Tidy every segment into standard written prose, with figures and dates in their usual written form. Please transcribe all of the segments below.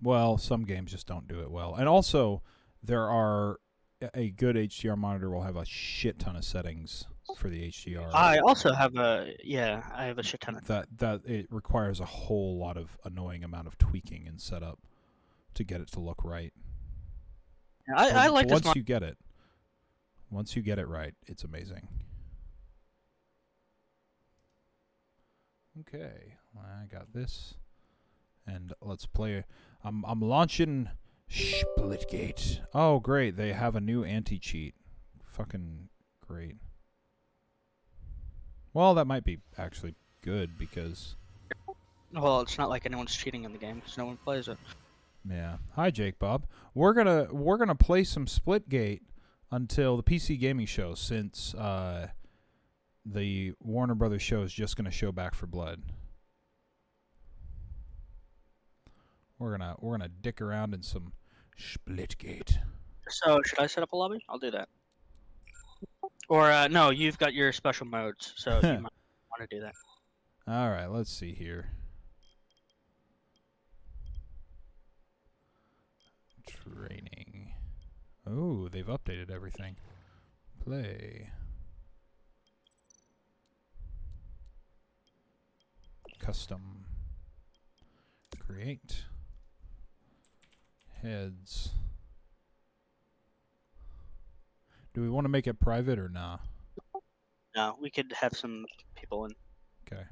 Well, some games just don't do it well. And also, there are a good HDR monitor will have a shit ton of settings for the HDR. I also have I have a shit ton of that it requires a whole lot of annoying amount of tweaking and setup to get it to look right. I like this. Once you get it right, it's amazing. Okay, I got this, and let's play. I'm launching Splitgate. Oh, great! They have a new anti-cheat. Fucking great. Well, that might be actually good because. Well, it's not like anyone's cheating in the game because no one plays it. Yeah. Hi, Jake Bob. We're gonna play some Splitgate until the PC Gaming Show, since the Warner Brothers show is just gonna show Back for Blood. We're gonna dick around in some Splitgate. So should I set up a lobby? I'll do that. Or no, you've got your special modes, so you might want to do that. All right, let's see here. Training. Oh, they've updated everything. Play. Custom. Create. Heads. Do we want to make it private or nah? No, we could have some people in. Okay.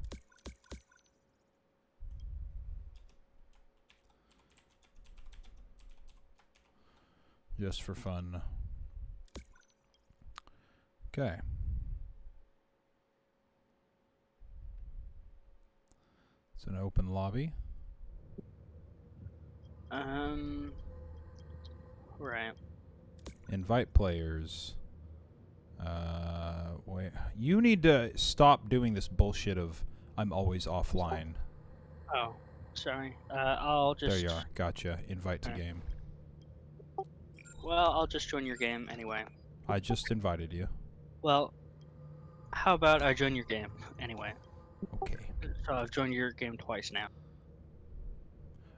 Just for fun. Okay. It's an open lobby. Right. Invite players. Wait. You need to stop doing this bullshit of I'm always offline. Oh, sorry. I'll just. There you are. Gotcha. Invite to game. Well, I'll just join your game anyway. I just invited you. Well, how about I join your game anyway? Okay. So I've joined your game twice now.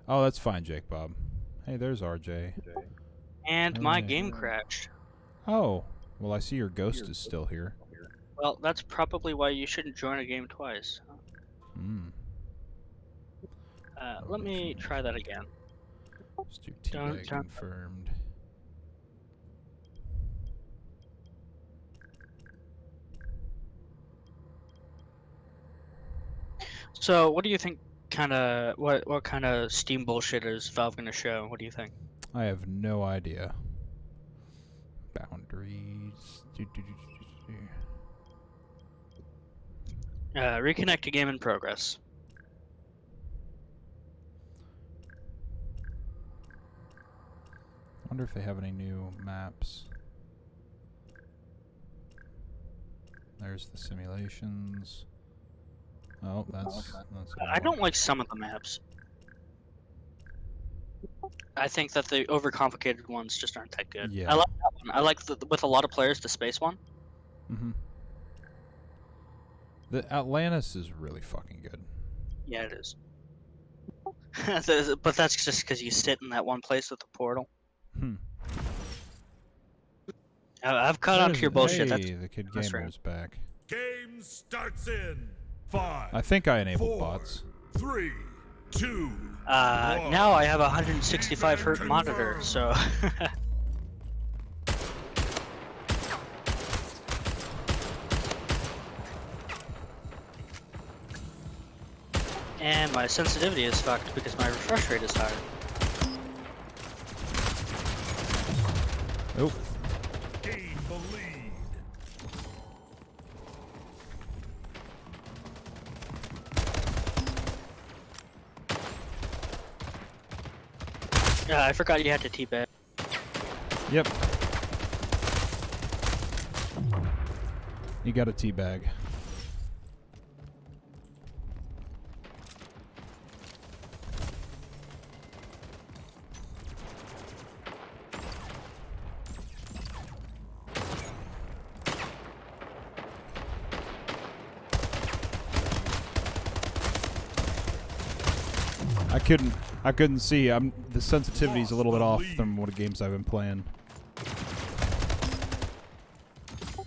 Oh, that's fine, Jake Bob. Hey, there's RJ. And my game crashed. Oh, well, I see your ghost is still here. Well, that's probably why you shouldn't join a game twice. Hmm. Let me try that again. Let's do teabag confirmed. So, what do you think? What kind of Steam bullshit is Valve gonna show? What do you think? I have no idea. Boundaries. Reconnect to game in progress. Wonder if they have any new maps. There's the simulations. Oh, that's I don't like some of the maps. I think that the overcomplicated ones just aren't that good. Yeah. I like that one. I like with a lot of players the space one. Mm-hmm. The Atlantis is really fucking good. Yeah, it is. But that's just because you sit in that one place with the portal. I've cut onto your bullshit. Hey, the Kid Gamer's back. Game starts in 5. I think I enabled bots. 3, 2. Now I have a 165 hertz monitor, so. And my sensitivity is fucked because my refresh rate is higher. Oh. Gain the lead. I forgot you had to teabag. Yep. You got a teabag. I couldn't see. The sensitivity's a little bit off Lost the from what games I've been playing.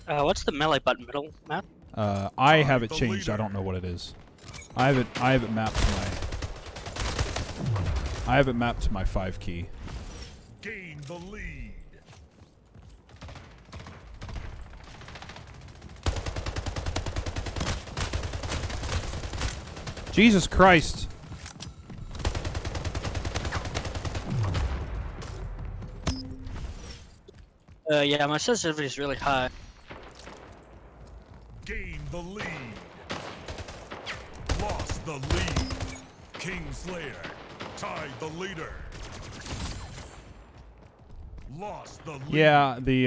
What's the melee button middle map? I have it the changed. I leader. don't know what it is. I have it mapped to my 5 key. Gain the lead. Jesus Christ. Yeah, my sensitivity is really high. Gain the lead. Lost the lead. Kingslayer tied the leader. Lost the lead. Yeah, the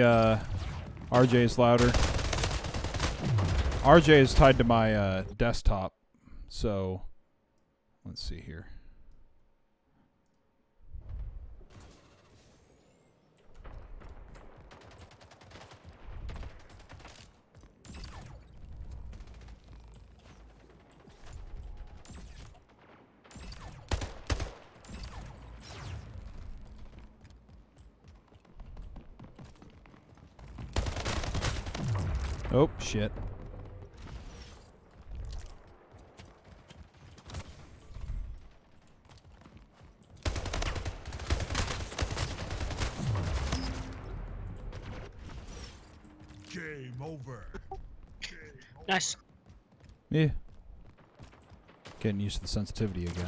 RJ is louder. RJ is tied to my desktop, so let's see here. Oh, shit. Game over. Nice. Yeah. Getting used to the sensitivity again.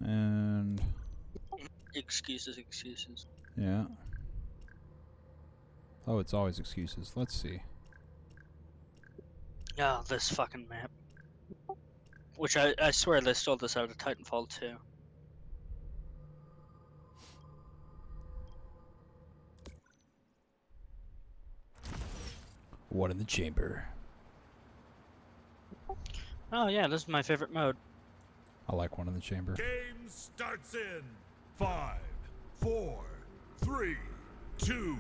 And Excuses, excuses. yeah. Oh, it's always excuses. Let's see. Oh, this fucking map. Which I swear they stole this out of Titanfall 2. One in the chamber. Oh yeah, this is my favorite mode. I like one in the chamber. Game starts in 5, 4, 3, 2,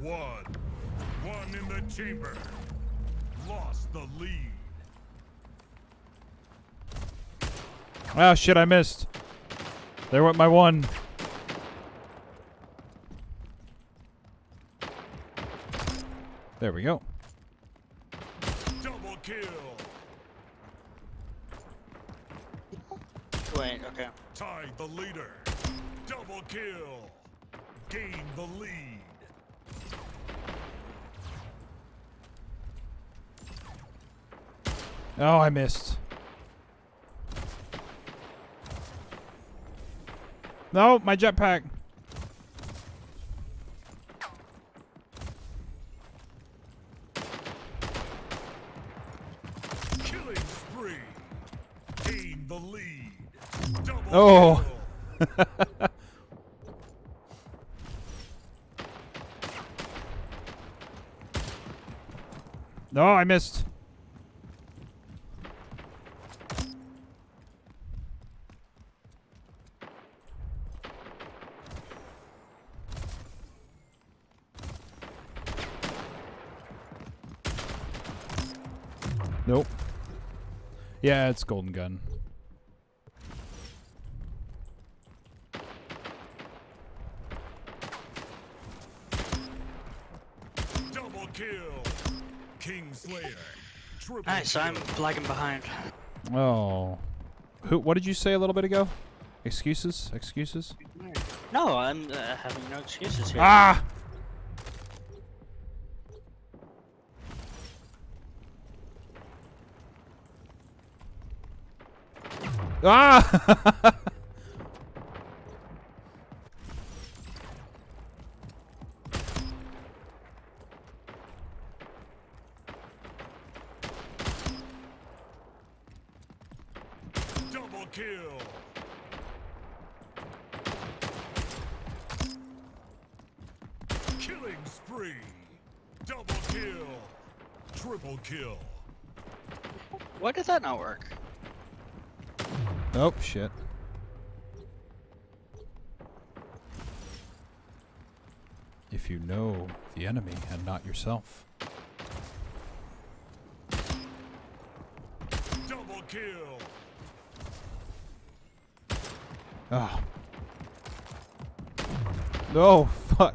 1. One in the chamber. Lost the lead. Ah, shit, I missed. There went my one. There we go. Double kill. Wait, okay. Tied the leader. Double kill. Gain the lead. Oh, I missed. No, my jetpack. Killing spree. Gain the lead. Double Oh. kill. No, I missed. Nope. Yeah, it's golden gun. Double kill. Kingslayer. Triple Nice, kill. I'm lagging behind. Oh. What did you say a little bit ago? Excuses? Excuses? No, I'm having no excuses here. Ah! Ah! Double kill. Killing spree. Double kill. Triple kill. Why did that not work? Oh, shit. if you know the enemy and not yourself. Double kill. Ah. No, fuck.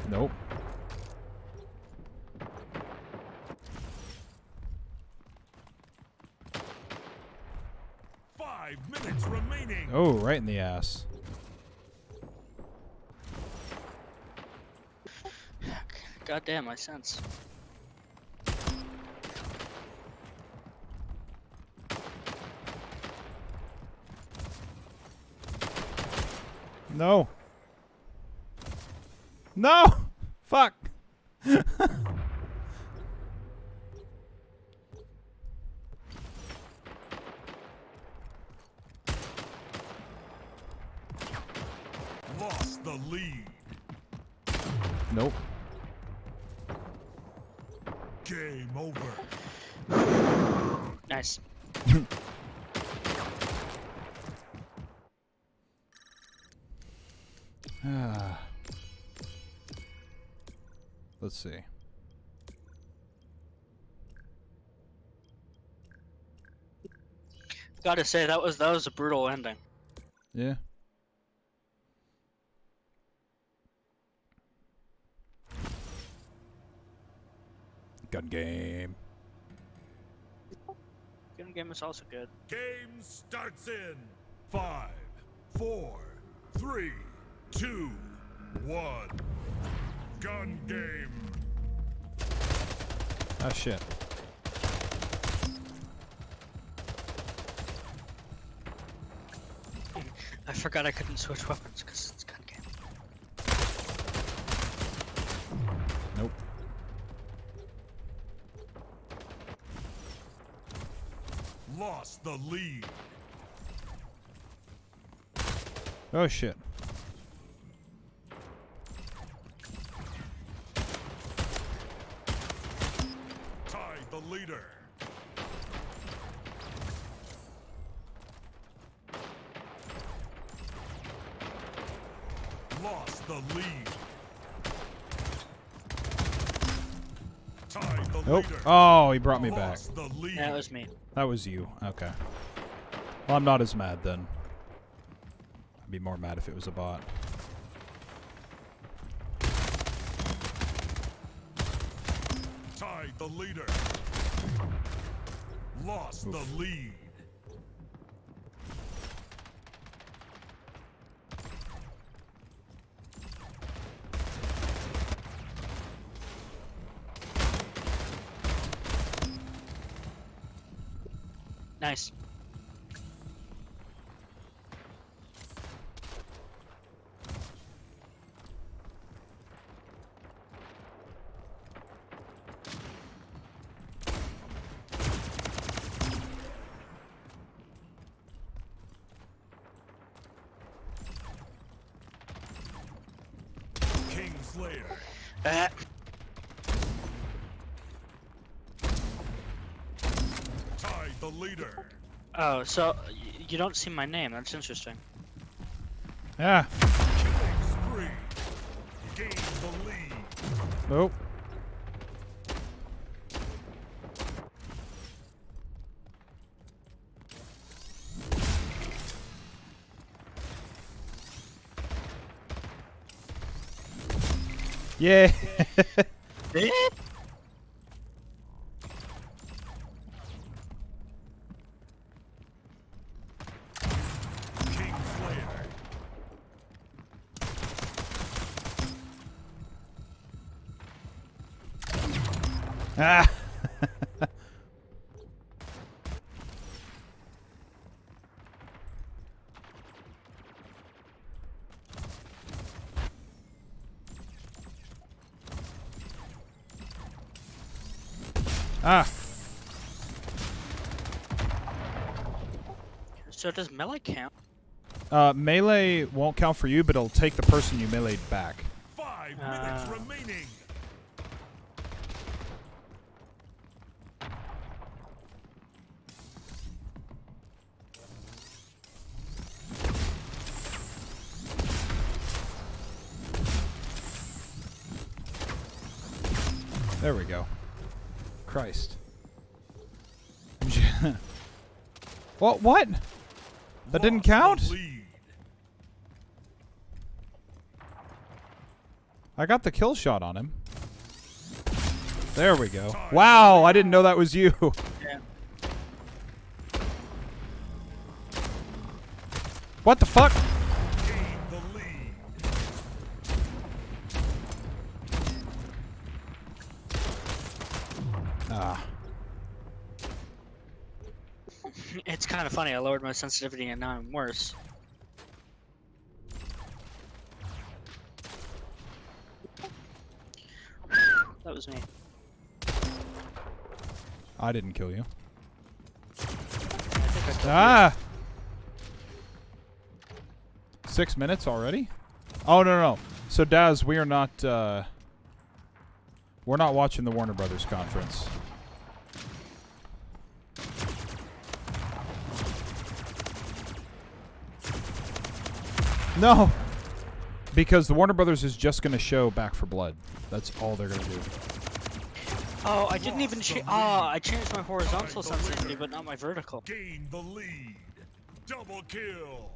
Nope. Five minutes remaining. Oh, right in the ass. God damn, my sense. No. No! Fuck. Lost the lead. Nope. Game over. Nice. Ah. Let's see. Gotta say that was a brutal ending. Yeah. Gun game. Gun game is also good. Game starts in 5, 4, 3, 2, 1. Gun game. Ah, shit. I forgot I couldn't switch weapons because it's gun game. Nope. Lost the lead. Oh, shit. Tied the leader. Lost the lead. Tied the Nope. leader. Oh, he brought me back. Lost the lead. Yeah, it was me. That was you. Okay. Well, I'm not as mad then. I'd be more mad if it was a bot. Tied the leader. Lost the lead. Nice. Kingslayer. Tied the leader. Oh, so you don't see my name. That's interesting. Yeah. Killing spree. Gain the lead. Nope. Yeah. Kingslayer. Ah. Ah. So does melee count? Melee won't count for you, but it'll take the person you meleeed back. 5 minutes remaining. There we go. Christ. What? That didn't count? Lost the lead. I got the kill shot on him. There we go. Wow, I didn't know that was you. Yeah. What the fuck? Gain the lead. Ah. It's kind of funny. I lowered my sensitivity and now I'm worse. That was me. I didn't kill you. I think I killed you. Ah! 6 minutes already? Oh, no. So, Daz, we're not watching the Warner Brothers conference. No! Because the Warner Brothers is just going to show Back for Blood. That's all they're going to do. Oh, I didn't even change. Oh, I changed my horizontal sensitivity, but not my vertical. Gain the lead. Double kill.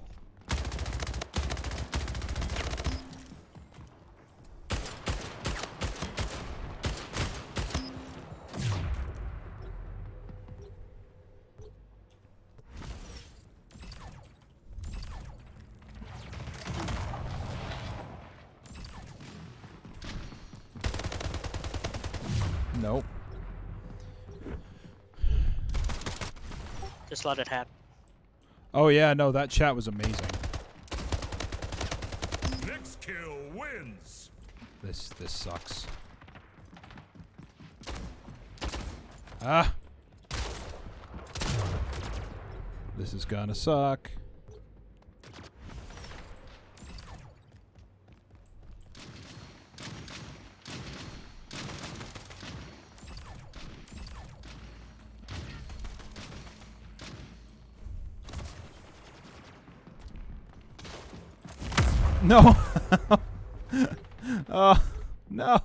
Nope. Just let it happen. Oh, yeah, no, that chat was amazing. Next kill wins. This sucks. Ah! This is gonna suck. No! Oh, no.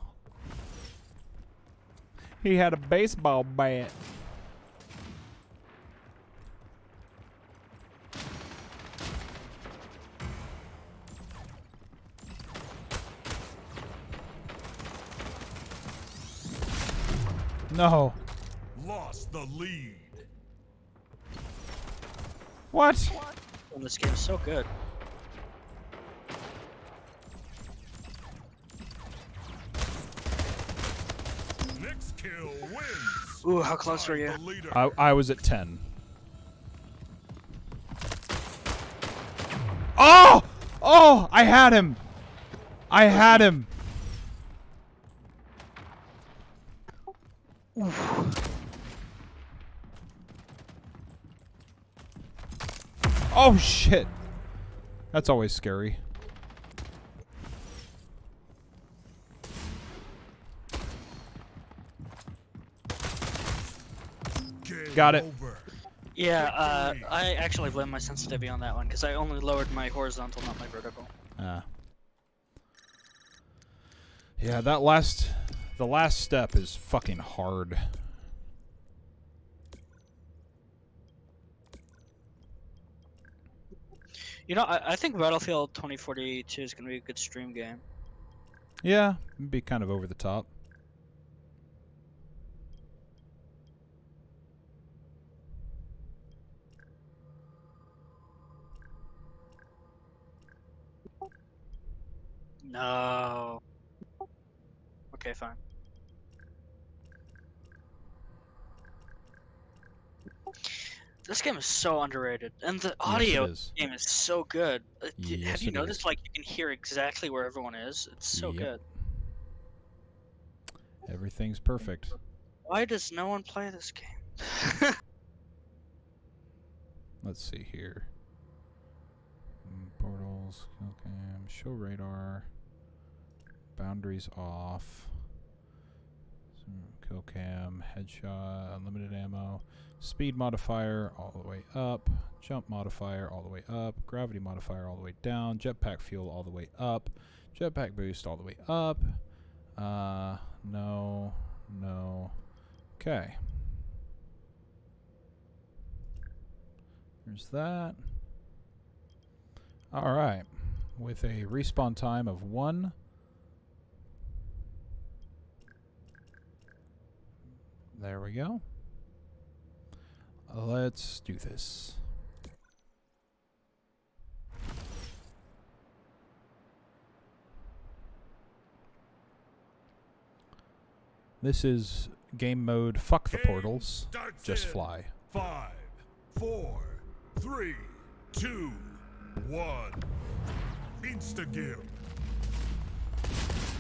He had a baseball bat. No. Lost the lead. What? Oh, this game is so good. Next kill wins. Ooh, how close were you? The leader. I was at 10. Oh! Oh! I had him! I had him! Oh, shit. That's always scary. Game Got it. over. Yeah, I actually blamed my sensitivity on that one because I only lowered my horizontal, not my vertical. Yeah, the last step is fucking hard. You know, I think Battlefield 2042 is going to be a good stream game. Yeah, it'd be kind of over the top. No. Okay, fine. This game is so underrated, and the audio Yes, it is. game is so good. Yes, Have you it noticed, is. like, you can hear exactly where everyone is? It's so Yep. good. Everything's perfect. Why does no one play this game? Let's see here. Portals, kill cam, show radar, boundaries off, kill cam, headshot, unlimited ammo, speed modifier all the way up, jump modifier all the way up, gravity modifier all the way down, jetpack fuel all the way up, jetpack boost all the way up. No, No. Okay. There's that. All right. With a respawn time of 1. There we go. Let's do this. This is game mode. Fuck the Game portals. starts Just in fly. 5, 4, 3, 2, 1. Insta-kill.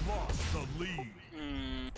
Lost the lead. Mm.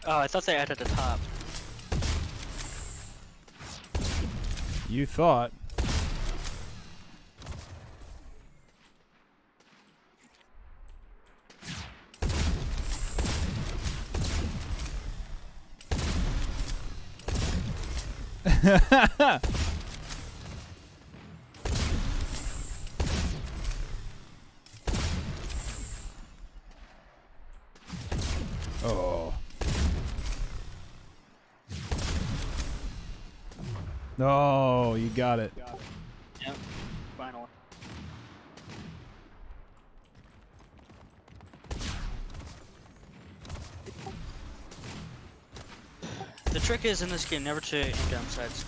Oh, I thought they added a top. You thought. Oh. No, you got it. Yep. Finally. The trick is in this game never to aim down sights.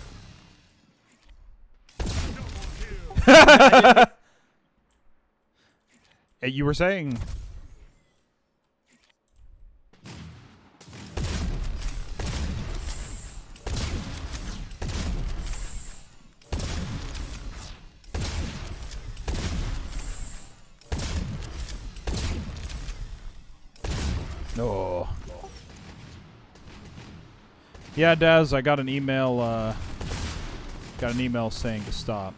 Hey, you were saying. No. Yeah, Daz, I got an email. Got an email saying to stop.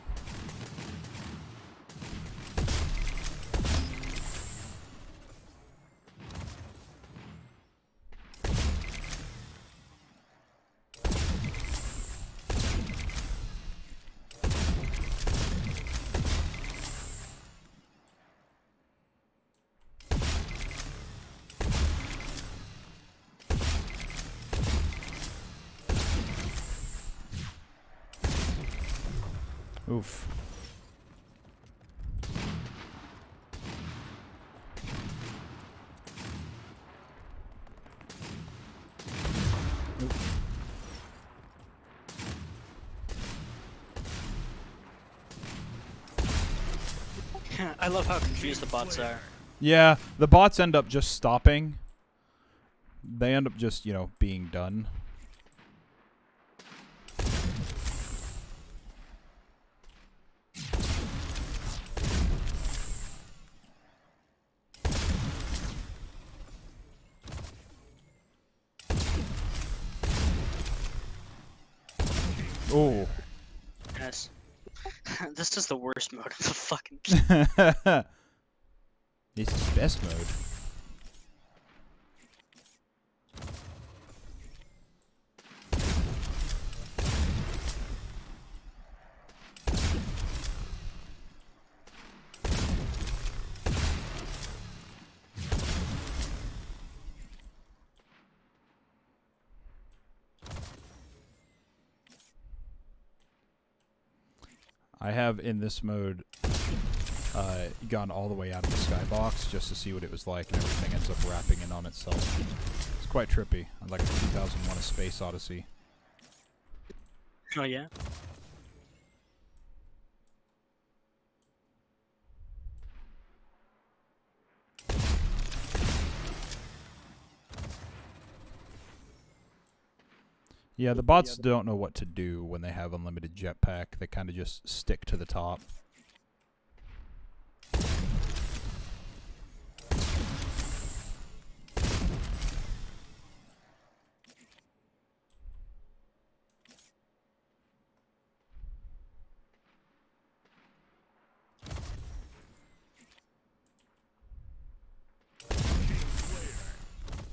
Oof. I love how confused the bots are. Yeah, the bots end up just stopping. They end up just, you know, being done. Oh. Yes. This is the worst mode of the fucking game. This is best mode. I have in this mode gone all the way out of the skybox just to see what it was like, and everything ends up wrapping in on itself. It's quite trippy, like a 2001: A Space Odyssey. Oh yeah. Yeah, the bots don't know what to do when they have unlimited jetpack. They kind of just stick to the top.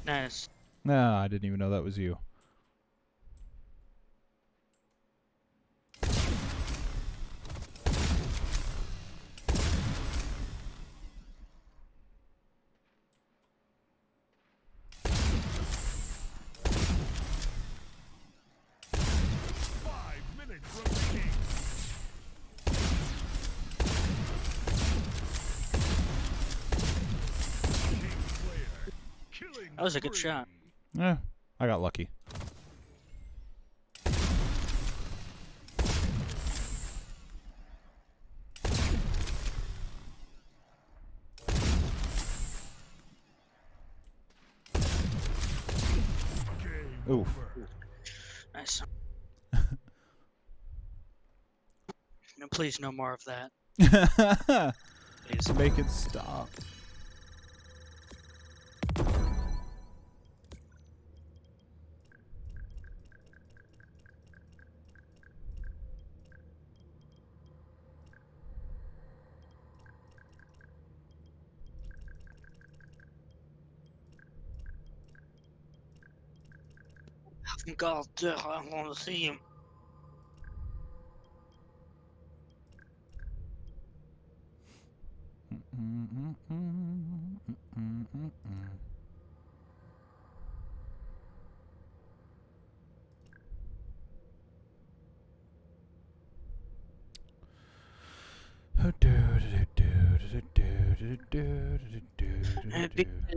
Nice. No, I didn't even know that was you. That was a good shot. Yeah, I got lucky. Oof. Nice. No, please, no more of that. Please. Make it stop. God, I want to see him.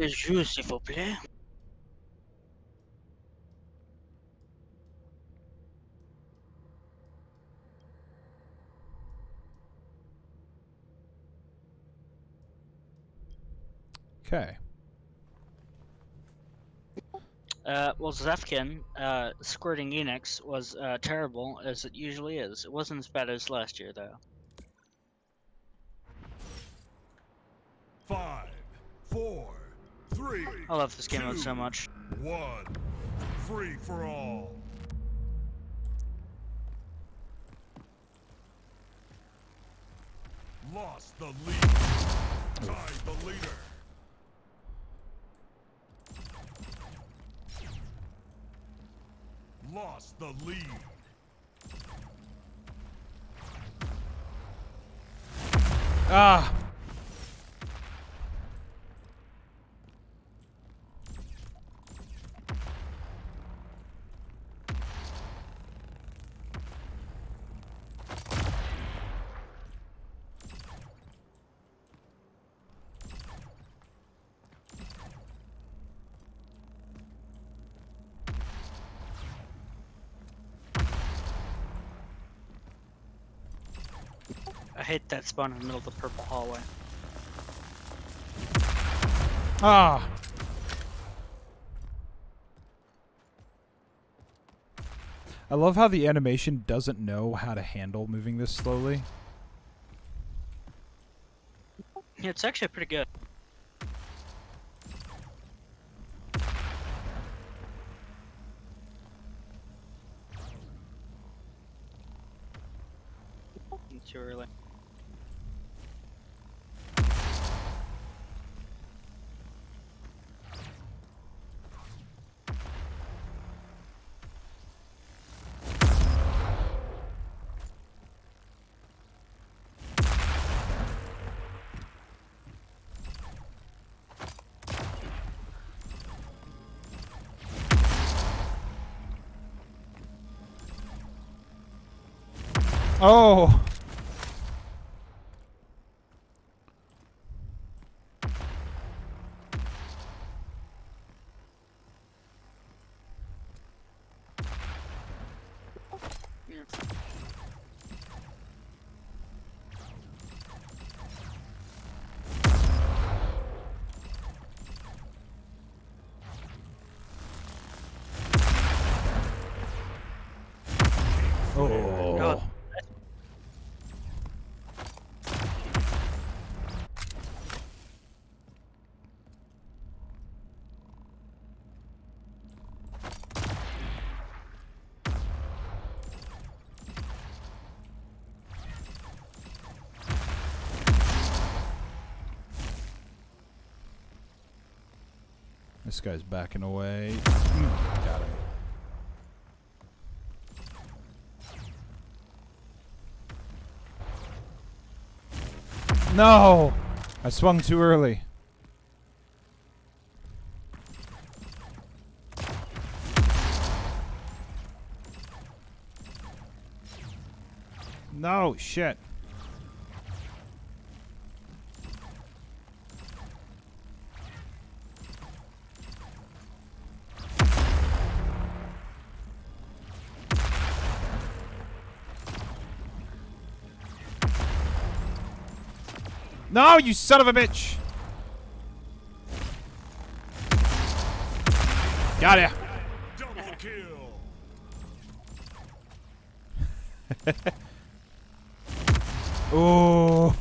Jus, s'il vous plaît. Okay. Well, Zefkin, squirting Enix was terrible, as it usually is. It wasn't as bad as last year, though. 5, 4, 3. I love this game mode so much. 1. Free for all. Lost the lead. Tied the leader. Lost the lead. Ah. I hate that spawn in the middle of the purple hallway. Ah. I love how the animation doesn't know how to handle moving this slowly. Yeah, it's actually pretty good. Too early. Oh. Yeah. Oh. God. This guy's backing away. Got him. No! I swung too early. No, shit. No, you son of a bitch! Got ya. Double kill. Oh.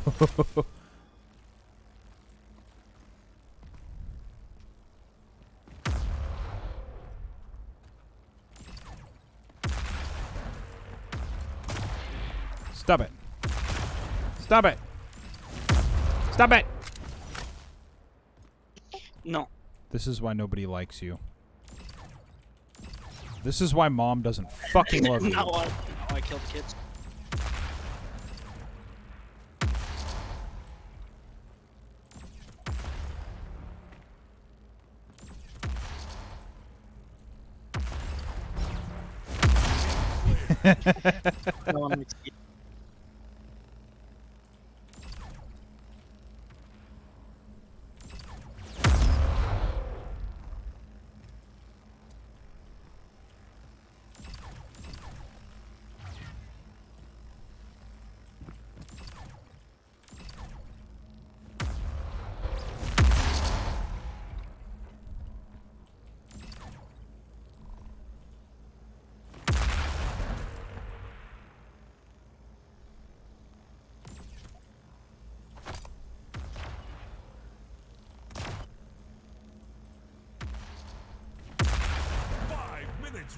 Stop it. Stop it. Stop it. No. This is why nobody likes you. This is why mom doesn't fucking love you. No, I killed the kids. No one likes you.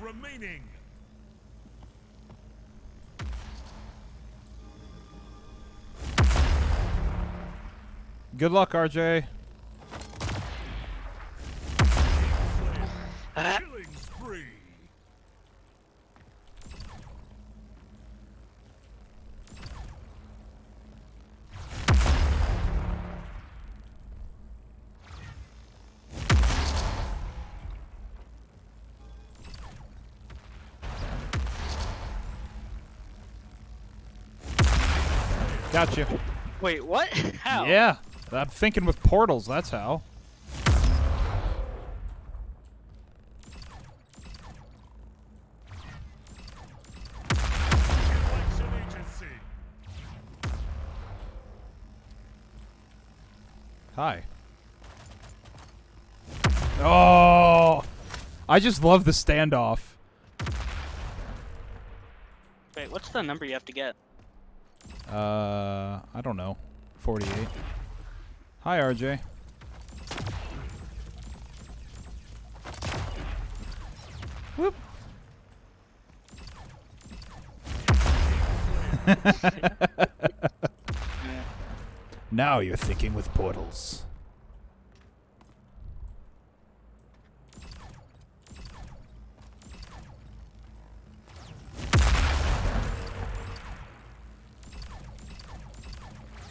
Remaining. Good luck, RJ. Killing spree. Gotcha. Wait, what? How? Yeah, I'm thinking with portals, that's how. Election agency. Hi. Oh! I just love the standoff. Wait, what's the number you have to get? I don't know. 48. Hi, RJ. Whoop. Now you're thinking with portals.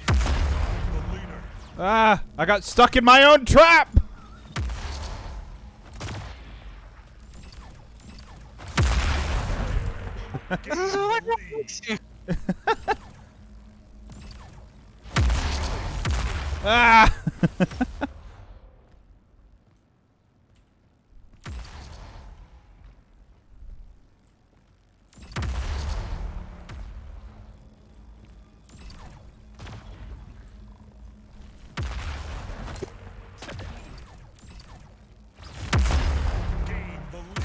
The leader. Ah! I got stuck in my own trap! This is what I Ah! Gain the lead.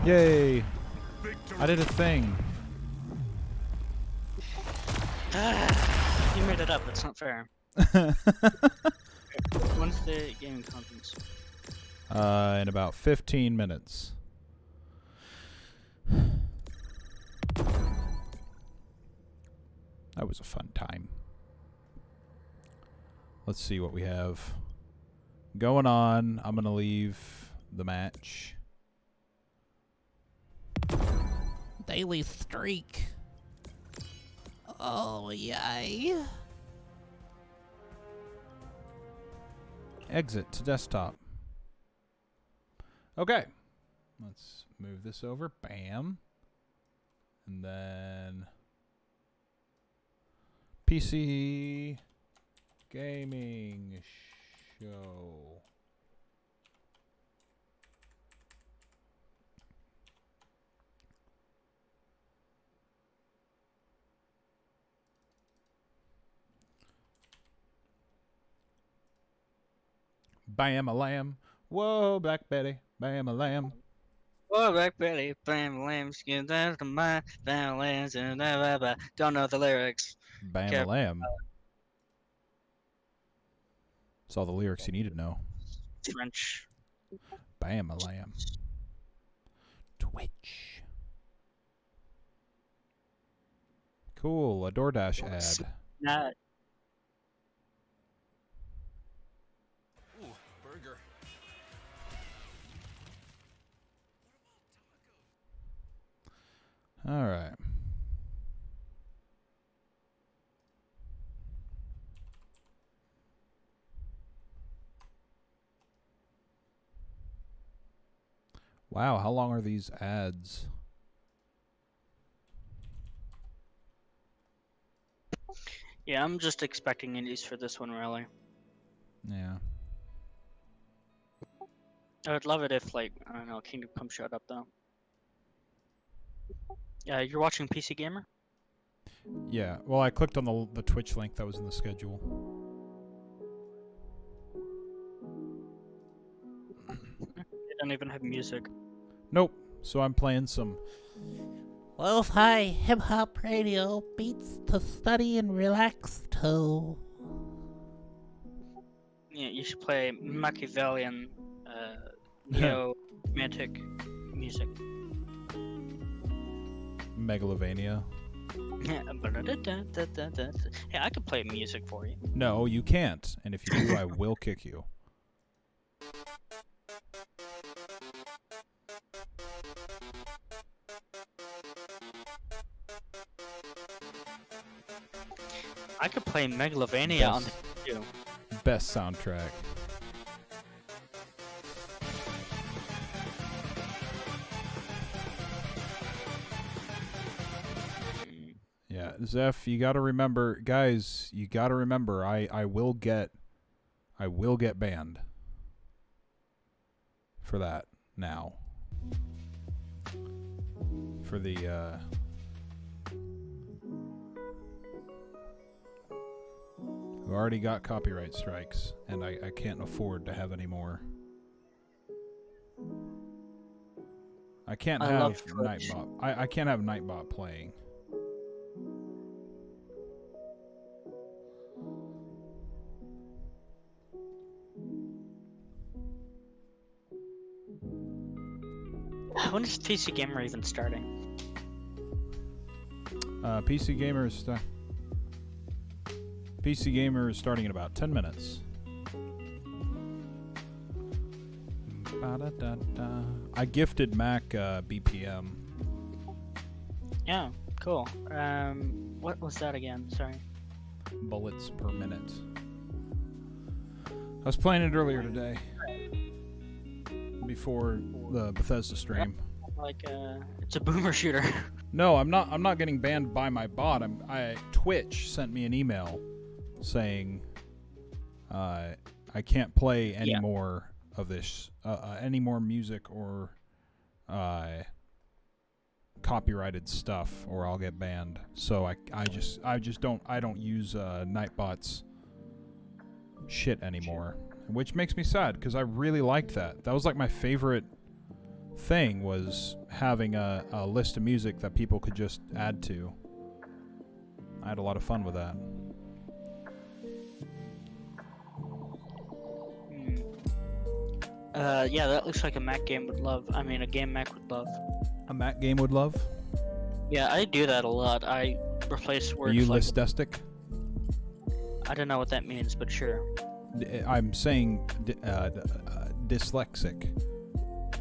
Yay! Victory. I did a thing. You made it up. That's not fair. When's the gaming conference? In about 15 minutes. That was a fun time. Let's see what we have going on. I'm going to leave the match. Daily streak. Oh, yay. Exit to desktop. Okay. Let's move this over. Bam. And then PC gaming show. Bam a lamb. Whoa, Black Betty. Bam a lamb. Oh, Black Betty, bam, lamb, skin down to my bam, lambs, and don't know the lyrics. Bam Okay. a lamb. That's all the lyrics you need to know. French. Bam a lamb. Twitch. Cool. A DoorDash ad. Nah, Ooh, burger. All right. Wow, how long are these ads? yeah, I'm just expecting indies for this one, really. Yeah. I would love it if, like, I don't know, Kingdom Come showed up, though. You're watching PC Gamer? Yeah. Well, I clicked on the Twitch link that was in the schedule. They don't even have music. Nope. So I'm playing some. Lo-fi hip-hop radio beats to study and relax to. Yeah, you should play Machiavellian, neo-romantic music. Megalovania. Hey, I could play music for you. No, you can't. And if you do, I will kick you. I could play Megalovania on the Yes. too. Best soundtrack. Yeah, Zeph, you gotta remember, guys. You gotta remember, I will get banned for that now. For the we already got copyright strikes, and I can't afford to have any more. I can't I have love Twitch. Nightbot. I can't have Nightbot playing. When is PC Gamer even starting? PC Gamer is starting in about 10 minutes. Ba-da-da-da. I gifted Mac BPM. Yeah, cool. What was that again? Sorry. Bullets per minute. I was playing it earlier today. Before the Bethesda stream. Like, it's a boomer shooter. No, I'm not getting banned by my bot. Twitch sent me an email saying I can't play any more of this, any more music or copyrighted stuff, or I'll get banned. So I just don't use Nightbot's shit anymore, which makes me sad because I really liked that. That was like my favorite thing, was having a list of music that people could just add to. I had a lot of fun with that. Yeah, that looks like a Mac game would love. I mean, a game Mac would love. A Mac game would love. Yeah, I do that a lot. I replace Are words you like lististic? I don't know what that means, but sure. I'm saying dyslexic.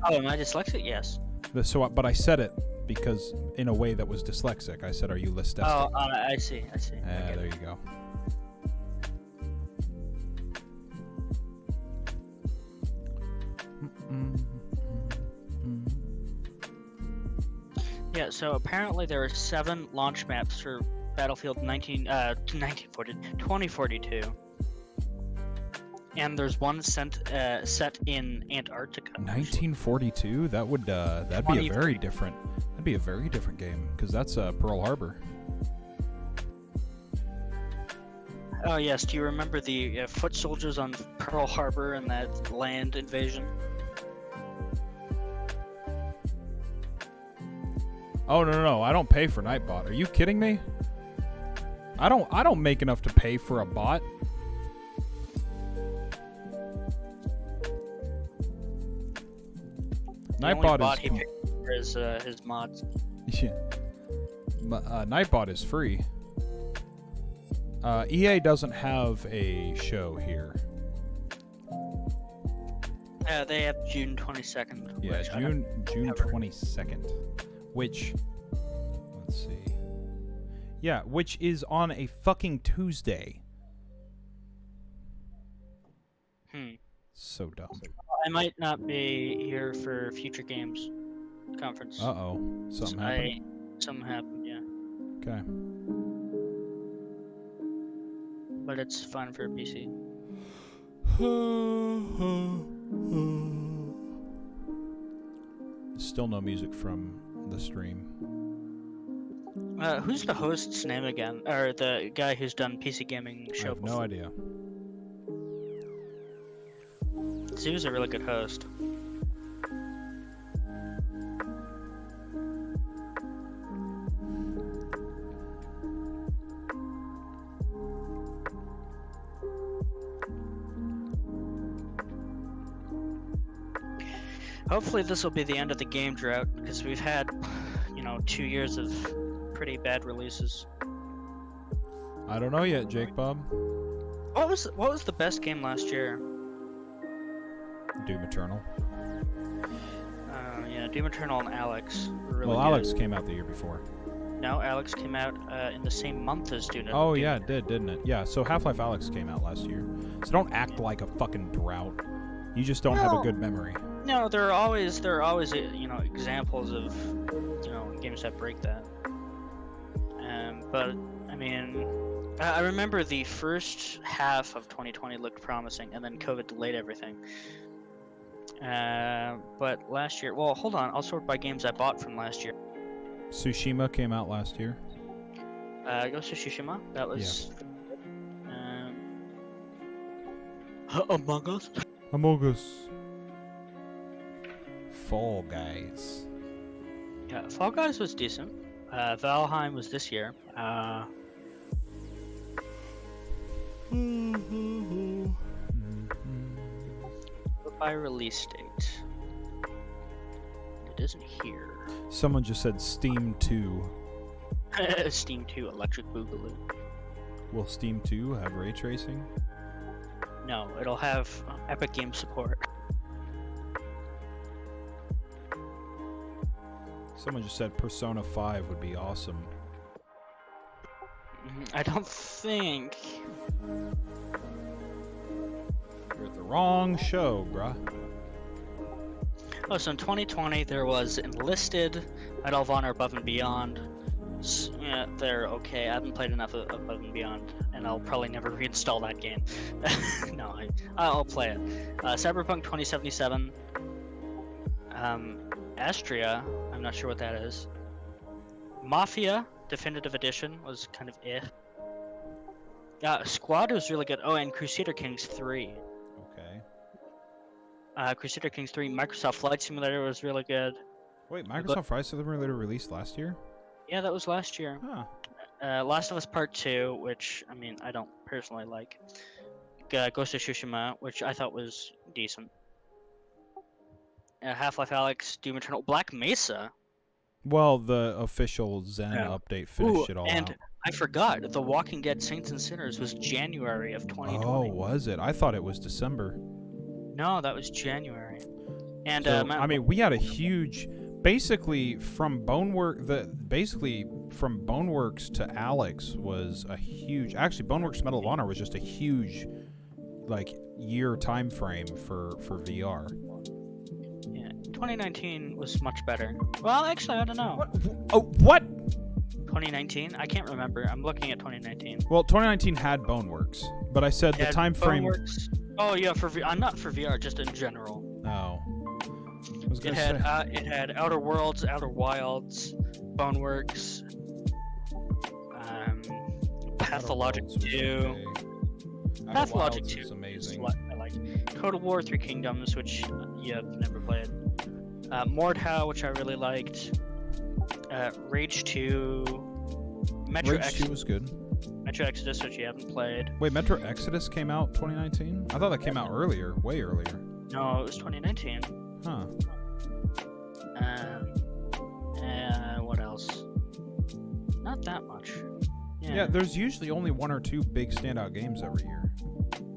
Oh, am I dyslexic? Yes. But I said it because in a way that was dyslexic. I said, "Are you listic?" Oh, I see. I see. Okay. There you go. Yeah, so apparently there are 7 launch maps for Battlefield 2042. And there's one set in Antarctica. 1942. That'd be a very different. That'd be a very different game because that's Pearl Harbor. Oh yes, do you remember the foot soldiers on Pearl Harbor and that land invasion? Oh no! I don't pay for Nightbot. Are you kidding me? I don't make enough to pay for a bot. Nightbot he picked for his mods. Yeah. Nightbot is free. EA doesn't have a show here. They have June 22nd. Yeah, which June 22nd. Which, let's see. Yeah, which is on a fucking Tuesday. So dumb. I might not be here for Future Games conference. Uh-oh. Something happened? Something happened, yeah. Okay. But it's fun for PC. Still no music from the stream. Who's the host's name again? Or the guy who's done PC gaming show I have before? no idea. He was a really good host. Hopefully this will be the end of the game drought, because we've had, 2 years of pretty bad releases. I don't know yet, Jake Bob. What was the best game last year? Doom Eternal. Yeah, Doom Eternal and Alex were really Well, good. Alex came out the year before. No, Alex came out in the same month as Doom. Oh, yeah, it did, didn't it? Yeah, so Half-Life Alex came out last year. So don't act like a fucking drought. You just don't have a good memory. No, there are always examples of games that break that. But I mean, I remember the first half of 2020 looked promising, and then COVID delayed everything. But last year, well, hold on, I'll sort by games I bought from last year. Tsushima came out last year. Ghost of Tsushima, that was. Among Us. Among Us. Fall Guys. Yeah, Fall Guys was decent. Valheim was this year. By release date. It isn't here. Someone just said Steam 2. Steam 2 Electric Boogaloo. Will Steam 2 have ray tracing? No, it'll have Epic Game support. Someone just said Persona 5 would be awesome. I don't think. You're at the wrong show, bruh. Oh, so in 2020 there was Enlisted, Medal of Honor Above and Beyond. Yeah, they're okay. I haven't played enough of Above and Beyond, and I'll probably never reinstall that game. No, I'll play it. Cyberpunk 2077. Astria, I'm not sure what that is. Mafia Definitive Edition was kind of eh. Squad was really good. Oh, and Crusader Kings 3. Okay. Crusader Kings 3. Microsoft Flight Simulator was really good. Wait, Microsoft Flight Simulator released last year? Yeah, that was last year. Huh. Last of Us Part 2, which, I mean, I don't personally like. Ghost of Tsushima, which I thought was decent. Half-Life Alyx, Doom Eternal, Black Mesa. Well, the official Zen update finished it all and out. I forgot. The Walking Dead Saints and Sinners was January of 2020. Oh, was it? I thought it was December. No, that was January. And So, I mean, we had a huge, basically from Boneworks to Alex was a huge. Actually, Boneworks Medal of Honor was just a huge, like, year time frame for VR. yeah, 2019 was much better. Well, actually, I don't know. What? 2019? I can't remember. I'm looking at 2019. Well, 2019 had Boneworks, but I said the Yeah, time frame. Boneworks- Oh yeah, not for VR, just in general. Oh. I was It gonna had say. it had Outer Worlds, Outer Wilds, Boneworks, Pathologic Outer Worlds was 2. okay. Outer Pathologic Wilds 2 is is amazing. what I like. Total War: Three Kingdoms, which you have never played. Mordhau, which I really liked. Rage 2. Metro Rage 2 was good. Metro Exodus, which you haven't played. Wait, Metro Exodus came out 2019? I thought that came out earlier, way earlier. No, it was 2019. Huh. What else? Not that much. Yeah, there's usually only one or two big standout games every year.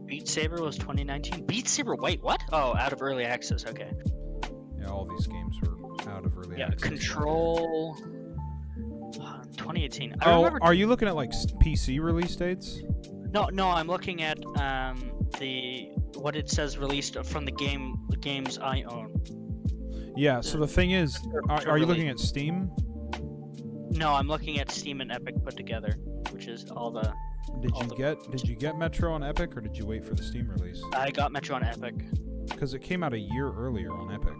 Beat Saber was 2019. Beat Saber, wait, what? Oh, out of early access, okay. Yeah, all these games were out of early Yeah, access. Control. 2018. I Oh, remember. are you looking at like PC release dates? No, I'm looking at what it says released from the games I own. Yeah, so the thing is, are you looking at Steam? No, I'm looking at Steam and Epic put together, which is all the. Did you get Metro on Epic or did you wait for the Steam release? I got Metro on Epic. Because it came out a year earlier on Epic.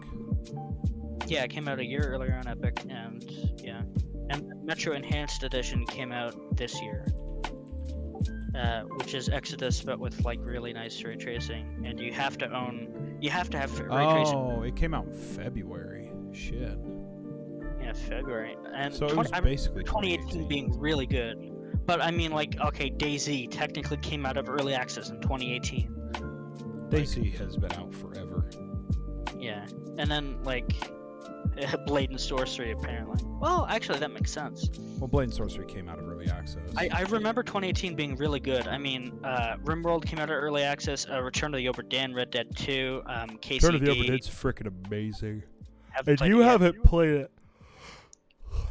Yeah, it came out a year earlier on Epic, and yeah, and Metro Enhanced Edition came out this year, which is Exodus but with like really nice ray tracing, and you have to have ray tracing. Oh, it came out in February. Shit. Yeah, February, and So it was basically 2018 being really good. But I mean, like, okay, DayZ technically came out of early access in 2018. DayZ has been out forever. Yeah, and then like Blade and Sorcery apparently. Well, actually, that makes sense. Well, Blade and Sorcery came out of early access. I remember 2018 being really good. I mean, RimWorld came out of early access. Return to the Obra Dinn, Red Dead 2, KCD. Return of the Obra Dinn's freaking amazing. Haven't played it yet. haven't played it.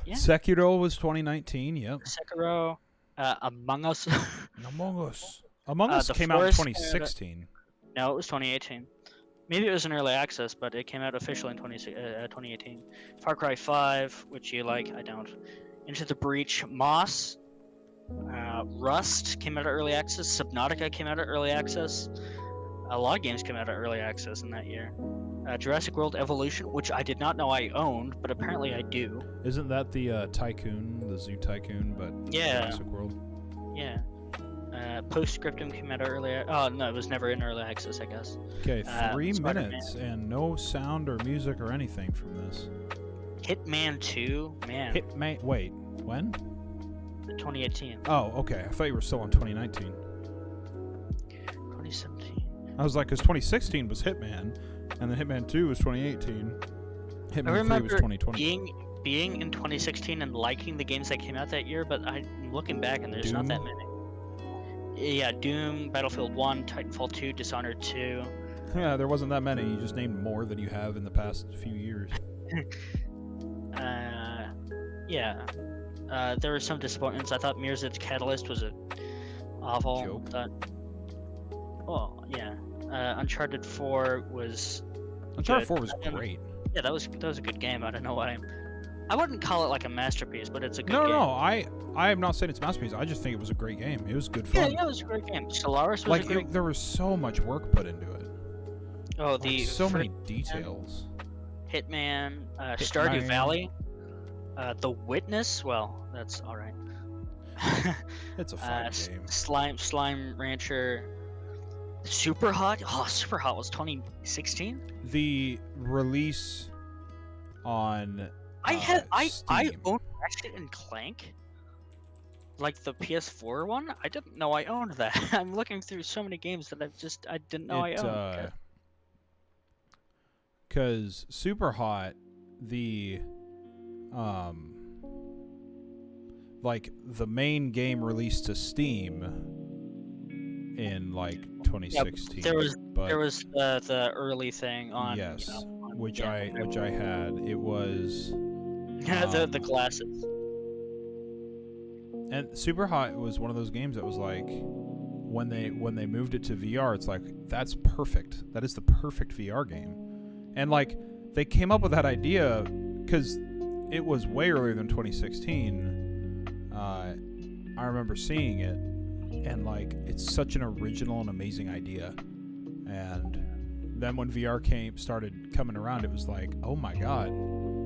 Yeah. Sekiro was 2019. Yep. Sekiro, Among Us. Among Us. Among Us The came out in Forest 2016. No, it was 2018. Maybe it was in early access, but it came out officially in 2018. Far Cry 5, which you like, I don't. Into the Breach, Moss, Rust came out of early access. Subnautica came out of early access. A lot of games came out of early access in that year. Jurassic World Evolution, which I did not know I owned, but apparently I do. Isn't that the Tycoon, the Zoo Tycoon, but Yeah. Jurassic World? Yeah. Postscriptum came out earlier. Oh no, it was never in early access, I guess. Okay, 3 Spider-Man. minutes and no sound or music or anything from this. Hitman 2, man, Hitman. Wait, when? 2018. Oh, okay. I thought you were still on 2019. 2017. I was like, because 2016 was Hitman, and then Hitman 2 was 2018. I Hitman 3 was remember 2020. being in 2016 and liking the games that came out that year, but I'm looking back and there's not that Doom? many. Yeah, Doom, Battlefield 1, Titanfall 2, Dishonored 2. Yeah, there wasn't that many. You just named more than you have in the past few years. Yeah. There were some disappointments. I thought Mirror's Edge Catalyst was awful. Joke. Well, yeah. Uncharted 4 was. Uncharted good. 4 was great. Yeah, that was a good game. I don't know why. I wouldn't call it like a masterpiece, but it's a good No, game. no, I am not saying it's a masterpiece. I just think it was a great game. It was good Yeah, fun. yeah, it was a great game. Solaris was Like a great. there was so much work put into it. Oh, Like, the so many first details. Hitman, Stardew Hitman. Valley, The Witness. Well, that's all right. It's a fun game. Slime Rancher, Super Hot. Oh, Super Hot was 2016. The release on I Steam. owned Ratchet and Clank, like the PS4 one. I didn't know I owned that. I'm looking through so many games that I didn't know I owned. Because Super Hot, like the main game released to Steam in like 2016. There was but the early thing on yes, on which yeah, I had. It was the glasses. and Super Hot was one of those games that was like when they moved it to VR, it's like that's perfect. That is the perfect VR game. And like they came up with that idea because it was way earlier than 2016. I remember seeing it, and like it's such an original and amazing idea. And then when VR started coming around, it was like, oh my god,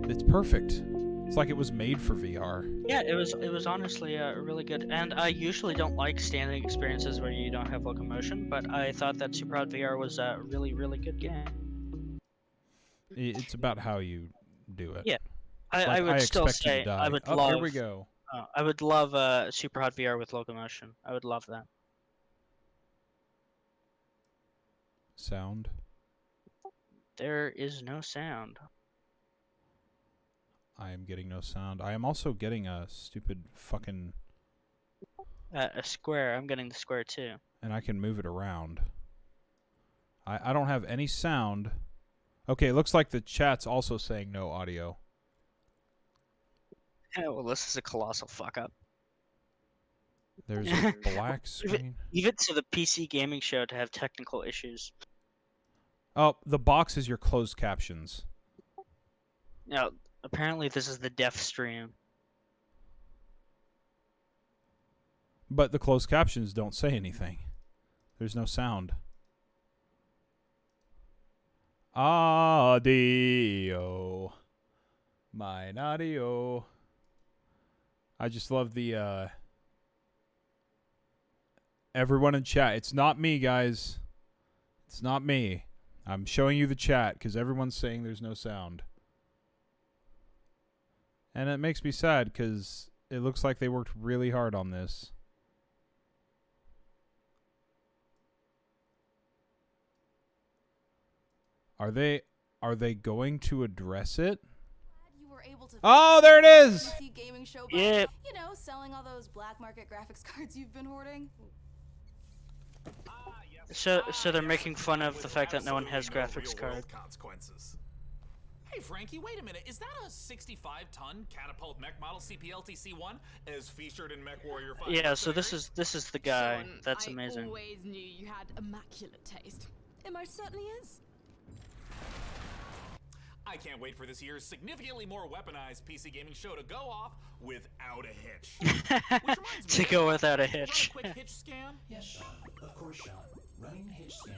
it's perfect. It's like it was made for VR. Yeah, it was honestly really good. And I usually don't like standing experiences where you don't have locomotion, but I thought that Super Hot VR was a really good game. It's about how you do it. Yeah, Like, I would still expect you to say die. I would Oh, love. here we go. I would love Super Hot VR with locomotion. I would love that. Sound. There is no sound. I am getting no sound. I am also getting a stupid fucking... A square. I'm getting the square too. And I can move it around. I don't have any sound. Okay, it looks like the chat's also saying no audio. Yeah, well, this is a colossal fuck up. There's a black screen. Leave it to the PC gaming show to have technical issues. Oh, the box is your closed captions. Now, apparently this is the deaf stream. But the closed captions don't say anything. There's no sound. Audio. Mine audio. I just love the, everyone in chat. It's not me, guys. It's not me. I'm showing you the chat because everyone's saying there's no sound. And it makes me sad because it looks like they worked really hard on this. Are they going to address it? Oh, there it is. Gaming show by, Yeah. you know, selling all those black market graphics cards you've been hoarding. So they're making fun of the fact that no one has graphics cards. Consequences. Hey Frankie, wait a minute. Is that a 65-ton catapult mech model CPLTC-1 as featured in Mech Warrior 5? Yeah, so this is the guy. Sean, That's I amazing. always knew you had immaculate taste. It most certainly is. I can't wait for this year's significantly more weaponized PC gaming show to go off without a hitch. Which reminds To me, go without a run hitch. quick hitch scan. Yes, Sean. Of course, Sean. Running hitch scan.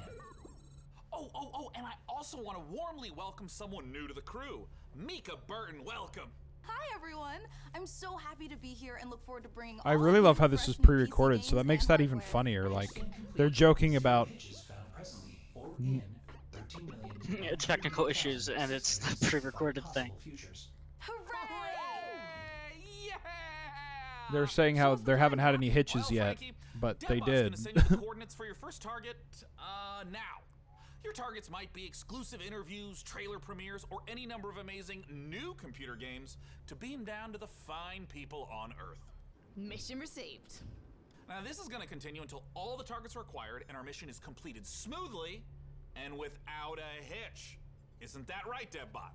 Oh, and I also want to warmly welcome someone new to the crew. Mika Burton, welcome. Hi everyone. I'm so happy to be here and look forward to bringing I all really of love you how this fresh is new PC pre-recorded, so that games makes and that even hardware. funnier. Like, they're joking about... Hitches found presently or in 13 million Technical issues, and it's the pre-recorded thing. futures. Hooray! Yeah! They're saying how So they haven't had any well, hitches yet, Frankie, but they Deadbot's did. gonna send you the coordinates for your first target now. Your targets might be exclusive interviews, trailer premieres, or any number of amazing new computer games to beam down to the fine people on Earth. Mission received. Now, this is going to continue until all the targets are acquired and our mission is completed smoothly and without a hitch. Isn't that right, Debbot?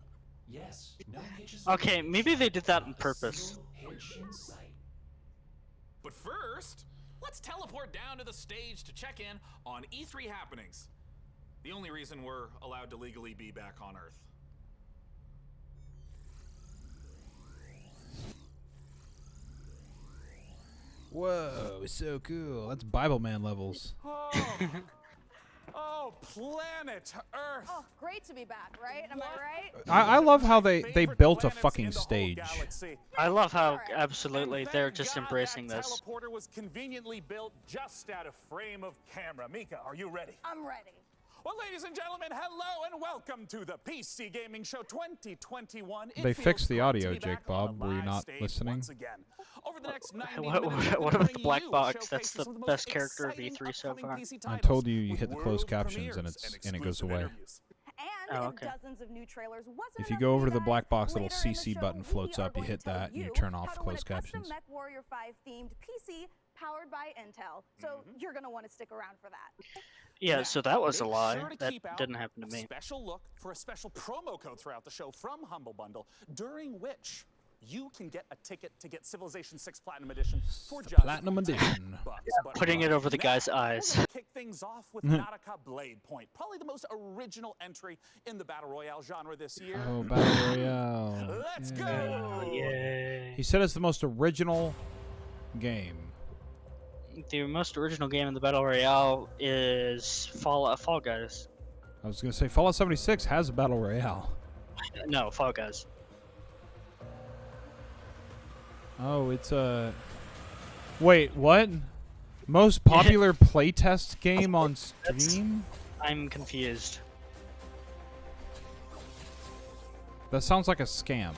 Yes. No hitches. Okay, maybe they did that on Not a purpose. single hitch in sight. But first, let's teleport down to the stage to check in on E3 happenings. The only reason we're allowed to legally be back on Earth. Whoa, so cool. That's Bible Man levels. Oh, planet Earth! Oh, great to be back, right? Am I right? I love how they Favorite built a planets fucking in the whole stage. galaxy. I love how Alright. absolutely And they're thank just God embracing that this. teleporter was conveniently built just out of frame of camera. Mika, are you ready? I'm ready. Well, ladies and gentlemen, hello and welcome to the PC Gaming Show 2021. It They feels fixed the great audio, to be Jake back on Bob. a Were you live not stage listening? once again. Over the next 90 What minutes, we'll what about the bring black you box? That's showcases the of most best character of exciting E3 so upcoming far. PC I titles told you with hit the closed world captions and premieres it goes exclusive away. interviews. Oh, if okay. dozens of new trailers wasn't If you enough go for over to the guys, black box, little later in the CC show, button floats we are up. You going hit to tell that, and you you turn how off to win closed a custom captions. Mech Warrior 5 themed PC powered by Intel. So you're going to want to stick around for that. Yeah, Now, so that was a make lie. sure to That keep out didn't happen to a me. special look for a special promo code throughout the show from Humble Bundle, during which you can get a ticket to get Civilization 6 Platinum Edition for just Platinum Edition. $10. But Putting it over the now, guy's We're eyes. gonna kick things off with Nautica Blade Point, probably the most original entry in the Battle Royale genre this year. Oh, Battle Royale. Let's Yeah. go! Yay. He said it's the most original game. The most original game in the Battle Royale is Fall Guys. I was going to say Fallout 76 has a Battle Royale. No, Fall Guys. Oh, it's a... Wait, what? Most popular playtest game on Steam? I'm confused. That sounds like a scam.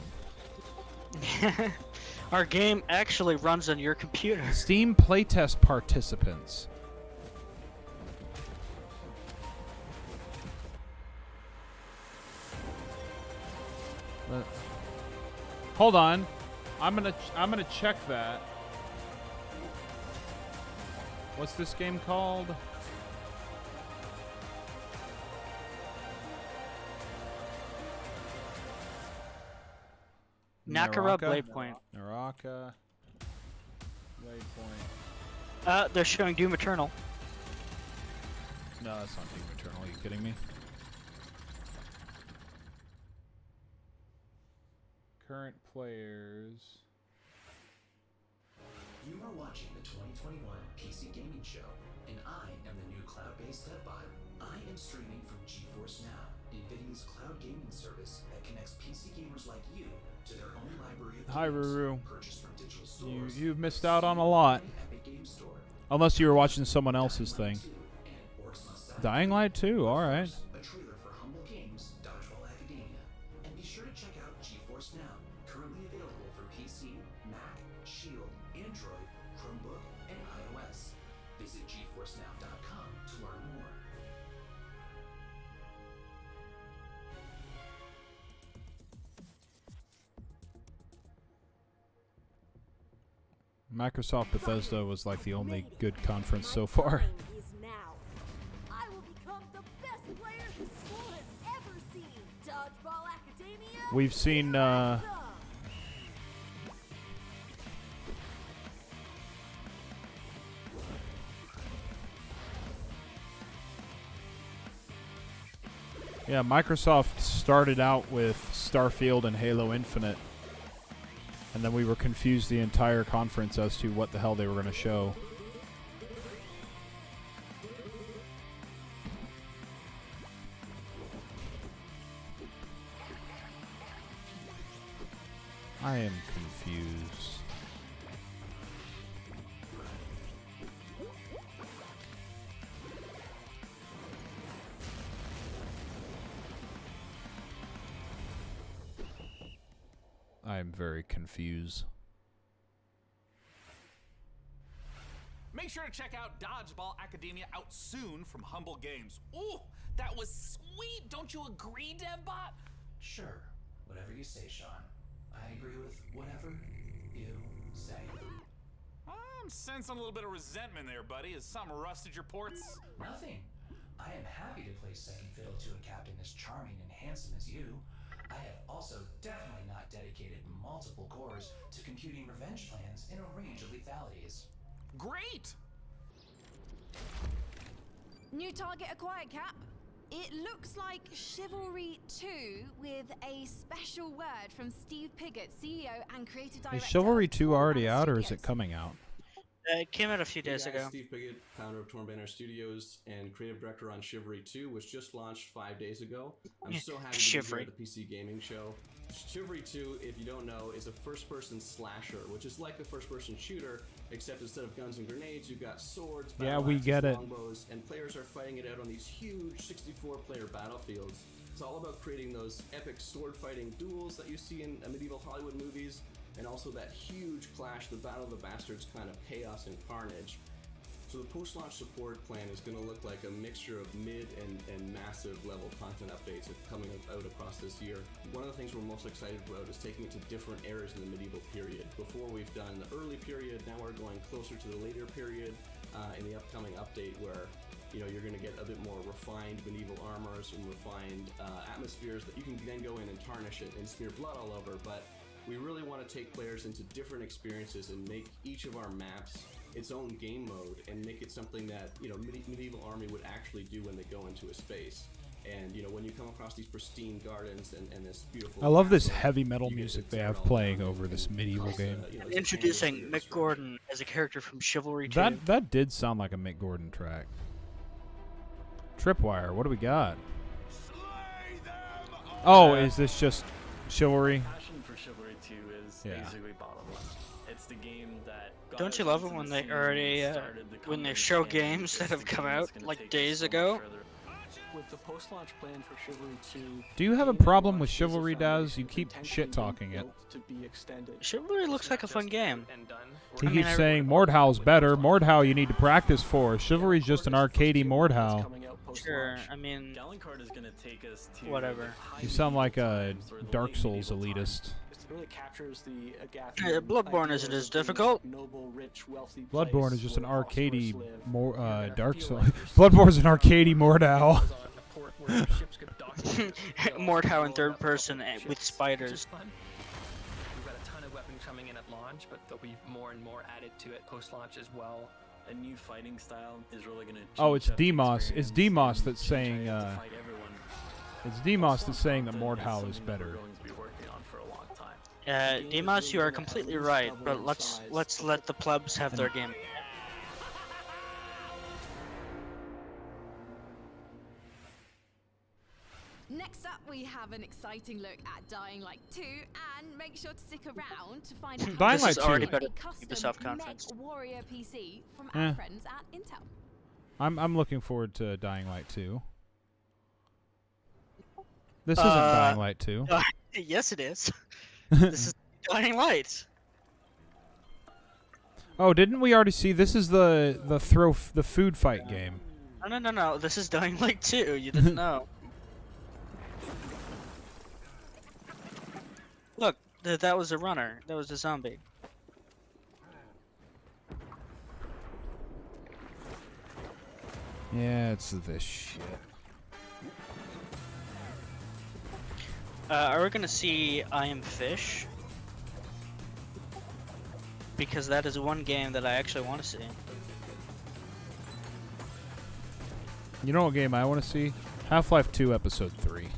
Our game actually runs on your computer. Steam playtest participants. Hold on. I'm gonna check that. What's this game called? Nakara Blade Point. Naraka. Blade Point. They're showing Doom Eternal. No, that's not Doom Eternal. Are you kidding me? Current players. You are watching the 2021 PC Gaming Show, and I am the new cloud-based dev-bot. I am streaming from GeForce Now, NVIDIA's cloud gaming service that connects PC gamers like you to their own library of Hi, games Ruru. purchased from digital stores. You've missed out on a lot. Epic Game Store, Unless you were watching someone else's thing. and Orcs Must Die. Dying Light 2, alright. A trailer for Humble Games, Dodgeball Academia. And be sure to check out GeForce Now, currently available for PC, Mac, Shield, Android, Chromebook, and iOS. Visit GeForceNow.com to learn more. Microsoft Bethesda was like the only good conference so far. Is now. I will become the best player this school has ever seen. Dodgeball Academia. We've seen yeah, Microsoft started out with Starfield and Halo Infinite. And then we were confused the entire conference as to what the hell they were going to show. I am confused. I am very confused. Make sure to check out Dodgeball Academia out soon from Humble Games. Ooh, that was sweet. Don't you agree, DevBot? Sure, whatever you say, Sean. I agree with whatever you say. I'm sensing a little bit of resentment there, buddy. Has something rusted your ports? Nothing. I am happy to play second fiddle to a captain as charming and handsome as you. I have also definitely not dedicated multiple cores to computing revenge plans in a range of lethalities. Great! New target acquired, Cap. It looks like Chivalry 2 with a special word from Steve Piggott, CEO and creative director. Is Chivalry of 2 already Torbanner out, or is Studios. it coming out? It came out a few days Hey guys, ago. Steve Piggott, founder of Tornbanner Studios and creative director on Chivalry 2, which just launched 5 days ago. I'm so happy to be here Chivalry. at the PC Gaming Show. Chivalry 2, if you don't know, is a first-person slasher, which is like a first-person shooter, except instead of guns and grenades, you've got swords, Yeah, battle we axes, get it. longbows, and players are fighting it out on these huge 64-player battlefields. It's all about creating those epic sword-fighting duels that you see in medieval Hollywood movies, and also that huge clash, the Battle of the Bastards kind of chaos and carnage. So the post-launch support plan is going to look like a mixture of mid and massive level content updates coming out across this year. One of the things we're most excited about is taking it to different eras in the medieval period. Before we've done the early period, now we're going closer to the later period in the upcoming update where you're going to get a bit more refined medieval armors and refined atmospheres that you can then go in and tarnish it and smear blood all over. But we really want to take players into different experiences and make each of our maps its own game mode and make it something that medieval army would actually do when they go into a space. And when you come across these pristine gardens and this beautiful, I love this castle, heavy metal you get music to they tear it have all playing down over and this medieval across, game. it's Introducing canvas Mick and Gordon as a character from Chivalry 2. That did sound like a Mick Gordon track. Tripwire, what do we got? Oh, is this just Chivalry? Passion for Chivalry 2 is Yeah. basically bottomless. It's the game that got Don't you us love into it when the they scene already started the when they company, show and games it's that the have come game out that's gonna like take us days so much ago? further. With the post-launch plan for Chivalry 2, Do you have a Game & problem with Watch is a Chivalry, Daz? You foundation keep intentionally shit-talking it. built to be extended. Chivalry looks like a fun game. He I mean, keeps saying Mordhau's better. Mordhau you need to practice for. Chivalry's just an arcadey Mordhau. Sure, I mean, Gallincard is gonna take us to whatever. You sound like a Dark Souls elitist. It really captures the Bloodborne isn't as difficult. noble, rich, wealthy Bloodborne is place just an where arcadey prosperous live. Dark Souls. Bloodborne's an arcadey Mordhau. Mordhau in third person with spiders. We've got a ton of weapons coming in at launch, but there'll be more and more added to it post-launch as well. A new fighting style is really going to Oh, it's Demos. It's Demos that's saying. It's Demos that's saying that Mordhau is better. Demos, you are completely right, but let's let the plebs have their game. Next up, we have an exciting look at Dying Light 2, and make sure to stick around to find out Dying how Light to 2. already build better a custom Ubisoft conference. Mech Warrior PC from Eh. our friends at Intel. I'm looking forward to Dying Light 2. This isn't Dying Light 2. Yes, it is. This is Dying Light. Oh, didn't we already see? This is the food fight game. No. This is Dying Light 2. You didn't know. Look, that was a runner. That was a zombie. Yeah, it's this shit. Are we gonna see I Am Fish? Because that is one game that I actually want to see. You know what game I want to see? Half-Life 2 Episode 3.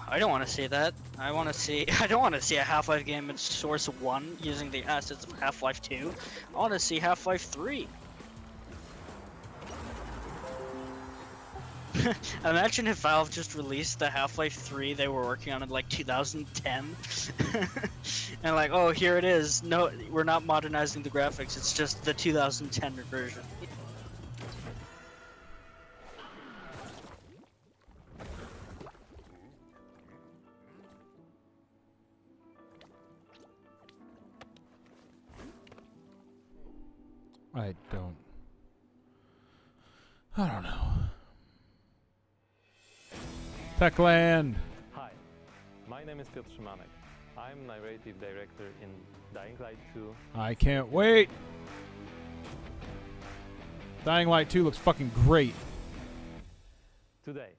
I don't want to see that. I want to see. I don't want to see a Half-Life game in Source 1 using the assets of Half-Life 2. I want to see Half-Life 3. Imagine if Valve just released the Half-Life 3 they were working on in like 2010, and like, oh, here it is. No, we're not modernizing the graphics. It's just the 2010 version. I don't know. Techland! Hi, my name is Piotr Szymanek. I'm narrative director in Dying Light 2. I can't wait! Dying Light 2 looks fucking great. Today,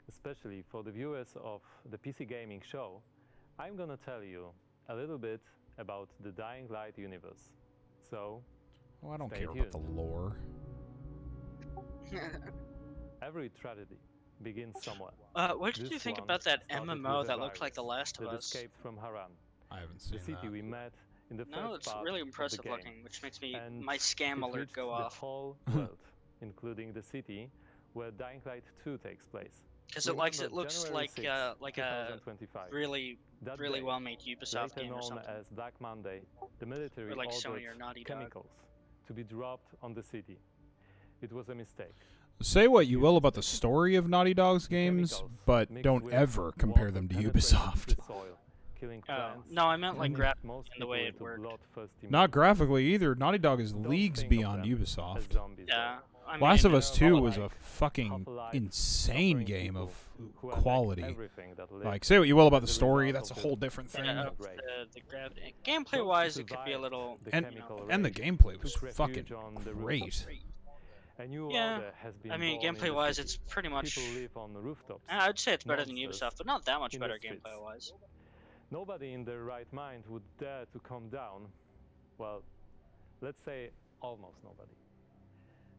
especially for the viewers of the PC Gaming Show, I'm gonna tell you a little bit about the Dying Light universe. So, Oh, I don't stay care tuned. about the lore. Every tragedy begins somewhere. What did This you think one about that started MMO with a that looked like The virus Last of that Us? escaped from Haran. I haven't The seen city that. we met in the No, first it's part really of the impressive game. looking, which makes me And my scam it alert reached go the off. whole world, including the city where Dying Light 2 takes place. Because it looks January like 6th, a 2025. really That really day, well made Ubisoft later game or known something. as Black Monday, the military Or like Sony ordered or Naughty Dog. chemicals to be dropped on the city. It was a mistake. Say what you will about the story of Naughty Dog's games, Chemicals but mixed don't with ever compare water them to penetrated Ubisoft. the soil, killing Oh, plants. no, I meant like and graphically most and the way people it into worked. bloodthirsty Not mode. graphically either. Naughty Dog is Don't leagues think of beyond them as Ubisoft. zombies, though. Yeah, I mean, Last of Us they're 2 more was a like fucking half-alive, insane suffering game people of who attack quality. everything that lives Like, say what you will about the as a story, result that's a of whole it. different thing. Yeah, Great. the gravity. Gameplay-wise, it could be a little. The And chemical and the rage gameplay was took refuge fucking on the great. rooftops. A new Yeah, order has been I mean, born in the gameplay-wise, city. it's pretty much. People live on the rooftops. I'd say it's better than monsters Ubisoft, but not that much in the better streets. gameplay-wise. Nobody in their right mind would dare to come down. Well, let's say almost nobody.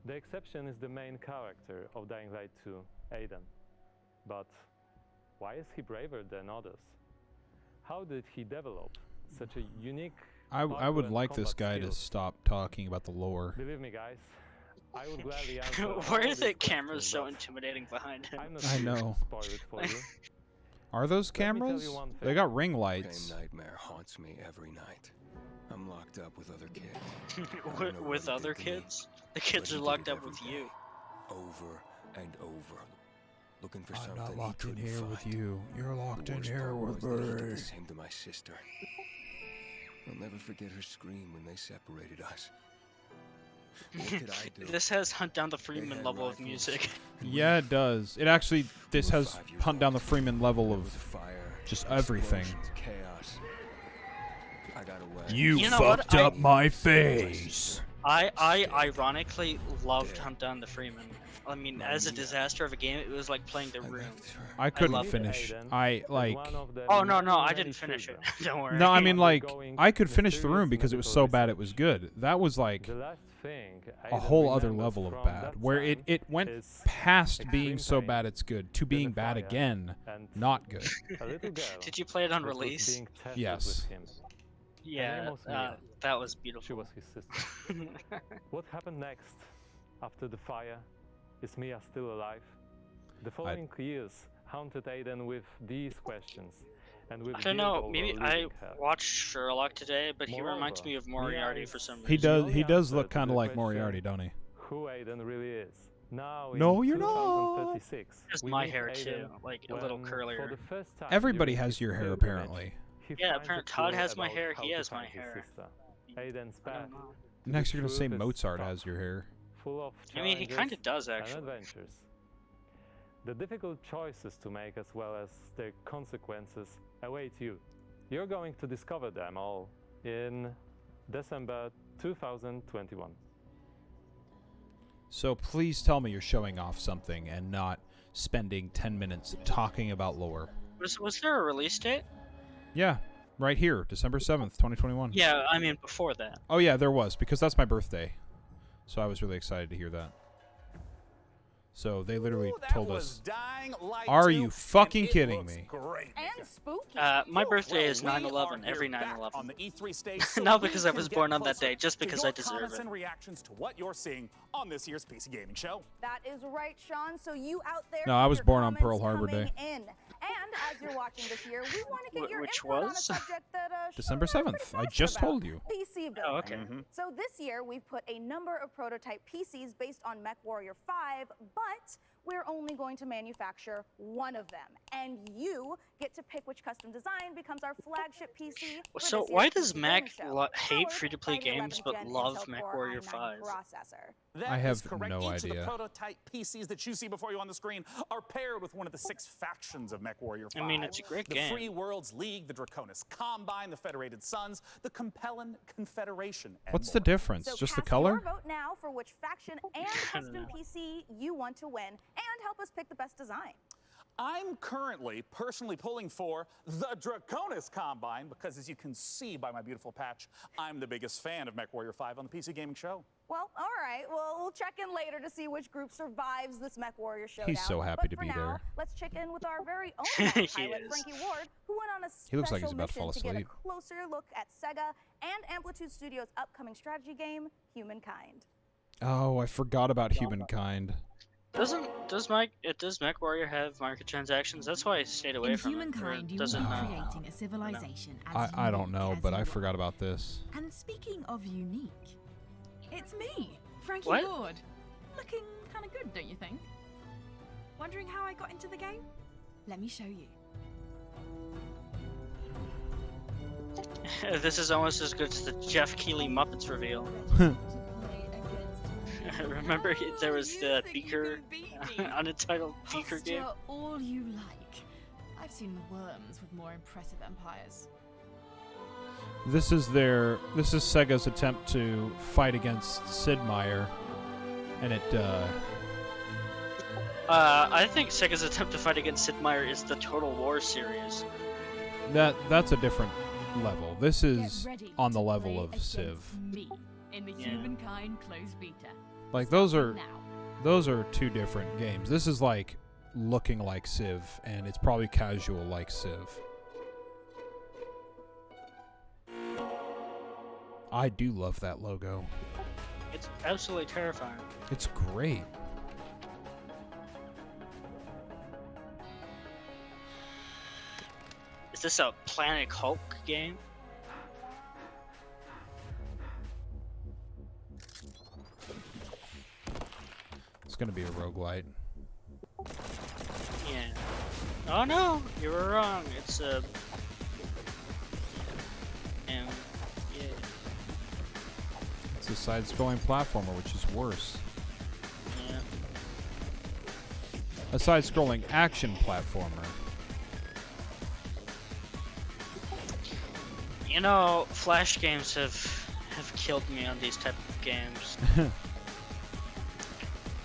The exception is the main character of Dying Light 2, Aiden. But why is he braver than others? How did he develop such a unique I parkour would and like this combat guy to skills? stop talking about the lore. Believe me, guys, I would gladly answer Where all is these it? Camera's questions, so but intimidating behind him. I'm not I here to know. spoil it for you. Are those Let me tell cameras? you one They thing. got ring lights. Same nightmare haunts me every night. I'm locked up with other kids. With other kids? The kids But are he locked did it up with every you. day, over and over, looking for I'm something not locked he in couldn't here find. with you. You're locked The in worst here part with was that he did me. the same to my sister. I'll never forget her scream when they separated us. What could I do? This has Hunt Down the They Freeman had level of rifles, music. and Yeah, it does. It actually, this we were has 5 years Hunt Down the old. Freeman level There was of fire, just everything. explosions, chaos. I got away. You know what? fucked up my face. I ironically loved Hunt Down the Freeman. I mean, as a disaster of a game, it was like playing The Room. I couldn't loved it. finish. I like. Oh no, I didn't finish it. Don't worry. No, I mean like I could finish The Room because it was so bad it was good. That was like The last thing a Aiden whole other remembers level of from bad, that where time it went is past extreme being so pain, bad it's good to then being the bad fire, again, and not good. a little girl Did you play it on that was release? being tested Yes. with him. Her Yeah, name was Mia. that was She beautiful. was his sister. What happened next after the fire? Is Mia still alive? The following years haunted Aiden with these questions. And with I don't guilt know. over Maybe losing I her. watched Sherlock today, but he reminds Moreover, me of Moriarty Mia for some is reason. He the does. only He does answer look to kind of the like question, Moriarty, don't he? Who Aiden really is. Now No, in you're not. 2036, Has we my meet hair Aiden too, like a little when, curlier. For the first time Everybody during has his your hair pilgrimage, apparently. he Yeah, finds a apparently Todd clue has my about hair, how he to has my find his hair. sister. Aiden's I path don't know. to Next, the you're gonna say truth is Mozart tough, has your hair. full of I mean, he kind challenges of does and actually. adventures. The difficult choices to make as well as their consequences await you. You're going to discover them all in December 2021. So please tell me you're showing off something and not spending 10 minutes talking about lore. Was there a release date? Yeah, right here, December 7th, 2021. Yeah, I mean before that. Oh yeah, there was, because that's my birthday. So I was really excited to hear that. So they literally told us, are you fucking kidding me? And spooky. My birthday is 9/11, every 9/11. On the E3 stage, so Not we because I can was get born on that closer day, just to because your I deserve comments it. and reactions to what you're seeing on this year's PC Gaming Show. That is right, Sean. So you out there, No, I keep was your born on comments Pearl Harbor coming Day. In. And as you're watching this year, we want to get your Which input on a was? subject that December Sean and I are 7th. pretty I just passionate told about, you. PC building. Oh, okay. So this year we've put a number of prototype PCs based on MechWarrior 5, but we're only going to manufacture one of them. And you get to pick which custom design becomes our flagship PC. For So this why year's does PC Mac Gaming Show, hate powered free-to-play by the games 11th but Gen love Intel Core MechWarrior i9 5? processor. That I have is correct. no Each idea. of the prototype PCs that you see before you on the screen are paired with one of the 6 factions of MechWarrior 5. I mean, it's a great the game. Free Worlds League, the Draconis Combine, the Federated Sons, the Compellin Confederation. And What's more. the difference? So Just the cast color? your vote now for which faction and custom know. PC you want to win, and help us pick the best design. I'm currently personally pulling for the Draconis Combine because, as you can see by my beautiful patch, I'm the biggest fan of MechWarrior 5 on the PC Gaming Show. Well, all right. Well, we'll check in later to see which group survives this MechWarrior showdown. He's so happy but to for be now, there. let's check in with our very own He pilot, is. Frankie Ward, who went on a He looks like he's special about to fall mission to get a asleep. closer look at Sega and Amplitude Studios' upcoming strategy game, Humankind. Oh, I forgot about Humankind. Does MechWarrior have microtransactions? That's why I stayed away In from Humankind, it. you Does will it be not? creating a civilization as I don't unique know, as but you I are. forgot about this. And speaking of unique, it's me, Frankie What? Ward. Looking kind of good, don't you think? Wondering how I got into the game? Let me show you. This is almost as good as the Jeff Keighley Muppets reveal. Remember, there was the Beaker, unentitled Beaker game? Posture all you like. I've seen worms with more impressive empires. This is Sega's attempt to fight against Sid Meier, and it. I think Sega's attempt to fight against Sid Meier is the Total War series. That's a different level. This is on the level of Civ. Me in the Humankind closed beta. Like those are two different games. This is like looking like Civ, and it's probably casual like Civ. I do love that logo. It's absolutely terrifying. It's great. Is this a Planet Hulk game? It's gonna be a roguelite. Yeah. Oh no, you were wrong. It's a. Yeah. It's a side-scrolling platformer, which is worse. Yeah. A side-scrolling action platformer. You know, Flash games have killed me on these type of games.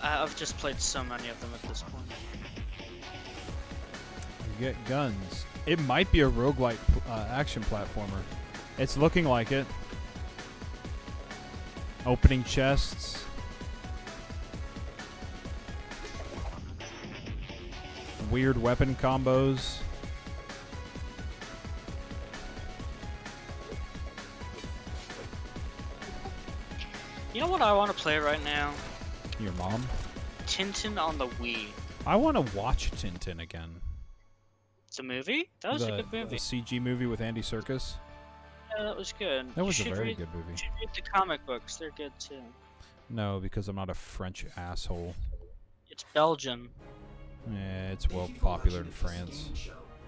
I've just played so many of them at this point. You get guns. It might be a roguelite action platformer. It's looking like it. Opening chests. Weird weapon combos. You know what I want to play right now? Your mom? Tintin on the Wii. I want to watch Tintin again. The movie? That was a good movie. The CG movie with Andy Serkis. Yeah, that was good. That was You a should very read- good movie. You should read the comic books. They're good too. No, because I'm not a French asshole. It's Belgian. Yeah, it's well popular in France.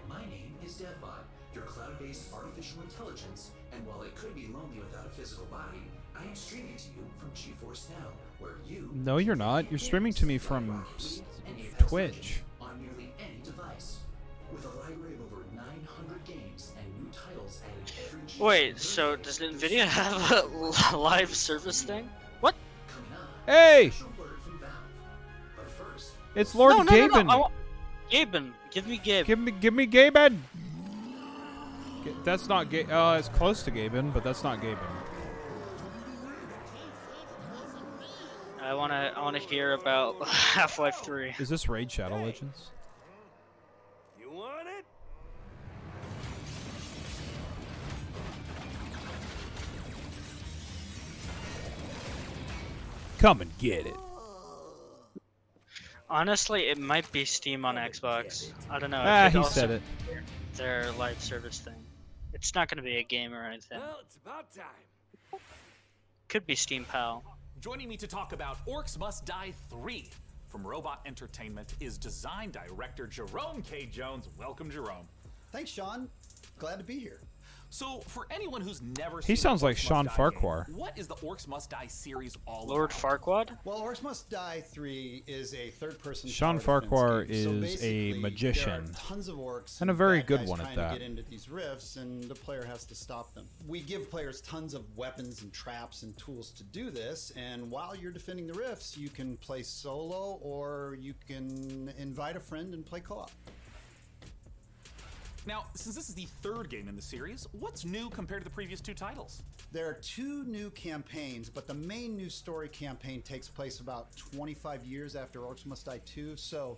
My name is DevBot, your cloud-based artificial intelligence, and while it could be lonely without a physical body, I am streaming to you from GeForce Now, where you No, you're not. You're streaming to me from Twitch. on nearly any device. With a library of over 900 games and new titles added every G. Wait, so does Nvidia have a live service thing? What? Hey! But first, It's Lord No, Gaben. I want Gaben. Give me Gabe. Give me Gaben. That's not it's close to Gaben, but that's not Gaben. I wanna hear about Half-Life 3. Is this Raid Shadow Legends? You want it? Come and get it. Honestly, it might be Steam on Xbox. I don't know. Ah, It could he also said it. be Their live service thing. It's not gonna be a game or anything. Well, it's about time. Could be Steam Pal. Joining me to talk about Orcs Must Die 3 from Robot Entertainment is design director Jerome K. Jones. Welcome, Jerome. Thanks, Sean. Glad to be here. So, for anyone who's never He seen sounds the like Orcs Sean Must Die Farquhar. game, what is the Orcs Must Die series all Lord about? Farquaad? Well, Orcs Must Die 3 is a third-person Sean tower defense Farquhar game. So is a basically, magician. There are tons of orcs And a very bad good guys one at trying that. to get into these rifts, and the player has to stop them. We give players tons of weapons and traps and tools to do this, and while you're defending the rifts, you can play solo or you can invite a friend and play co-op. Now, since this is the third game in the series, what's new compared to the previous two titles? There are two new campaigns, but the main new story campaign takes place about 25 years after Orcs Must Die 2, so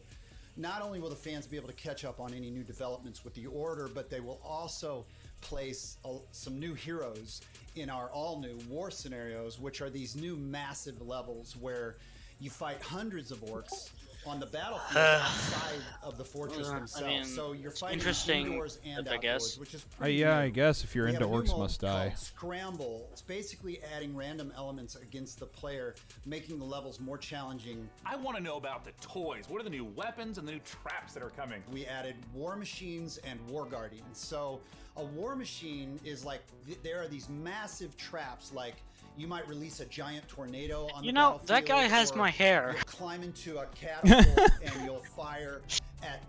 not only will the fans be able to catch up on any new developments with the Order, but they will also place some new heroes in our all-new war scenarios, which are these new massive levels where you fight hundreds of orcs on the battlefield outside of the fortress themselves. I mean, So you're it's fighting interesting, indoors and I outdoors, guess. which is pretty Yeah, new. I guess if you're We into have a new Orcs mode Must Die. called Scramble. It's basically adding random elements against the player, making the levels more challenging. I want to know about the toys. What are the new weapons and the new traps that are coming? We added war machines and war guardians. So a war machine is like, there are these massive traps, like you might release a giant tornado on You the know, that battlefield, guy has or my hair. You'll climb into a catapult and you'll fire at,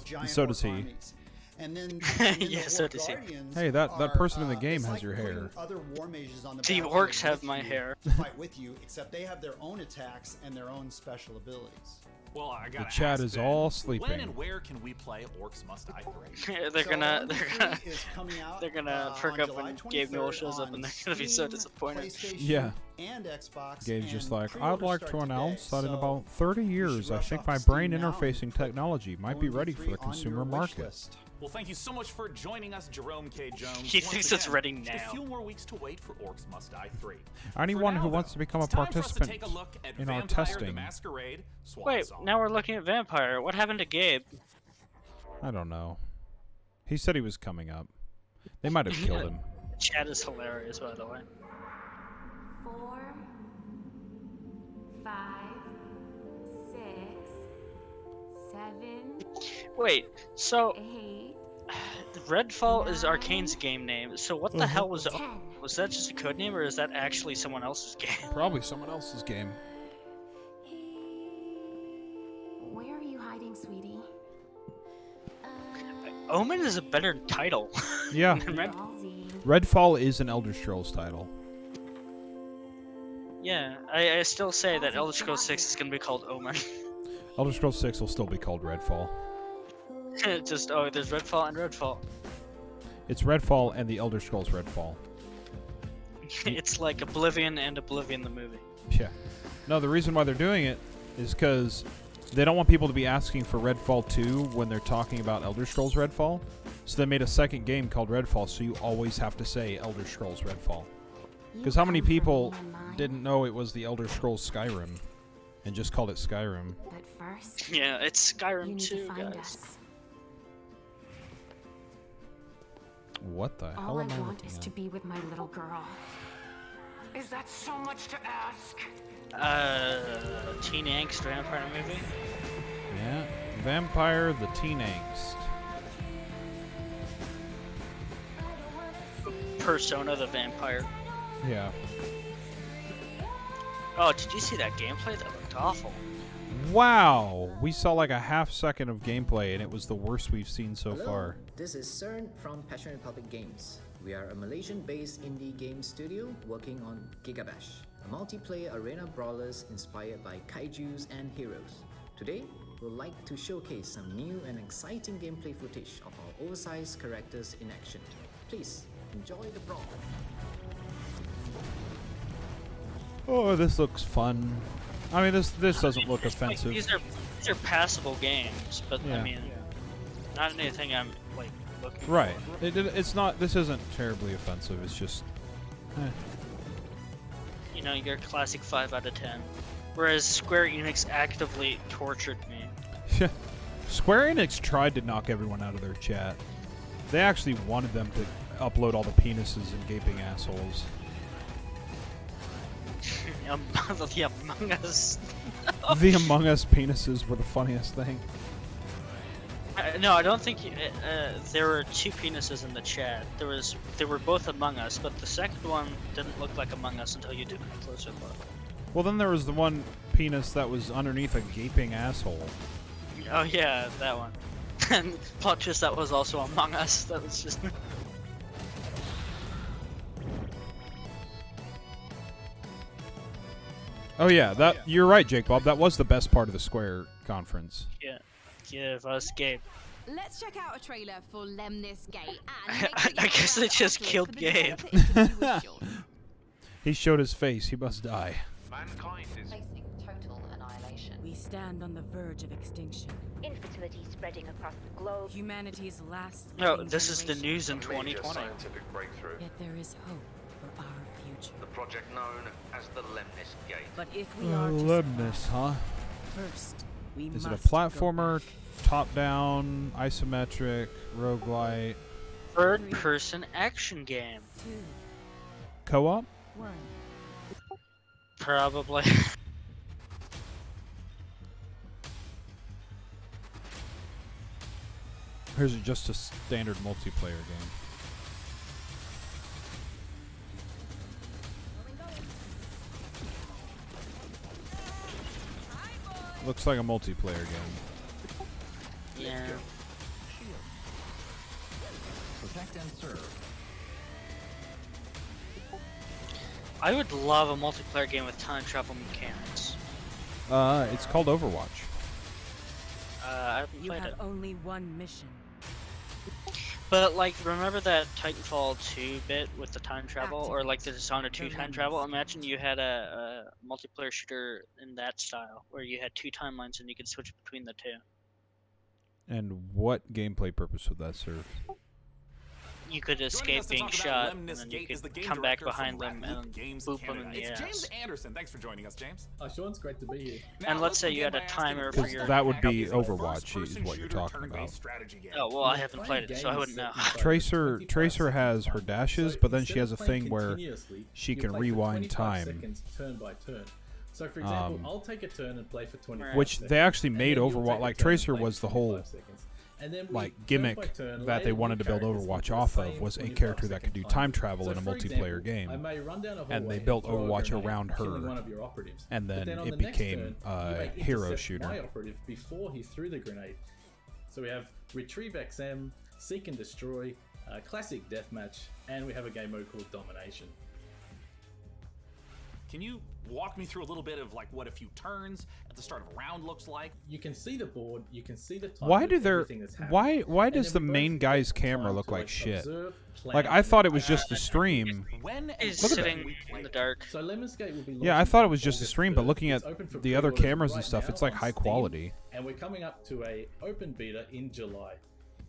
giant So does orc he. armies. And then, Yeah, the so war does he. guardians Hey, that are, person in the game it's has like your putting hair. Other war mages on the The battlefield orcs have with my you hair. to fight with you, except they have their own attacks and their own special abilities. Well, I The gotta chat ask is then, all When sleeping. and where can we play Orcs Must Die 3? they're So gonna Orc 3 is coming out, they're gonna perk on up July when Gabe Newell 23rd shows up, on and they're gonna be so Steam, disappointed. PlayStation, Yeah. and Xbox. Gabe's just and like, pre-orders I'd like to start announce today, that in so about 30 years, I rush think off my to Steam brain now and interfacing technology might be ready for the OMG3 on consumer your wish market. list. Well, thank you so much for joining us, Jerome K. Jones. He Once thinks it's again, ready just now. a few more weeks to wait for Orcs Must Die 3. Anyone For who now, wants though, to become a it's time for us to participant take a look at in our Vampire the testing, Masquerade Swan Wait, Song. now we're looking at Vampire. What happened to Gabe? I don't know. He said he was coming up. They might have killed him. Chat is hilarious, by the way. 4, 5, 6, 7, Wait, so 8. Redfall is Arcane's game name. So what the hell was 10. Was that just a code name, or is that actually someone else's game? Probably someone else's game. Where are you hiding, sweetie? Omen is a better title. Yeah. than Red- Redfall is an Elder Scrolls title. yeah, I still say that Elder Scrolls 6 is gonna be called Omen. Elder Scrolls 6 will still be called Redfall. Just there's Redfall and Redfall. It's Redfall and the Elder Scrolls Redfall. It's like Oblivion and Oblivion the movie. Yeah. No, the reason why they're doing it is because they don't want people to be asking for Redfall 2 when they're talking about Elder Scrolls Redfall. So they made a second game called Redfall, so you always have to say Elder Scrolls Redfall. Because how many people didn't know it was the Elder Scrolls Skyrim and just called it Skyrim? But first, Yeah, it's Skyrim you need 2, to find guys. us. What the hell All I am I want looking is at? to be with my little girl. Is that so much to ask? Teen Angst vampire movie. Yeah. Vampire the Teen Angst. Persona the vampire. Yeah. Oh, did you see that gameplay? That looked awful. Wow! We saw like a half second of gameplay and it was the worst we've seen so Hello, far. this is CERN from Passion Republic Games. We are a Malaysian-based indie game studio working on Gigabash, a multiplayer arena brawlers inspired by kaijus and heroes. Today, we'd like to showcase some new and exciting gameplay footage of our oversized characters in action. Please, enjoy the brawl. Oh, this looks fun. I mean, this doesn't look It's like, offensive. these are passable games, but Yeah. I mean, not anything I'm like looking Right. for. It's not. This isn't terribly offensive. It's just. You know, your classic 5 out of 10. Whereas Square Enix actively tortured me. Square Enix tried to knock everyone out of their chat. They actually wanted them to upload all the penises and gaping assholes. The Among Us. The Among Us penises were the funniest thing. No, I don't think there were 2 penises in the chat. They were both Among Us, but the second one didn't look like Among Us until you did a closer look. Well, then there was the one penis that was underneath a gaping asshole. Oh yeah, that one. And plot twist, that was also Among Us. That was just. Oh yeah, that you're right, Jake Bob. That was the best part of the Square conference. Yeah, give us Gabe. Let's check out a trailer for Lemnis Gate I guess they just killed Gabe. He showed his face. He must die. Mankind is facing total annihilation. We stand on the verge of extinction. Infertility spreading across the globe. Humanity's last. No, living this is the generation. news in a major 2020. scientific breakthrough. Yet there is hope for our future. The project known as the Lemnis Gate. But if we are to Lemnis, survive, huh? first Is it a platformer, top-down, isometric, roguelite? Third-person action game. Co-op? Probably. Or is it just a standard multiplayer game? Looks like a multiplayer game. Yeah. Protect and serve. I would love a multiplayer game with time travel mechanics. It's called Overwatch. I haven't You played have it. only one mission. But, like, remember that Titanfall 2 bit with the time travel? Or, like, the Dishonored 2 time travel? Imagine you had a multiplayer shooter in that style, where you had two timelines and you could switch between the two. And what gameplay purpose would that serve? You could escape being shot, and then you could come back behind them and boop them in the It's James ass. Anderson. Thanks for joining us, James. Sean, it's great to be here. And let's say you had a timer for your... That would be Overwatch, is what you're talking about. Oh, well, I haven't played it, so I wouldn't know. Tracer has her dashes, but then she has a thing where she can rewind time. Seconds, turn by turn. So, for example, I'll take a turn and play for 25 Which seconds, they actually and made then you'll Overwatch. take a Like turn and Tracer play was for the whole 25 seconds. And then we like turn gimmick by turn that they layer wanted to build characters Overwatch into the off of same was a 25 character that could second do time timer. travel So in a for multiplayer example, game. I may run down a And they hallway built and throw a Overwatch grenade, around killing her, one of your operatives. and But then on it the next became turn, a you may hero intercept shooter. my operative before he threw the grenade. So we have Retrieve XM, Seek and Destroy, Classic Deathmatch, and we have a game mode called Domination. Can you walk me through a little bit of like what a few turns at the start of a round looks like? You can see the board, you can see the time. Why do there? Why does the main guy's camera look like shit? Like I thought it was just the stream. He's Look at sitting in the dark. So Lemonsgate will be Yeah, I thought it was just the stream, but looking at the other cameras and stuff, it's like high quality. And we're coming up to a open beta in July.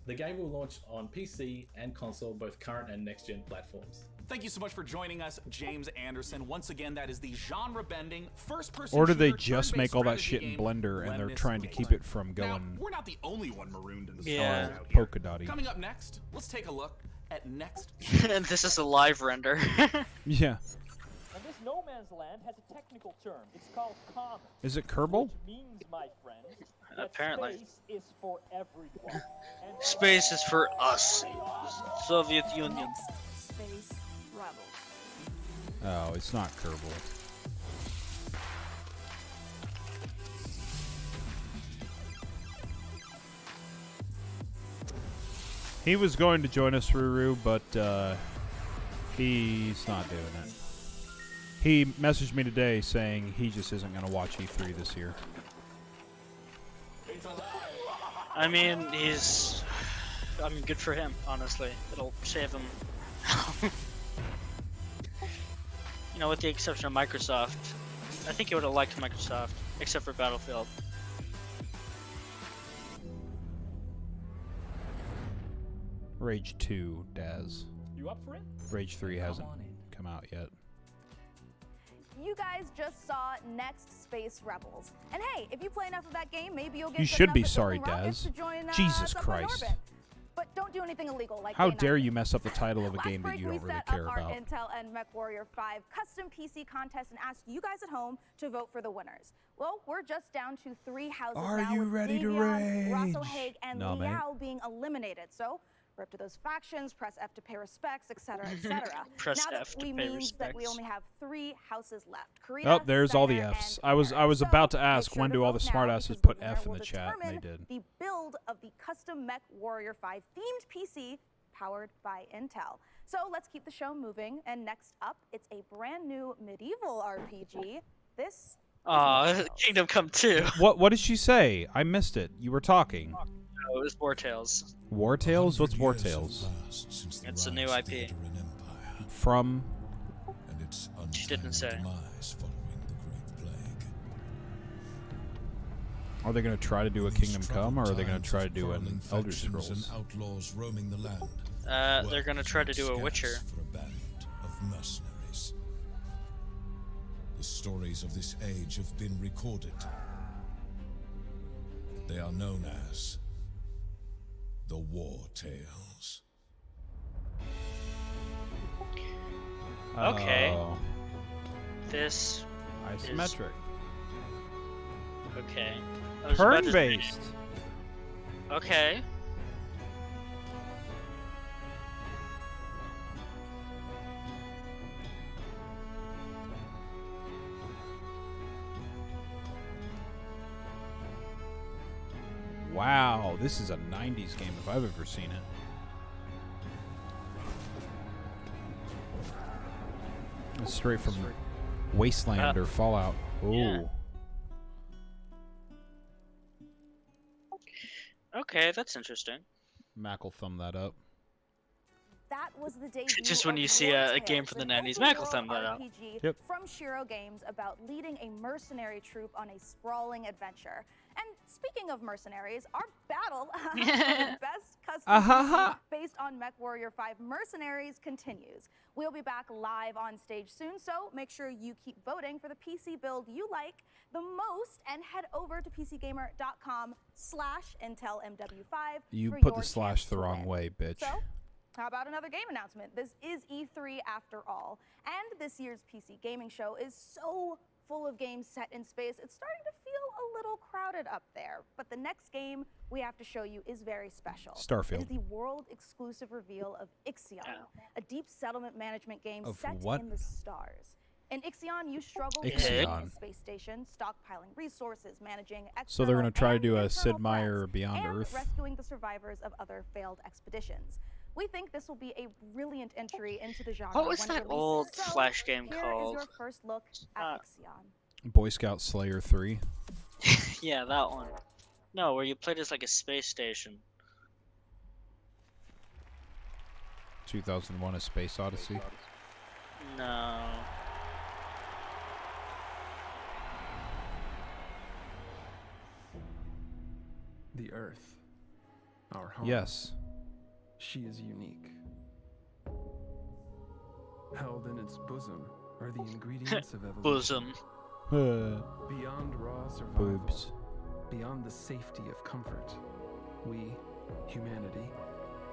The game will launch on PC and console, both current and next-gen platforms. Thank you so much for joining us, James Anderson. Once again, that is the genre-bending first-person Or do they shooter just turn-based make all that strategy shit in game, Blender and they're Lemnis trying to Gate. keep it from Now, going we're not the only one marooned in the Yeah. stars out here. polka dotty? Coming up next, let's take a look at next. And this is a live render. Yeah. And this no man's land has a technical term. It's called common. Is it Kerbal? Which means, my friend, that Apparently. space is for everyone. And Space is for us. Soviet Union. Space Rebels. Oh, it's not Kerbal. He was going to join us, Ruru, but he's not doing it. He messaged me today saying he just isn't going to watch E3 this year. I mean, good for him, honestly. It'll save him. You know, with the exception of Microsoft. I think he would have liked Microsoft, except for Battlefield. Rage 2, Daz. You up for it? Rage 3 hasn't come out yet. You guys just saw Next Space Rebels. And hey, if you play enough of that game, maybe you'll get You good should enough be at sorry, building rockets Daz. to join, Jesus us up in Christ. orbit. But don't do anything illegal like How Day dare 9. you mess up the title of a Last game that break, you we don't really set care up about? our Intel and MechWarrior 5 custom PC contest and asked you guys at home to vote for the winners. Well, we're just down to 3 houses Are now, you with ready to Davion, Rosso rage? Haig, and No, mate. Liao being eliminated. So we're up to those factions, press F to pay respects, etc., etc. Press now F that to we pay means that we respects. only have 3 houses left. Korea, Oh, there's all the China, Fs. and I was so about to make ask sure when to do all the vote now, smartasses because put the winner F in will the chat, and they determine did. the build of the custom Mech Warrior 5 themed PC powered by Intel. So let's keep the show moving. And next up, it's a brand new medieval RPG. This. Aw, Kingdom Come 2. What did she say? I missed it. You were talking. Oh, it was War Tales. War Tales? What's War Tales? It's a new IP. From? She didn't say. Are they going to try to do a Kingdom Come, or are they going to try to do an Elder Scrolls? Outlaws roaming the land. They're gonna try to do a Witcher. For a band of mercenaries. The stories of this age have been recorded. They are known as the War Tales. Okay. Oh, This isometric. okay. I was about to say- Turn-based. Okay. Wow, this is a 90s game if I've ever seen it. It's straight from Wasteland or Fallout. Oh. Yeah. Okay, that's interesting. Mac will thumb that up. That was the debut Just when of you see War a game Tales, from the an 90s, Mac will open thumb that world up. RPG Yep. from Shiro Games about leading a mercenary troop on a sprawling adventure. And speaking of mercenaries, our battle for the best custom PC based on MechWarrior 5 Mercenaries continues. We'll be back live on stage soon, so make sure you keep voting for the PC build you like the most and head over to PCGamer.com/IntelMW5. You for put your the slash chance the to wrong win. way, bitch. So, how about another game announcement? This is E3 after all, and this year's PC gaming show is so full of games set in space, it's starting to feel a little crowded up there. But the next game we have to show you is very special. Starfield. It is the world-exclusive reveal of Ixion, a deep settlement management game Of set what? in the stars. In Ixion, you struggle Ixion. with a space station, stockpiling resources, managing So they're external gonna try to and do a internal Sid Meier threats, Beyond and Earth. rescuing the survivors of other failed expeditions. We think this will be a brilliant entry into the genre. What was when it that releases. old So, Flash game here is called? your first look at Ixion. Boy Scout Slayer 3. Yeah, that one. No, where you played as like a space station. 2001: A Space Odyssey. No. The Earth, our home. Yes. She is unique. Held in its bosom are the ingredients of evolution. Bosom. Beyond raw survival, Boobs. beyond the safety of comfort, we, humanity,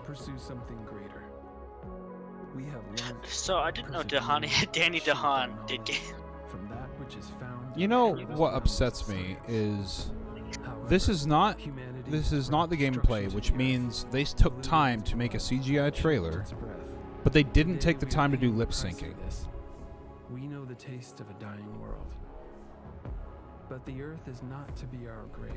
pursue something greater. We have learned So I didn't know Danny DeHaan did game. from that which is found. You know what upsets me is this is not the gameplay, which means they took time to make a CGI trailer, but they didn't take the time to do lip syncing. We know the taste of a dying world. But the earth is not to be our grave.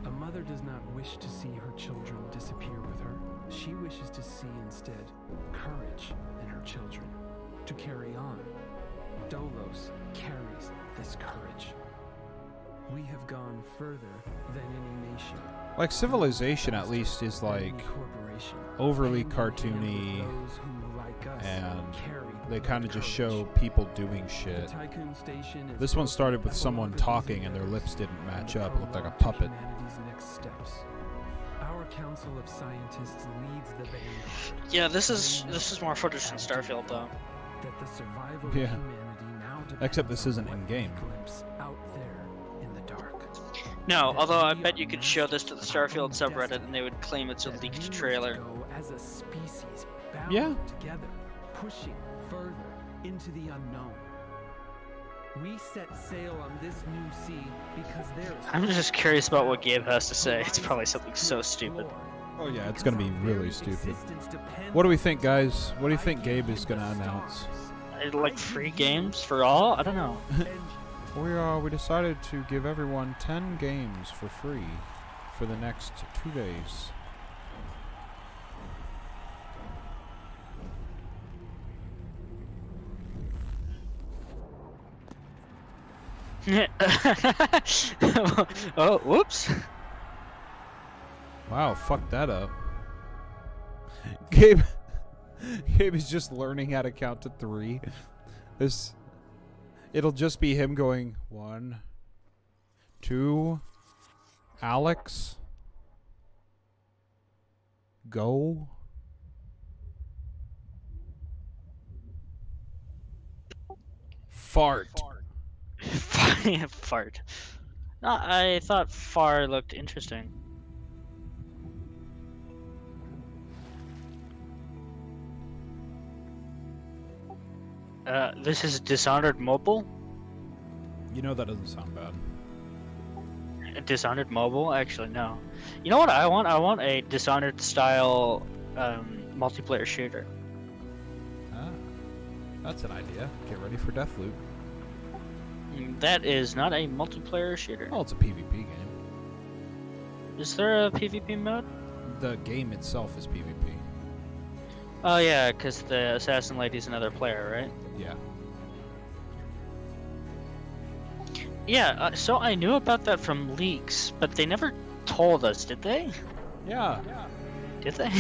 A mother does not wish to see her children disappear with her. She wishes to see instead courage in her children, to carry on. Dolos carries this courage. We have gone further than any nation. Like Civilization at least is like overly cartoony, and they kind of just show people doing shit. This one started with someone talking and their lips didn't match up. It looked like a puppet. Humanity's next steps. Our council of scientists leads the vanguard. Yeah, this is more footage than Starfield though. That the survival of Yeah. humanity now Except this isn't in game. glimpse out there in the dark. No, although I bet you could show this to the Starfield subreddit and they would claim it's a leaked trailer. As a species bound Yeah. together, pushing further into the unknown. We set sail on this new sea because there is I'm just curious about what Gabe has to say. It's probably something so stupid. Oh yeah, it's gonna be really stupid. What do we think, guys? What do you think Gabe is gonna announce? Like free games for all? I don't know. We decided to give everyone 10 games for free for the next 2 days. Oh, whoops. Wow, fuck that up. Gabe is just learning how to count to 3. It'll just be him going 1, 2, Alex, go. Fart. Fart. No, I thought Far looked interesting. This is Dishonored Mobile? You know that doesn't sound bad. Dishonored Mobile? Actually, no. You know what I want? I want a Dishonored style multiplayer shooter. Ah, that's an idea. Get ready for Deathloop. That is not a multiplayer shooter. Oh, it's a PvP game. Is there a PvP mode? The game itself is PvP. Oh yeah, because the assassin lady's another player, right? Yeah. Yeah, so I knew about that from leaks, but they never told us, did they? Yeah. Did they?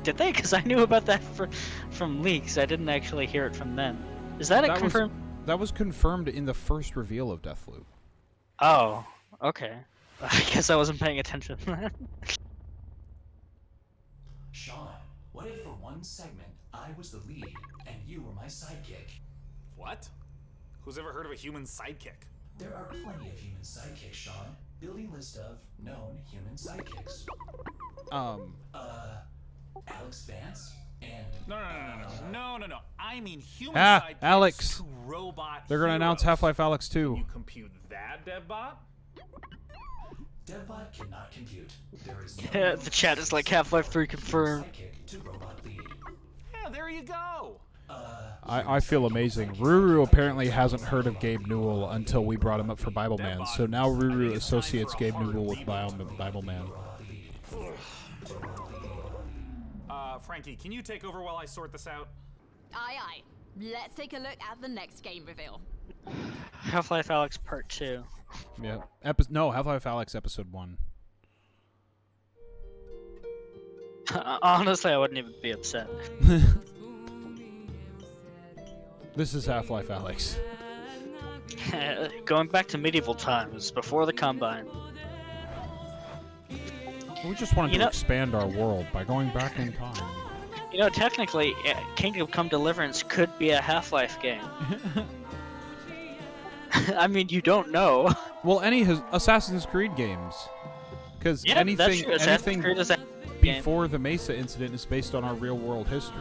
Did they? Because I knew about that from leaks. I didn't actually hear it from them. Is that a confirmed? That was confirmed in the first reveal of Deathloop. Oh, okay. I guess I wasn't paying attention. Sean, what if for one segment I was the lead and you were my sidekick? What? Who's ever heard of a human sidekick? There are plenty of human sidekicks, Sean. Building list of known human sidekicks. Alex Vance and No. I mean human Ah, sidekicks Alex. to robot They're gonna announce heroes. Half-Life Alyx 2. You compute that, DevBot? DevBot cannot compute. There is no The chat is like Half-Life 3 confirmed. sidekick to robot lead. Yeah, there you go. I feel amazing. Ruru apparently hasn't heard of Gabe Newell until we brought him up for Bible Man, so now Ruru associates Gabe Newell with Bible Man. Frankie, can you take over while I sort this out? Aye. Let's take a look at the next game reveal. Half-Life Alyx Part 2. Yeah. No, Half-Life Alyx Episode 1. Honestly, I wouldn't even be upset. This is Half-Life Alyx. Going back to medieval times, before the Combine. We just wanted to expand our world by going back in time. You know, technically, Kingdom Come Deliverance could be a Half-Life game. I mean, you don't know. Well, any Assassin's Creed games, because Yeah, that's true. Assassin's Creed is a game. before the Mesa incident is based on our real-world history.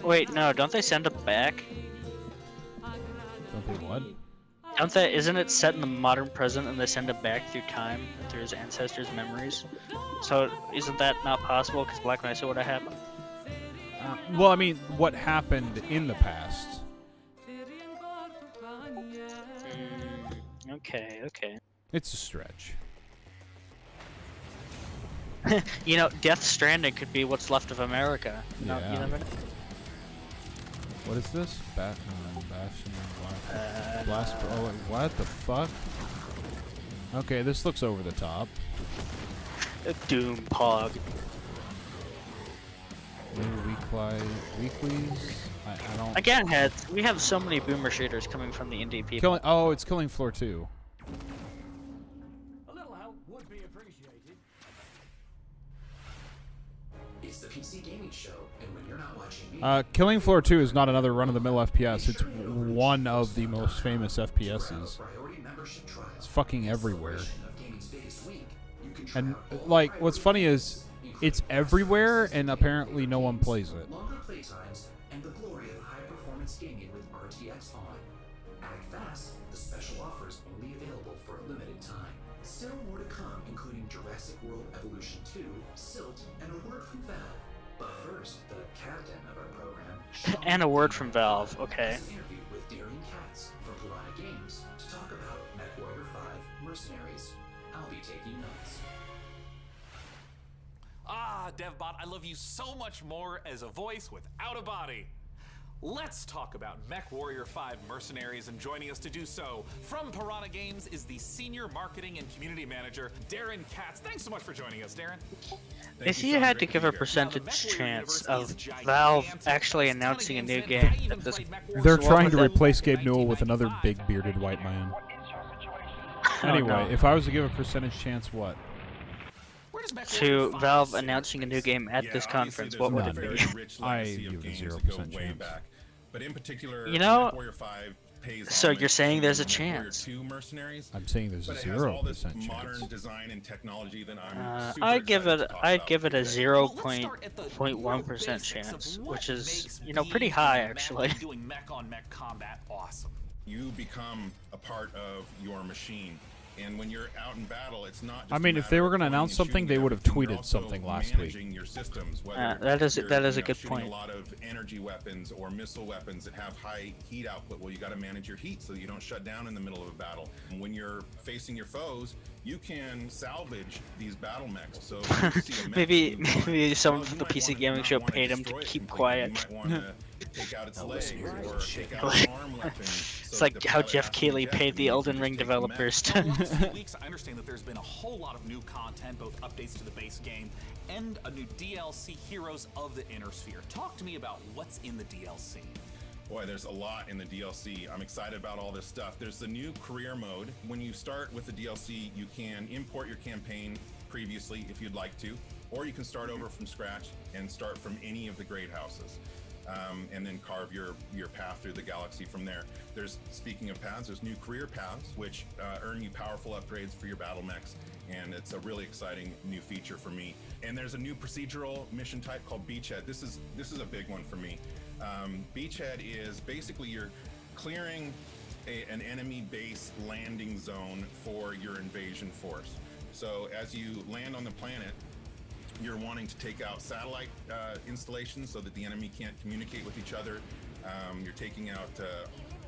Wait, no, don't they send it back? Don't they what? Don't they? Isn't it set in the modern present and they send it back through time, through his ancestors' memories? So isn't that not possible? Because Black Mesa would have happened. Well, I mean, what happened in the past? Okay. It's a stretch. You know, Death Stranding could be what's left of America. No, Yeah. you never know. What is this? Bastion. Blast. Oh, what the fuck? Okay, this looks over the top. Doom Pog. New weeklies. I don't. Again, heads. We have so many boomer shooters coming from the indie people. It's Killing Floor 2. A little help would be appreciated. It's the PC Gaming Show, and when you're not watching me, Killing Floor 2 is not another run-of-the-mill FPS. It's one of the most famous FPSs. It's fucking everywhere. And, like, what's funny is, it's everywhere, and apparently no one plays it. longer playtimes and the glory of high-performance gaming with RTX on. Act fast, the special offer is only available for a limited time. Still more to come, including Jurassic World Evolution 2, Silt, and a word from Valve. But first, the captain of our program, And a word from Valve. Okay. has an interview with Daring Katz from Piranha Games to talk about MechWarrior 5 Mercenaries. I'll be taking notes. Ah, DevBot, I love you so much more as a voice without a body. Let's talk about MechWarrior 5 Mercenaries, and joining us to do so from Piranha Games is the Senior Marketing and Community Manager, Darren Katz. Thanks so much for joining us, Darren. If you had to give a percentage chance of Valve actually announcing a new game at this, They're what trying would to that- replace Gabe Newell with another big bearded white man. Anyway, no. if I was to give a percentage chance, what? to Valve announcing a new game at this conference, what would it be? I give it a 0% chance. But in particular, You know, MechWarrior 5 pays So you're homage saying to there's a MechWarrior chance? 2 Mercenaries, I'm saying there's a but it has all this 0% modern chance. design and technology that I'm super I'd give excited it. to talk I'd about give with it you a today. 0.1% chance, what which is makes pretty being high a mech actually. and doing mech on mech combat awesome. You become a part of your machine. And when you're out in battle, it's not just I mean, a if they matter were of going to pointing announce and something, shooting they at would have everything. You're tweeted also something last week. managing your systems, whether that is you're, a good shooting point. a lot of energy weapons or missile weapons that have high heat output. Well, you got to manage your heat so that you don't shut down in the middle of a battle. And when you're facing your foes, you can salvage these battle mechs. So if you see a mech maybe move on, maybe someone well, from you the might PC wanna Gaming not Show wanna paid him to destroy it keep completely. quiet. You might want to take out its legs or take It's out like- its arm weapons. It's so like that the how pilot Jeff has to Keighley eject paid and the you can Elden just Ring take the mech. developers Now, the to. last few weeks, I understand that there's been a whole lot of new content, both updates to the base game and a new DLC, Heroes of the Inner Sphere. Talk to me about what's in the DLC. Boy, there's a lot in the DLC. I'm excited about all this stuff. There's the new career mode. When you start with the DLC, you can import your campaign previously if you'd like to, or you can start over from scratch and start from any of the great houses. And then carve your path through the galaxy from there. There's, speaking of paths, there's new career paths, which earn you powerful upgrades for your battle mechs, and it's a really exciting new feature for me. And there's a new procedural mission type called Beachhead. This is a big one for me. Beachhead is basically you're clearing an enemy base landing zone for your invasion force. So as you land on the planet, you're wanting to take out satellite installations so that the enemy can't communicate with each other. You're taking out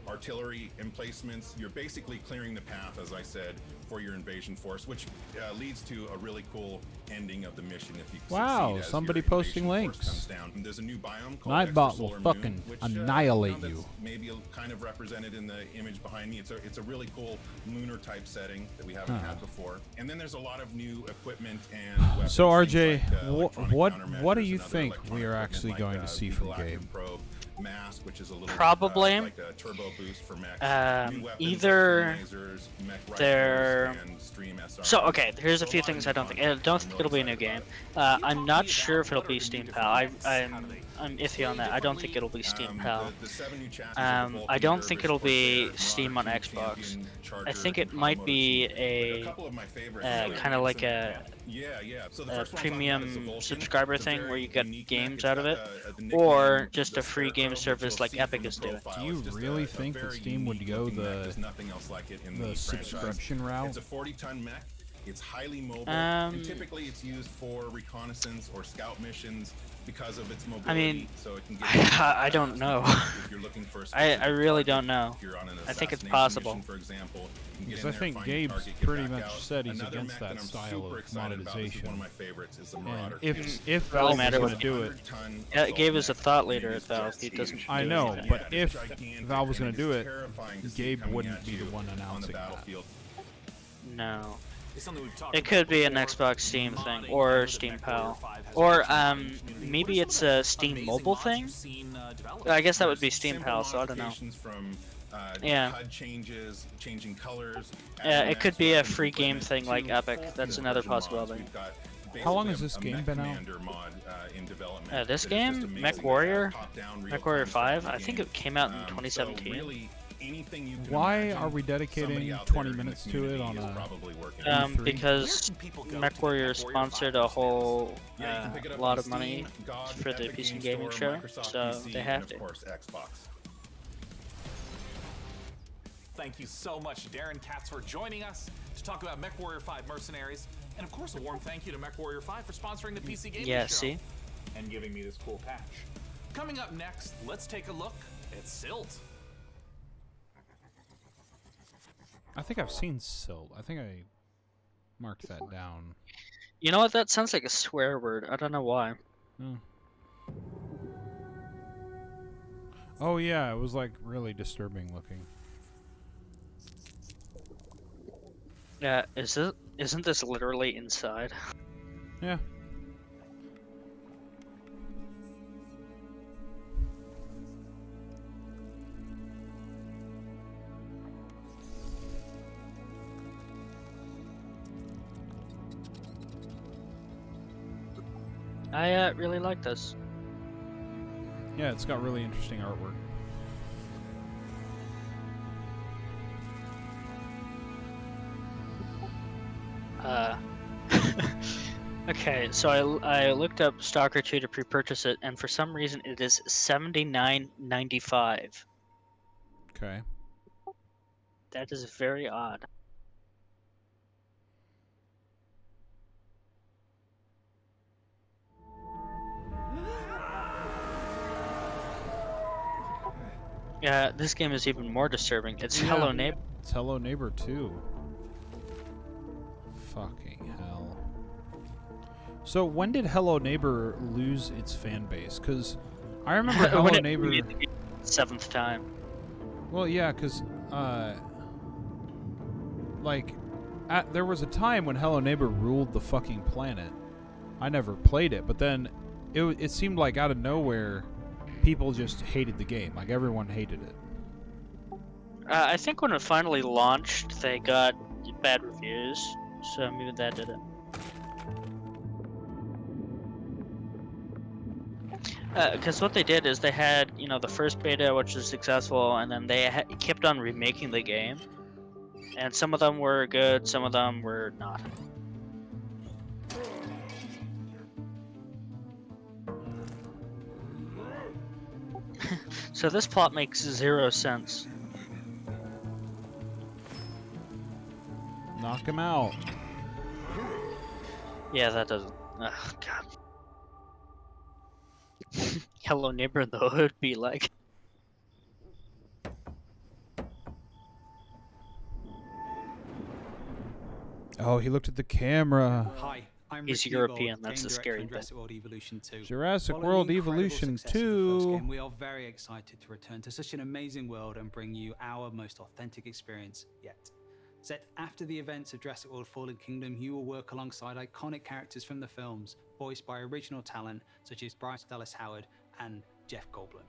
artillery emplacements. You're basically clearing the path, as I said, for your invasion force, which leads to a really cool ending of the mission if you Wow, succeed as somebody your posting invasion force links. comes down. And there's a new biome called Nightbot will Extrasolar fucking Moon, which, annihilate that's you. maybe kind of represented in the image behind me. It's a really cool lunar type setting that we haven't had before. And then there's a lot of new equipment and weapons. So RJ, things like, electronic what countermeasures do you and other think electronic we are equipment actually like, going to see from Eagle Gabe? Active Probe, Mask, which is a little Probably. like a turbo boost for mechs. New weapons Either like lasers, mech they're rifles, and stream SRMs. so okay. Here's a So few lot of things new I don't think. I content don't I'm think real it'll be a new excited game. about. I'm not sure if it'll be Steam Pal. I'm iffy on that. I don't think it'll be Steam Pal. The 7 new chassis I don't think it'll be Steam on Xbox. I think it might be a kind of like a So the first one's on premium Evolution. subscriber It's a thing very where you get unique games mech. out It's of it, got the nickname, or just the a free Scarecrow, game which service you'll like see Epic from the is doing. profile. Do you It's just really a think that very Steam would unique go looking mech. the There's nothing else like it in the franchise. subscription route? It's a 40-ton mech. It's highly mobile, and typically it's used for reconnaissance or scout missions because of its mobility. I mean, so it can get I don't know. If you're looking for a I specific really target, don't know. if you're on an I think it's assassination possible. mission, for example, you can get Because in I there, think find your Gabe's target, get pretty back much out. said he's Another against mech that I'm style super of excited about, this is one monetization. of my favorites, is the And Marauder. if Really Valve matter was what- going to do it, Yeah, Gabe is a thought leader at Valve. He doesn't. I do know, anything. but if Valve was going to do it, Gabe wouldn't be the one announcing that. No. It's something we've talked It about could be an before. Xbox Steam thing or Steam Pal, or maybe it's a Steam mobile thing. I guess that would be Steam Pal, so I don't know. Modifications from Yeah. HUD changes, changing colors. Yeah, adding it could max be a weapons, free game equipment thing like to Epic. full That's another conversion mods. possibility. We've got How long basically has this a game Mech been out? Commander mod in development This that is just game, amazing. Mech It's Warrior, top-down, Mech Warrior real-time 5. strategy I think game. it came out in So 2017. really, anything you can Why imagine, are we dedicating somebody out 20 there in the minutes to it community on is a probably working. E3? Because Mech Warrior sponsored a whole Yeah, you can pick it up lot on of money Steam, GOG, for the Epic PC Games Gaming Store, Show, Microsoft so PC, they have and to. of course Xbox. Thank you so much, Darren Katz, for joining us to talk about Mech Warrior 5 Mercenaries. And of course, a warm thank you to Mech Warrior 5 for sponsoring the PC Gaming Yeah, Show. see? And giving me this cool patch. Coming up next, let's take a look at Silt. I think I've seen Silt. I think I marked that down. You know what? That sounds like a swear word. I don't know why. Oh yeah, it was like really disturbing looking. Yeah, isn't this literally inside? Yeah. I really like this. Yeah, it's got really interesting artwork. Okay, so I looked up Stalker 2 to pre-purchase it, and for some reason it is $79.95. Okay. That is very odd. Yeah, this game is even more disturbing. It's Hello Neighbor. It's Hello Neighbor 2. Fucking hell. So when did Hello Neighbor lose its fan base? Because I remember Hello Neighbor... 7th time. Well, yeah, because, like, there was a time when Hello Neighbor ruled the fucking planet. I never played it, but then it seemed like out of nowhere, people just hated the game. Like, everyone hated it. I think when it finally launched, they got bad reviews, so maybe that did it. Because what they did is they had, you know, the first beta, which was successful, and then they kept on remaking the game. And some of them were good, some of them were not. So this plot makes 0 sense. Knock him out. Yeah, that doesn't... Oh, God. Hello Neighbor, though, it would be like... Oh, he looked at the camera. Hi, I'm He's Rick European, Newbold, that's game the director scary in bit. Jurassic World Evolution 2. Jurassic Following World the incredible Evolution success of the first 2. game, we are very excited to return to such an amazing world and bring you our most authentic experience yet. Set after the events of Jurassic World Fallen Kingdom, you will work alongside iconic characters from the films, voiced by original talent such as Bryce Dallas Howard and Jeff Goldblum.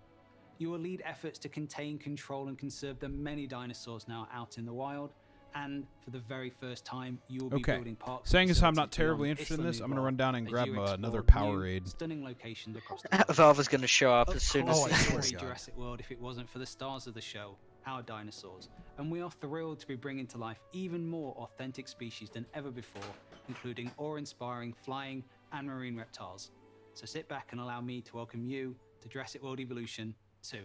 You will lead efforts to contain, control, and conserve the many dinosaurs now out in the wild. And for the very first time, you will be building parks. Saying as I'm not facilities terribly beyond interested in this, Isla I'm going to Nublar run down and as grab you another explore new, Powerade. Stunning locations across the Valve is going to show up Of as soon course, as it he... wouldn't be Jurassic World if it wasn't for the stars of the show, our dinosaurs. And we are thrilled to be bringing to life even more authentic species than ever before, including awe-inspiring flying and marine reptiles. So sit back and allow me to welcome you to Jurassic World Evolution 2.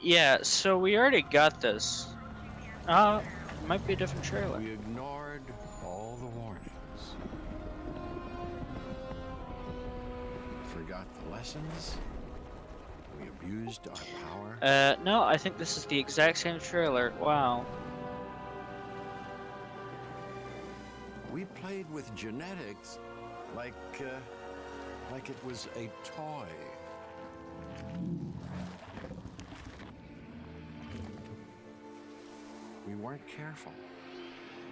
Yeah, so we already got this. Might be a different trailer. We ignored all the warnings. Forgot the lessons. We abused our power. No, I think this is the exact same trailer. Wow. We played with genetics like it was a toy. We weren't careful.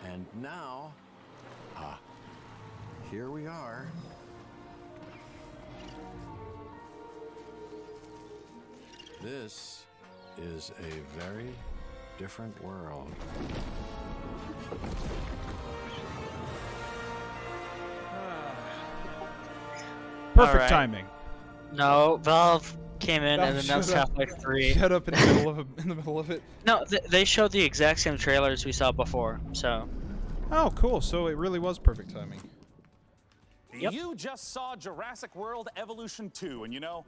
And now, here we are. This is a very different world. Perfect timing. No, Valve came in and Valve announced shut up. Half-Life 3. Shut up in the middle of it. No, they showed the exact same trailers we saw before, so... Oh, cool. So it really was perfect timing. Yep. You just saw Jurassic World Evolution 2, and you know,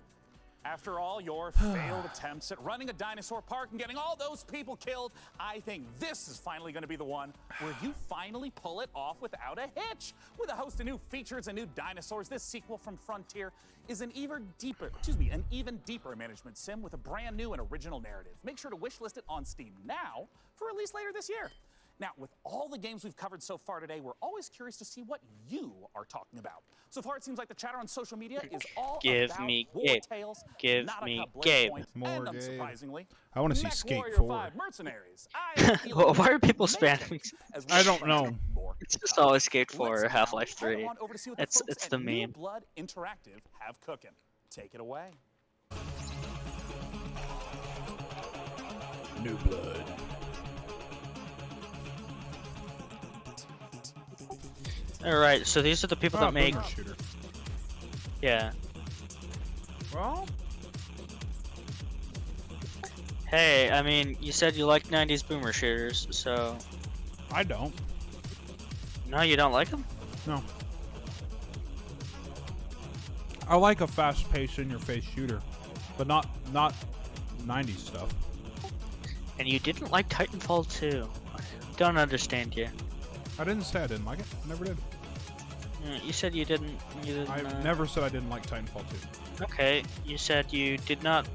after all your failed attempts at running a dinosaur park and getting all those people killed, I think this is finally going to be the one where you finally pull it off without a hitch. With a host of new features and new dinosaurs, this sequel from Frontier is an even deeper management sim with a brand new and original narrative. Make sure to wishlist it on Steam now for release later this year. Now, with all the games we've covered so far today, we're always curious to see what you are talking about. So far, it seems like the chatter on social media is all about war tales, Give not me a Blade Gabe. Point, More and Gabe. unsurprisingly, I want to see Mech Skate Warrior 4. 5 Mercenaries. I have a feeling Why are people may spamming? as I don't know. more It's to just come. always Skate 4 or Let's Half-Life now head 3. on over to see what It's folks the at New meme. Blood Interactive have cooking. Take it away. New Blood. Alright, so these are the people that make... Boomer Shooter. Yeah. Well, Hey, I mean, you said you like 90s boomer shooters, so... I don't. No, you don't like them? No. I like a fast-paced, in-your-face shooter, but not 90s stuff. And you didn't like Titanfall 2. Don't understand you. I didn't say I didn't like it. I never did. You said you didn't. I never said I didn't like Titanfall 2. Okay, you said you did not.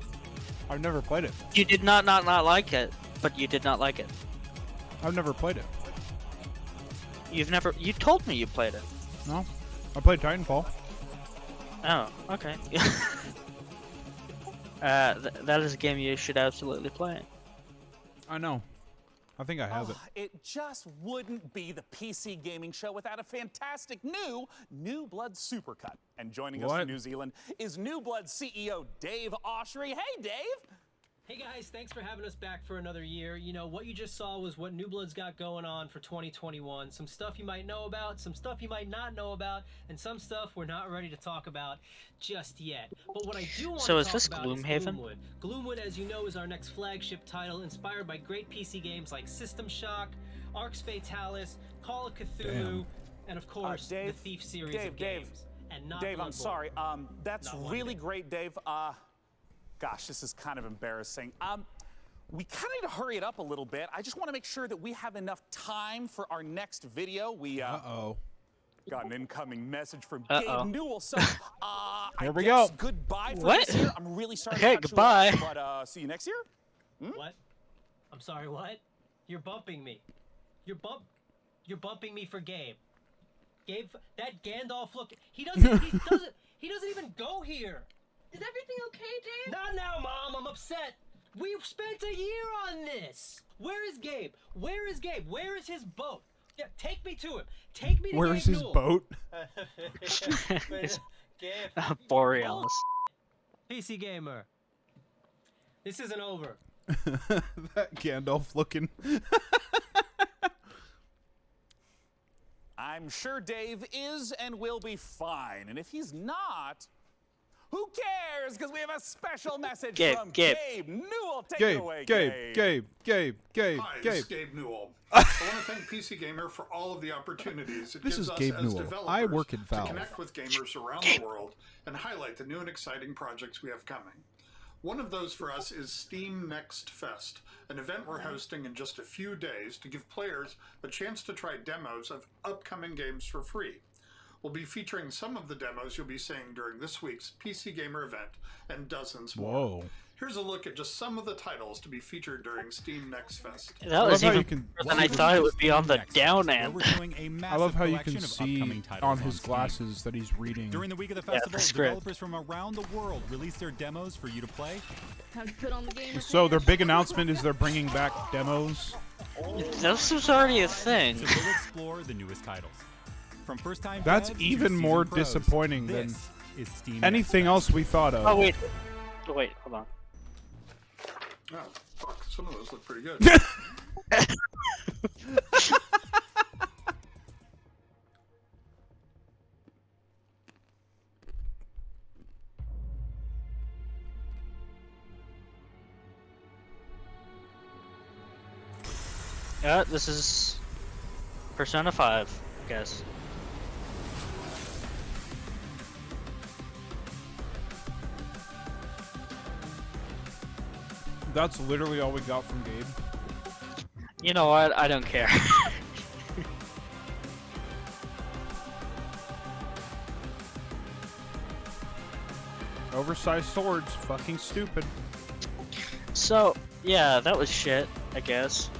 I've never played it. You did not like it, but you did not like it. I've never played it. You've never. You told me you played it. No, I played Titanfall. Oh, okay. That is a game you should absolutely play. I know. I think I have it. It just wouldn't be the PC gaming show without a fantastic New Blood Supercut. And joining us What? from New Zealand is New Blood CEO Dave Oshry. Hey, Dave! Hey guys, thanks for having us back for another year. You know, what you just saw was what New Blood's got going on for 2021. Some stuff you might know about, some stuff you might not know about, and some stuff we're not ready to talk about just yet. But what I do want So to is talk this about Gloomhaven? is Gloomwood. Gloomwood, as you know, is our next flagship title, inspired by great PC games like System Shock, Arx Fatalis, Call of Cthulhu, Damn. and of course, Dave, the Thief series of Dave, games. And not Dave, I'm Bloodborne. sorry. That's Not one really bit. great, Dave. Gosh, this is kind of embarrassing. We kind of need to hurry it up a little bit. I just want to make sure that we have enough time for our next video. We got an incoming message from Gabe Newell. So, Here we guess go. goodbye for What? this year. I'm really sorry. Okay, to cut goodbye. You off, but see you next year. What? I'm sorry, what? You're bumping me. You're bumping me for Gabe. Gabe, that Gandalf look. He doesn't even go here. Is everything okay, Dave? Not now, Mom. I'm upset. We've spent a year on this. Where is Gabe? Where is Gabe? Where is his boat? Yeah, take me to him. Take me to Where's Gabe his Newell. boat? Gabe. Borealis. PC gamer. This isn't over. That Gandalf looking. I'm sure Dave is and will be fine. And if he's not, who cares? Because we have a special message from Gabe Newell. Take it away, Gabe. Hi, this is Gabe Newell. I want to thank PC Gamer for all of the opportunities it This gives is us Gabe as Newell. developers I work at to Valve. connect with gamers around the world and highlight the new and exciting projects we have coming. One of those for us is Steam Next Fest, an event we're hosting in just a few days to give players a chance to try demos of upcoming games for free. We'll be featuring some of the demos you'll be seeing during this week's PC Gamer event and dozens more. Whoa. Here's a look at just some of the titles to be featured during Steam Next Fest. That was even better than I thought it would be on the down end. I love how you can see on his glasses that he's reading. During the week of the Yeah, festival, the script. developers from around the world release their demos for you to play. Time to put on the game. So their big announcement is they're bringing back demos. This was already a thing. So we'll explore the newest titles. From first-time That's devs to even more seasoned pros, disappointing than this is Steam anything Next else we thought of. Oh wait, hold on. Oh, fuck. Some of those look pretty good. Yeah, this is Persona 5, I guess. That's literally all we got from Gabe. You know what? I don't care. Oversized swords, fucking stupid. So, yeah, that was shit, I guess.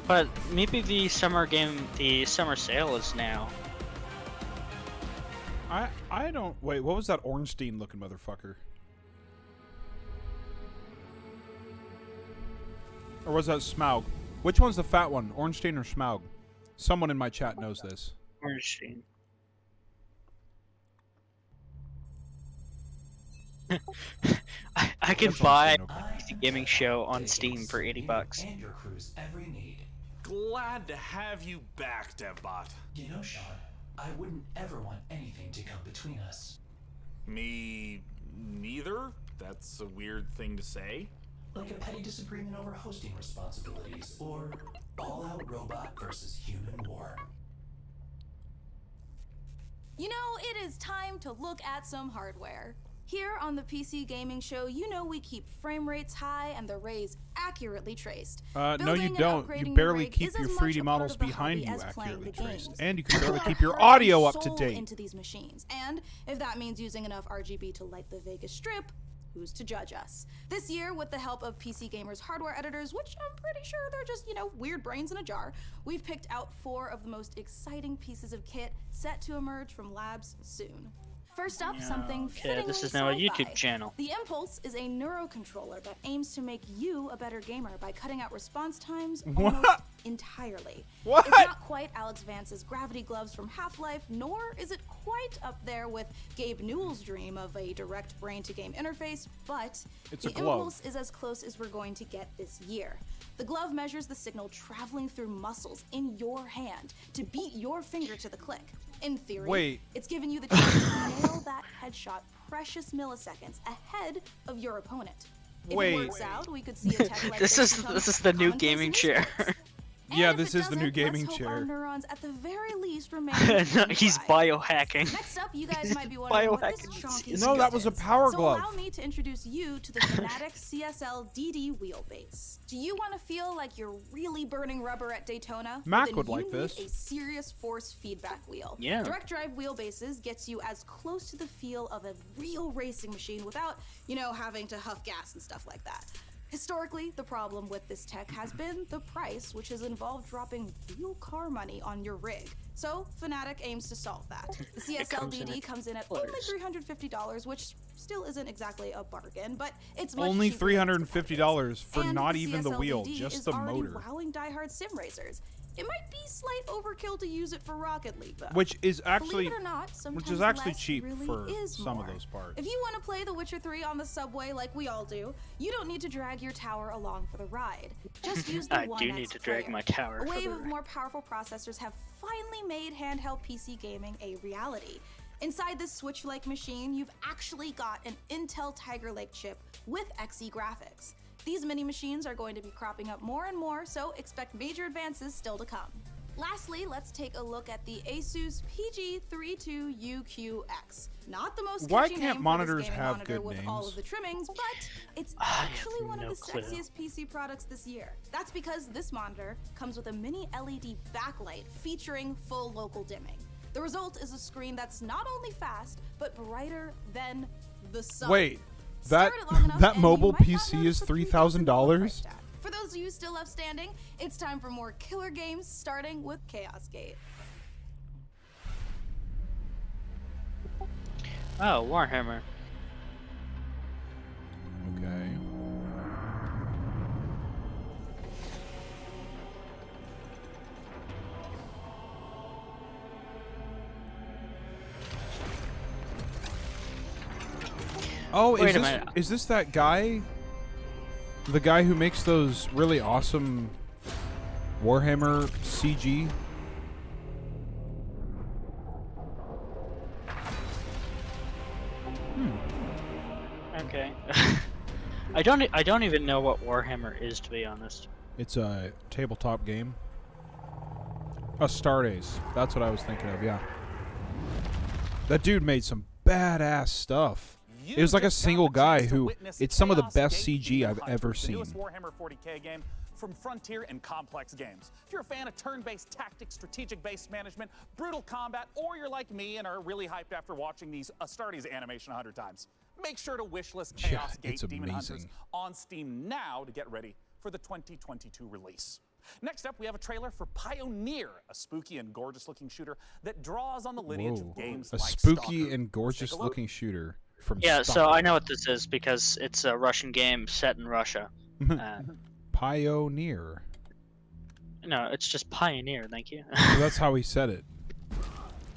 But maybe the summer sale is now. I don't wait. What was that Ornstein looking motherfucker? Or was that Smaug? Which one's the fat one, Ornstein or Smaug? Someone in my chat knows this. Ornstein. I could buy a gaming show on Steam for $80. And your crew's every need. Glad to have you back, DevBot. You know, Sean, I wouldn't ever want anything to come between us. Me neither? That's a weird thing to say. like a petty disagreement over hosting responsibilities, or all-out robot versus human war. You know, it is time to look at some hardware. Here on the PC Gaming Show, you know we keep frame rates high and the rays accurately traced. No, Building you and don't. upgrading You your barely rig keep is your as 3D much a models part of the behind hobby you as playing accurately the traced. games. And you can barely Put keep your heart audio and up to soul date. into these machines. And if that means using enough RGB to light the Vegas Strip, who's to judge us? This year, with the help of PC Gamer's hardware editors, which I'm pretty sure they're just, weird brains in a jar, we've picked out 4 of the most exciting pieces of kit set to emerge from labs soon. First up, something Okay, this is now a YouTube channel. The Impulse is a neurocontroller that aims to make you a better gamer by cutting out response times almost entirely. What? It's not quite Alex Vance's gravity gloves from Half-Life, nor is it quite up there with Gabe Newell's dream of a direct brain-to-game interface, but It's a the glove. Impulse is as close as we're going to get this year. The glove measures the signal traveling through muscles in your hand to beat your finger to the click. In theory, Wait. it's giving you the chance to nail that headshot precious milliseconds ahead of your opponent. If Wait. it works out, we could see a tech like This is the new gaming chair. Yeah, this is the new gaming Let's hope our chair. neurons at the very least remain. No, he's biohacking. Next up, you guys might be wondering what this Biohacking chunky is No, that was a power so glove. allow me to introduce you to the Fanatec CSL DD wheelbase. Do you want to feel like you're really burning rubber at Daytona? Mac Then would you like need this. a serious force feedback wheel. Yeah. Direct drive wheelbases gets you as close to the feel of a real racing machine without, having to huff gas and stuff like that. Historically, the problem with this tech has been the price, which has involved dropping real car money on your rig. So, Fanatec aims to solve that. The CSL DD comes in at only $350, which still isn't exactly a bargain, but it's much Only cheaper than its $350 for and not the even the CSL wheel, DD just is the already motor. wowing diehard sim racers. It might be slight overkill to use it for Rocket League, though. Which is actually, Believe it or not, which is sometimes actually less cheap really for is some more. of those parts. If you want to play The Witcher 3 on the subway like we all do, you don't need to drag your tower along for the ride. Just use the I do 1X need to drag player. my tower A for wave the of ride. more powerful processors have finally made handheld PC gaming a reality. Inside this Switch-like machine, you've actually got an Intel Tiger Lake chip with Xe graphics. These mini machines are going to be cropping up more and more, so expect major advances still to come. Lastly, let's take a look at the Asus PG32UQX. Not the most Why catchy can't name monitors for this gaming have monitor good with all names? of the trimmings, but it's I have actually one no of the clue. sexiest PC products this year. That's because this monitor comes with a mini LED backlight featuring full local dimming. The result is a screen that's not only fast, but brighter than the sun. Wait, Stare that at it long enough that and mobile you might not PC notice is the $3,000? For those of you still left standing, it's time for more killer games, starting with Chaos Gate. Oh, Warhammer. Okay. Oh, Wait a minute. is this that guy? The guy who makes those really awesome Warhammer CG? Okay. I don't even know what Warhammer is, to be honest. It's a tabletop game. Astartes. That's what I was thinking of, yeah. That dude made some badass stuff. It was like a single guy who, it's some of the best CG I've ever The seen. newest Warhammer 40k game from Frontier and Complex Games. If you're a fan of turn-based tactics, strategic-based management, brutal combat, or you're like me and are really hyped after watching these Astartes animation 100 times, make sure to wishlist Yeah, Chaos Gate it's Demon Hunters amazing. on Steam now to get ready for the 2022 release. Next up, we have a trailer for Pioneer, a spooky and gorgeous-looking shooter that draws on the lineage Whoa. of games A like spooky Stalker. and gorgeous looking shooter from Yeah, so Stalker. I know what this is because it's a Russian game set in Russia. Pioneer. No, it's just Pioneer, thank you. So that's how he said it.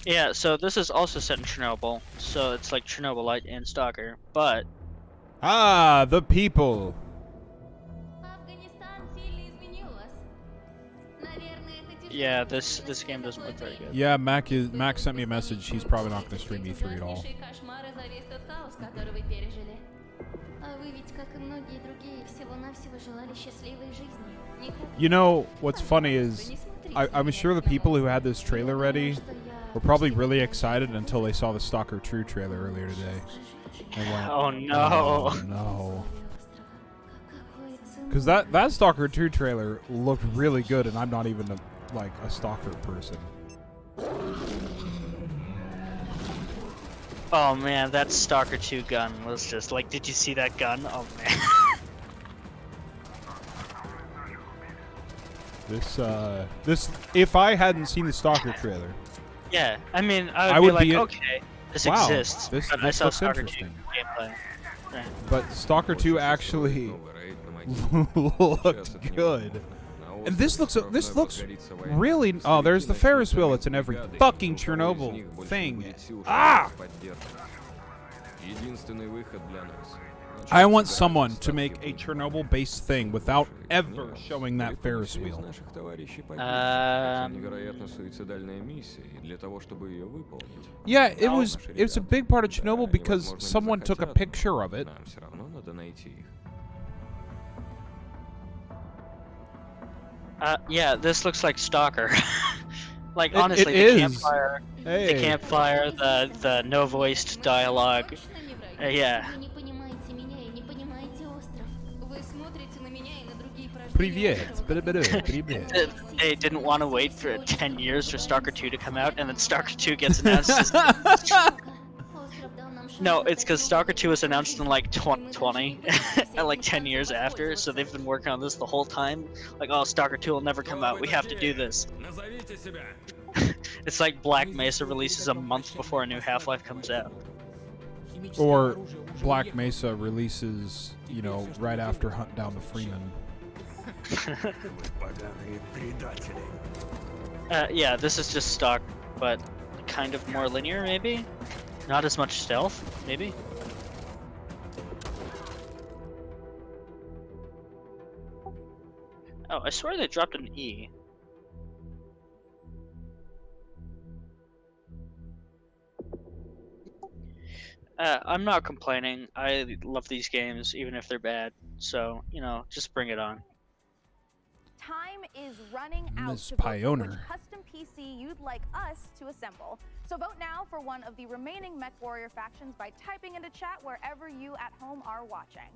Yeah, so this is also set in Chernobyl, so it's like Chernobylite and Stalker, but Ah, the people. yeah, this game doesn't look very good. Yeah, Mac sent me a message. He's probably not going to stream E3 at all. You know, what's funny is, I'm sure the people who had this trailer ready were probably really excited until they saw the Stalker 2 trailer earlier today. And went, Oh no. Oh no. Because that Stalker 2 trailer looked really good, and I'm not even a Stalker person. Oh man, that Stalker 2 gun was just like, did you see that gun? Oh man. This if I hadn't seen the Stalker trailer. Yeah, I mean, I would be like, okay, this wow, exists. This but I saw looks Stalker 2 interesting. gameplay. Right. But Stalker 2 actually looked good. And this looks really. Oh, there's the Ferris wheel that's in every fucking Chernobyl thing. Ah! I want someone to make a Chernobyl-based thing without ever showing that Ferris wheel. Yeah, it was a big part of Chernobyl because someone took a picture of it. Yeah, this looks like Stalker. Like It honestly, the is. campfire, Hey. the campfire, the no-voiced dialogue. Yeah. Привет. Привет. They didn't want to wait for 10 years for Stalker 2 to come out, and then Stalker 2 gets announced. No, it's because Stalker 2 was announced in like 2020, and like 10 years after, so they've been working on this the whole time. Like, oh, Stalker 2 will never come out, we have to do this. It's like Black Mesa releases a month before a new Half-Life comes out. Or Black Mesa releases, you know, right after Hunt Down the Freeman. Yeah, this is just stock, but kind of more linear, maybe? Not as much stealth, maybe? Oh, I swear they dropped an E. I'm not complaining. I love these games, even if they're bad. So, you know, just bring it on. Time is running out Ms. to vote for Pioneer. which custom PC you'd like us to assemble. So vote now for one of the remaining MechWarrior factions by typing into chat wherever you at home are watching.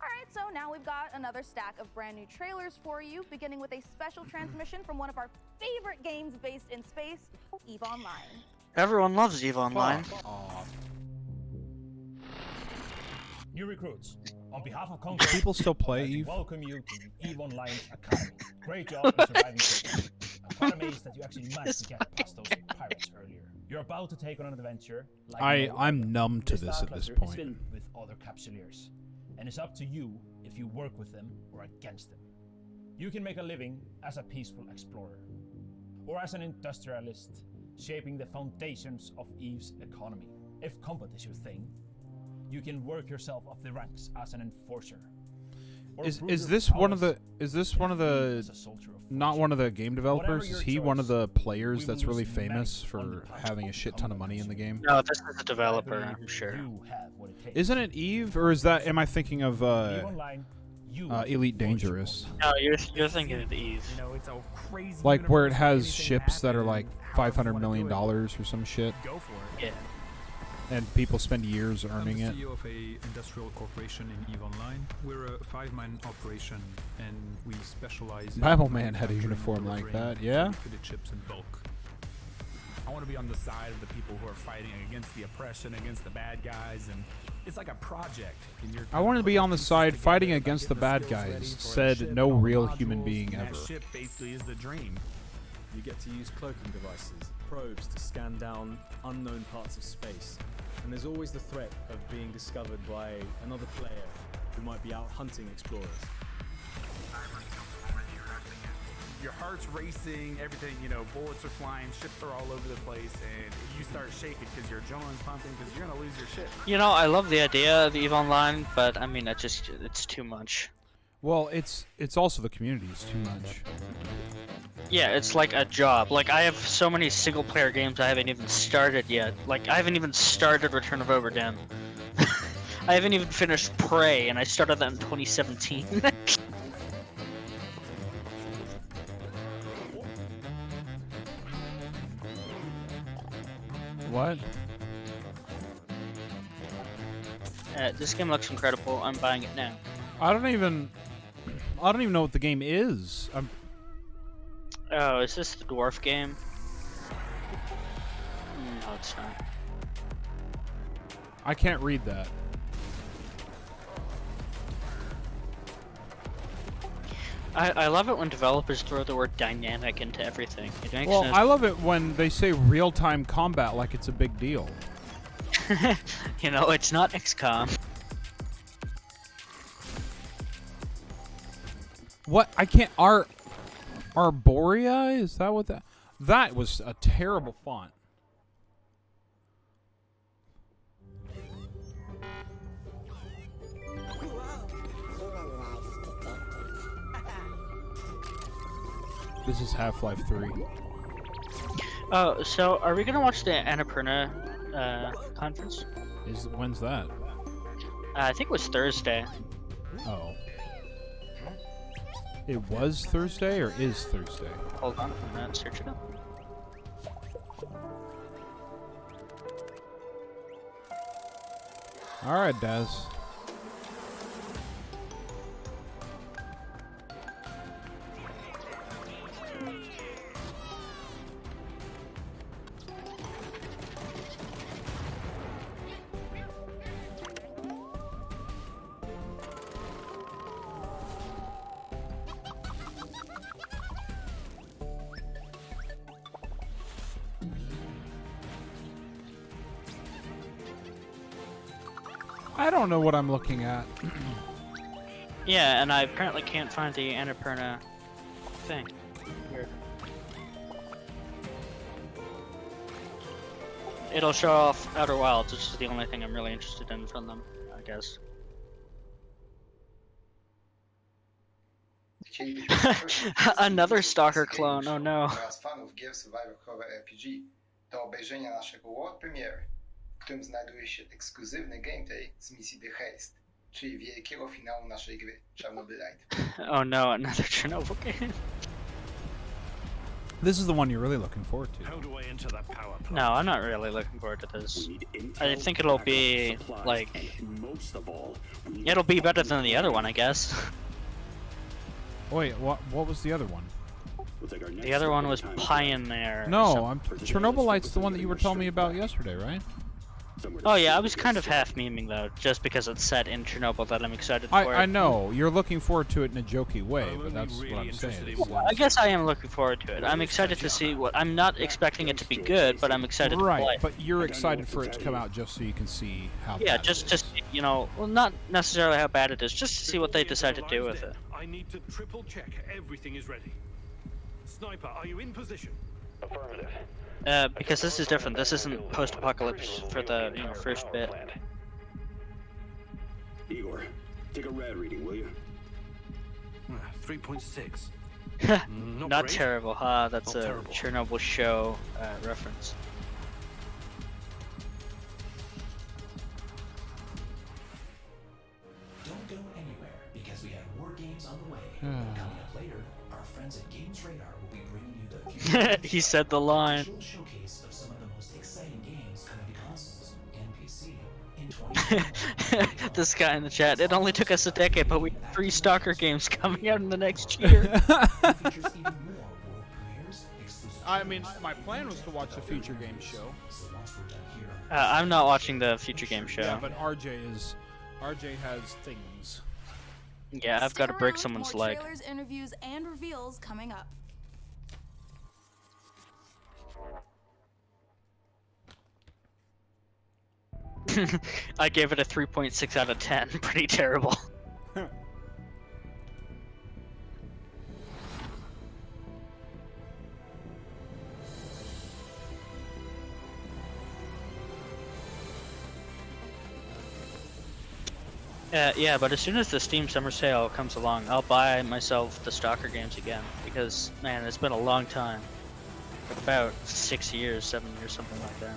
All right, so now we've got another stack of brand new trailers for you, beginning with a special transmission from one of our favorite games based in space, EVE Online. Everyone loves EVE Online. New recruits, on behalf of Congress, People still play I'd like to EVE? welcome you to EVE Online's Academy. Great job in surviving safely. I'm quite amazed that you actually managed to get past those pirates earlier. You're about to take on an adventure. Like I'm numb to this at this point. Filled with other capsuleers, and it's up to you if you work with them or against them. You can make a living as a peaceful explorer, or as an industrialist, shaping the foundations of EVE's economy. If combat is your thing, you can work yourself up the ranks as an enforcer. Or prove Is your this one of prowess not one of the game developers? your Is he one of the players we that's will really lose many famous for having a shit ton of money in the game? No, this is a developer, I'm sure. Isn't it Eve, or is that? Am I thinking of Elite Dangerous? No, you're thinking of EVE. You know, it's a crazy Like where it has universe, ships that are like $500 million or some shit. Go for it. Yeah. And people spend years earning it. I'm the CEO of a industrial corporation in EVE Online. We're a 5-man operation, and we specialize. Bible in Man had a manufacturing uniform like delivering that, yeah? fitted chips in bulk. I want to be on the side of the people who are fighting against the oppression, against the bad guys, and it's like a project. I wanted to be on the side fighting against the bad guys, said no real human being ever. That ship basically is the dream. You get to use cloaking devices, probes to scan down unknown parts of space. And there's always the threat of being discovered by another player who might be out hunting explorers. Your heart's racing, everything, you know, bullets are flying, ships are all over the place, and you start shaking because your adrenaline's pumping because you're going to lose your shit. You know, I love the idea of EVE Online, but I mean, it's too much. Well, it's also the community is too much. Yeah, it's like a job. Like, I have so many single-player games I haven't even started yet. Like, I haven't even started Return of Oberdin. I haven't even finished Prey, and I started that in 2017. What? This game looks incredible. I'm buying it now. I don't even know what the game is. Oh, is this the dwarf game? No, it's not. I can't read that. I love it when developers throw the word dynamic into everything. It makes Well, sense. I love it when they say real-time combat like it's a big deal. You know, it's not XCOM. What? I can't. Arborea? Is that what that? That was a terrible font. This is Half-Life 3. Oh, so are we gonna watch the Annapurna conference? When's that? I think it was Thursday. Oh. It was Thursday or is Thursday? Hold on, I'm not searching it. Alright, Daz. I don't know what I'm looking at. Yeah, and I apparently can't find the Annapurna thing. Weird. It'll show off Outer Wilds, which is the only thing I'm really interested in from them, I guess. Another Stalker clone, oh no. Oraz fanów gier Survivor Horror RPG do obejrzenia naszego World Premiere, w którym znajduje się ekskluzywny gameplay z misji The Haste, czyli wielkiego finału naszej gry Chernobylite. Oh no, another Chernobyl game. This is the one you're really looking forward to. How do I enter that power plant? No, I'm not really looking forward to this. I think it'll be, like... It'll be better than the other one, I guess. Wait, what was the other one? The other one was Pioneer. No, Chernobylite's the one that you were telling me about yesterday, right? Oh yeah, I was kind of half memeing though, just because it's set in Chernobyl that I'm excited for it. I know, you're looking forward to it in a jokey way, but that's what I'm saying. I guess I am looking forward to it. I'm excited to see what... I'm not expecting it to be good, but I'm excited to play. Right, but you're excited for it to come out just so you can see how Yeah, bad just you know, well, not necessarily how bad it is, just to see what they decide to do with it. I need to triple check everything is ready. Sniper, are you in position? Affirmative. Because this is different. This isn't post-apocalypse for the first bit. Igor, take a rad reading, will you? 3.6. Not terrible, huh? That's Not a terrible. Chernobyl show reference. Don't go anywhere because we have more games on the way. Coming up later, our friends at Games Radar will be bringing you the future He said the line. visual showcase of some of the most exciting games coming to consoles and PC in 2021. This guy in the chat. It only took us a decade, but we have 3 Stalker games coming out in the next year. I mean, my plan was to watch the Future Games show. I'm not watching the Future Game Show. Yeah, but RJ has things. Yeah, I've got to break Stick around, someone's more leg. Trailers, interviews, and reveals coming up. I gave it a 3.6 out of 10. Pretty terrible. Yeah, but as soon as the Steam Summer Sale comes along, I'll buy myself the Stalker games again. Because, man, it's been a long time. About 6 years, 7 years, something like that.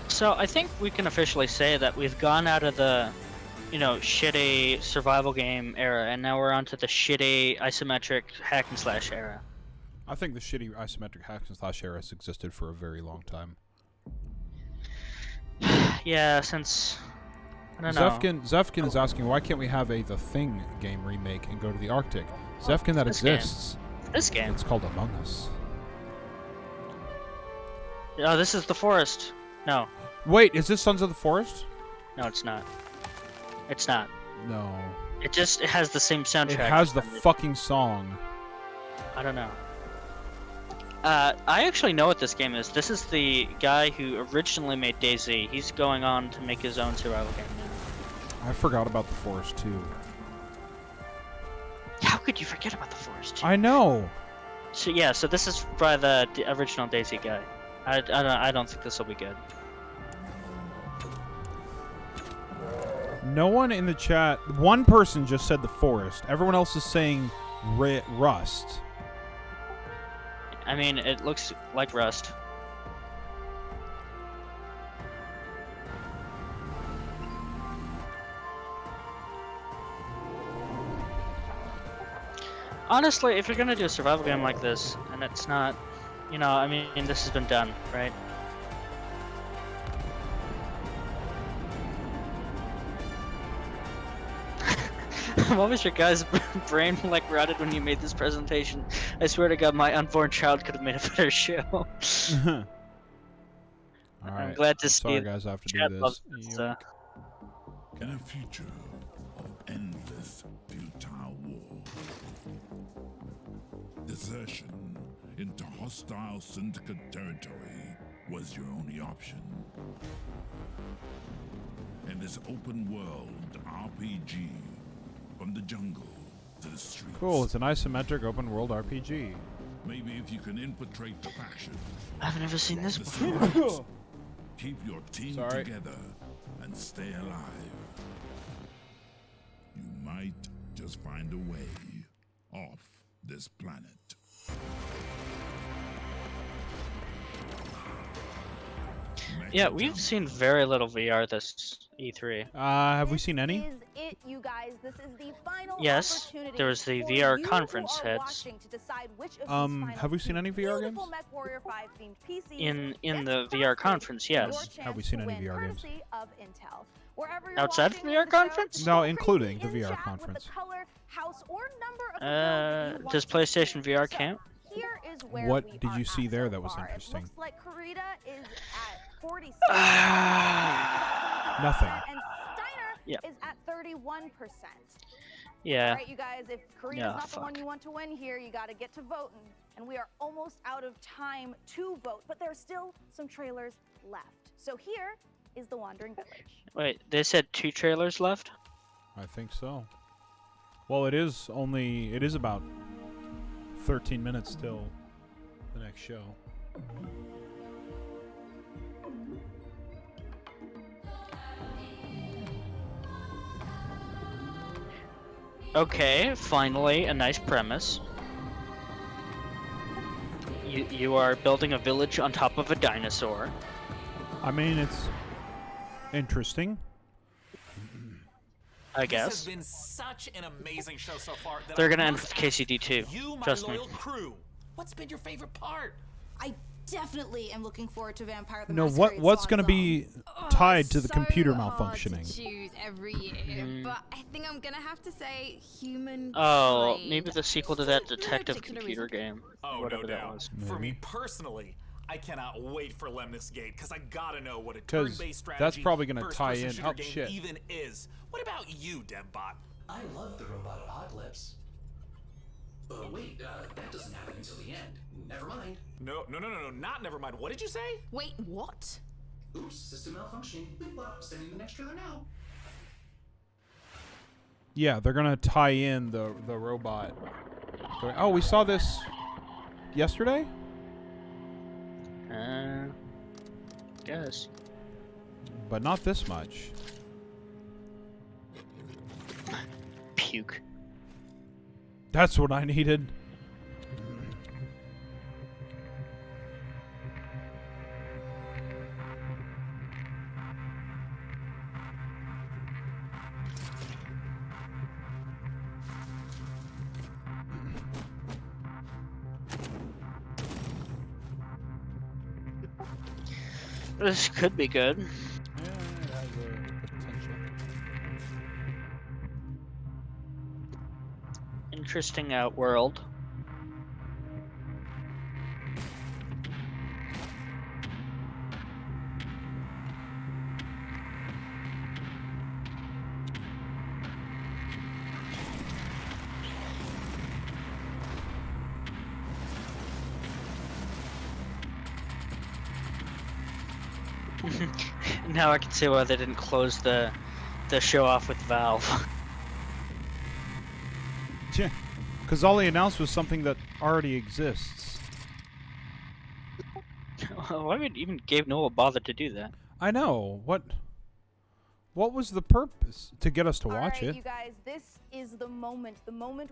So I think we can officially say that we've gone out of the, shitty survival game era, and now we're onto the shitty isometric hack and slash era. I think the shitty isometric hack and slash era has existed for a very long time. Yeah, since I don't know. Zefkin is asking, why can't we have a The Thing game remake and go to the Arctic? Zefkin, that exists. This game. It's called Among Us. Oh, this is The Forest. No. Wait, is this Sons of the Forest? No, it's not. It's not. No. It has the same soundtrack. It has the fucking song. I don't know. I actually know what this game is. This is the guy who originally made DayZ. He's going on to make his own survival game now. I forgot about The Forest too. How could you forget about The Forest? I know. So yeah, so this is by the original DayZ guy. I don't think this will be good. No one in the chat. One person just said The Forest. Everyone else is saying Rust. I mean, it looks like Rust. Honestly, if you're gonna do a survival game like this, and it's not, I mean, this has been done, right? What was your guy's brain like rotted when you made this presentation? I swear to God, my unborn child could have made a better show. Alright, I'm glad to see. Sorry, guys, I have to do this. In a future of endless futile war, desertion into hostile syndicate territory was your only option. In this open world RPG, from the jungle to the streets. Cool, it's an isometric open world RPG. Maybe if you can infiltrate the faction. I've never seen this before. Keep your team together and stay alive. You might just find a way off this planet. Yeah, we've seen very little VR this E3. Have we seen any? Is it, you guys? This is the final Yes, opportunity there was the for VR you conference who are heads. watching to decide which of these final Have we seen any VR games? beautiful MechWarrior 5 themed PCs In the VR conference, yes. Have we seen any VR games? courtesy of Intel. Wherever you're Outside of watching VR the show, conference? No, go including crazy the in VR chat with conference. the color, house, or number of the build you Does want to PlayStation see. VR So, count? Here is where What we did are you see at there so that was far. interesting? It looks like Karita is at 46. Nothing. And Steiner Yeah. is at 31%. Yeah. All right, you guys, if Karita's Yeah, not the one fuck. you want to win here, you got to get to voting. And we are almost out of time to vote, but there are still some trailers left. So here is The Wandering Village. Wait, they said 2 trailers left? I think so. Well, it is about 13 minutes till the next show. Okay, finally, a nice premise. You are building a village on top of a dinosaur. I mean, it's interesting. I This guess. has been such an amazing show so far. That They're I gonna end must with KCD too. ask You, my Trust me. loyal crew, what's been your favorite part? I definitely am looking forward to Vampire the No, Masquerade what's going to Swan be Song. tied to the So computer hard to malfunctioning? choose every year, but I think I'm gonna have to say Human. Oh, Grade. maybe the sequel to that For no detective particular computer reason. game. Oh, whatever no that doubt. was. For Maybe. me personally, I cannot wait for Lemnis Gate because I gotta know what a 'Cause turn-based strategy that's probably gonna first tie person in- shooter oh, game shit. even is. What about you, DevBot? I love the robot apocalypse. Wait, that doesn't happen until the end. Never mind. No, not never mind. What did you say? Wait, what? Oops, system malfunctioning. Boop, bop, sending the next trailer now. Yeah, they're going to tie in the robot. Oh, we saw this yesterday? Guess. But not this much. Puke. That's what I needed. This could be good. Yeah, it has a potential. Interesting world. Now I can see why they didn't close the show off with Valve. Yeah, because all they announced was something that already exists. Why would even Gabe Newell bother to do that? I know. What was the purpose? To get us to watch All right, it. you guys, this is the moment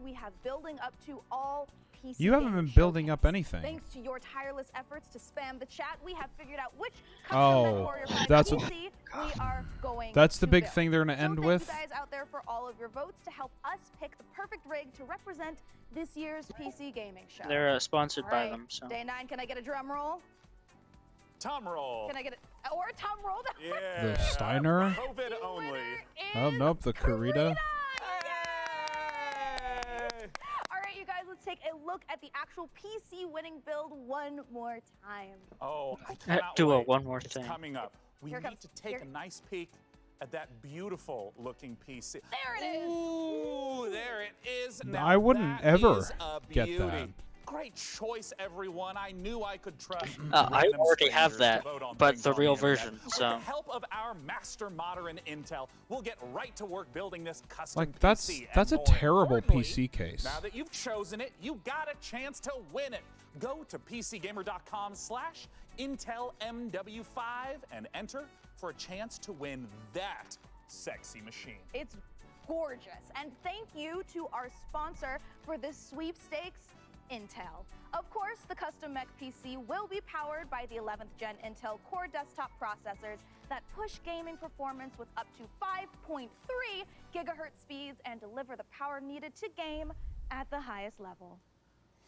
we have building up to all PC You haven't gaming been building showcase. up anything. Thanks to your tireless efforts to spam the chat, we have figured out which custom Oh, Warrior 5 that's PC what- we are going That's the to big build. thing they're gonna end Thank with. you guys out there for all of your votes to help us pick the perfect rig to represent this year's PC gaming show. They're sponsored All by right, them, so. Day 9, can I get a drum roll? Tom roll. Can I get it? Or a tom roll? Yeah. The Steiner? COVID only. Oh, nope, the Karita. All right, you guys, let's take a look at the actual PC winning build one more time. Oh, I cannot Do a wait. one more It's thing. coming up. We Here it need comes. to take a nice peek at that beautiful looking PC. There it is. Ooh, there it is. Now I wouldn't that ever is a get beauty. that. Great choice, everyone. I knew I could trust. I random already have strangers that, to vote on but things the on real internet. version, With so. the help of our master modern intel, we'll get right to work building this custom Like that's PC. that's a And more terrible importantly, PC case. now that you've chosen it, you got a chance to win it. Go to PCGamer.com/IntelMW5 and enter for a chance to win that sexy machine. It's gorgeous. And thank you to our sponsor for this sweepstakes, Intel. Of course, the custom mech PC will be powered by the 11th gen Intel Core desktop processors that push gaming performance with up to 5.3 gigahertz speeds and deliver the power needed to game at the highest level.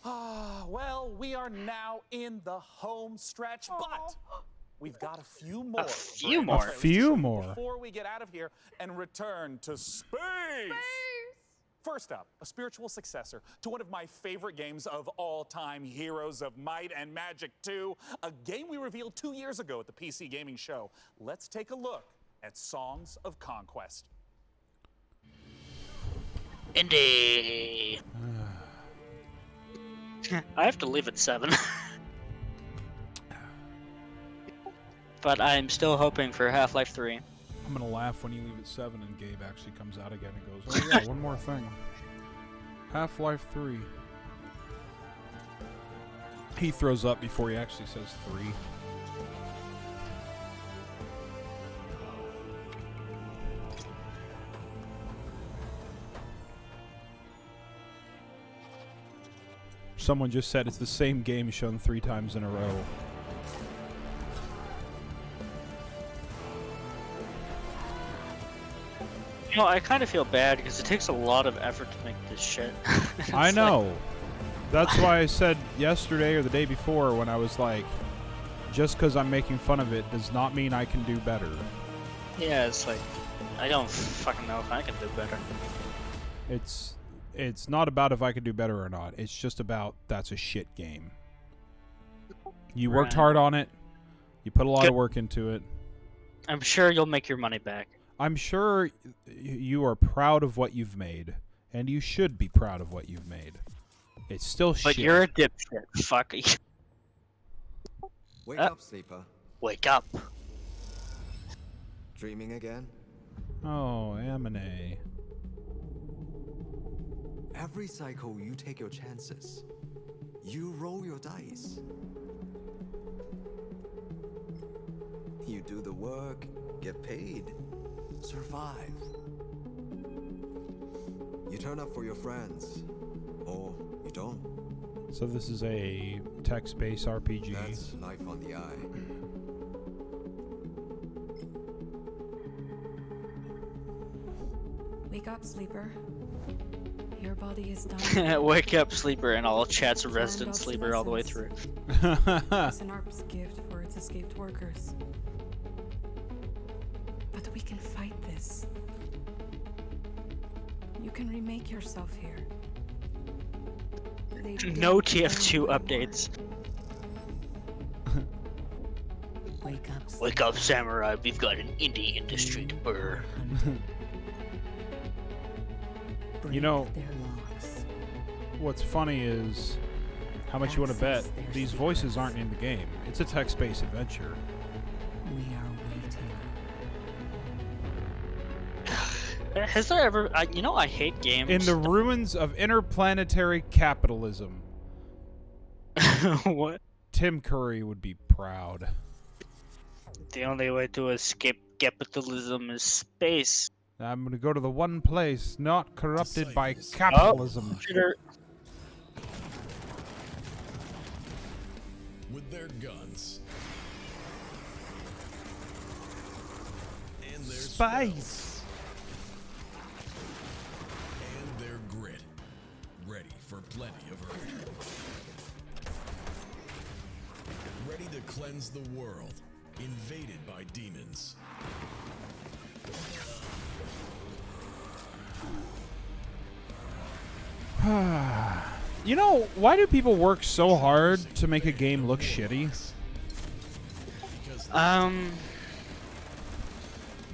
Well, we are now in the home stretch, but we've got a few more. few Brandon more. trailers A few to show you more. Before we get out of here and return to space. First up, a spiritual successor to one of my favorite games of all time, Heroes of Might and Magic 2, a game we revealed 2 years ago at the PC Gaming Show. Let's take a look at Songs of Conquest. Indy. I have to leave at 7. But I'm still hoping for Half-Life 3. I'm gonna laugh when you leave at 7 and Gabe actually comes out again and goes, "Oh yeah, one more thing. Half-Life 3." He throws up before he actually says 3. Someone just said it's the same game shown 3 times in a row. You know, I kind of feel bad because it takes a lot of effort to make this shit. I It's know. like- That's why I said yesterday or the day before when I was like, just because I'm making fun of it does not mean I can do better. Yeah, it's like, I don't fucking know if I can do better. It's not about if I can do better or not. It's just about that's a shit game. You worked Right. hard on it. You put a lot Good. of work into it. I'm sure you'll make your money back. I'm sure you are proud of what you've made, and you should be proud of what you've made. It's still But shit. you're a dipshit. Fuck. Wake up, sleeper. Wake up. Dreaming again? Oh, Amine. Every cycle, you take your chances. You roll your dice. You do the work, get paid, survive. You turn up for your friends, or don't. So this is a text-based RPG. That's life on the eye. Wake up, sleeper. Your body is dying. Wake up, sleeper, and all chat's resident sleeper all the way through. It's an ARP's gift for its escaped workers. But we can fight this. You can remake yourself here. No TF2 updates. Wake up, samurai. We've got an indie industry to burn. You know, what's funny is how much you want to bet these voices aren't in the game. It's a text-based adventure. We are waiting. Has there ever... you know, I hate games. In the ruins of interplanetary capitalism. What? Tim Curry would be proud. The only way to escape capitalism is space. I'm gonna go to the one place not corrupted by capitalism. With their guns. And their Spice. And their grit. Ready for plenty of hurt. Ready to cleanse the world. Invaded by demons. You know, why do people work so hard to make a game look shitty?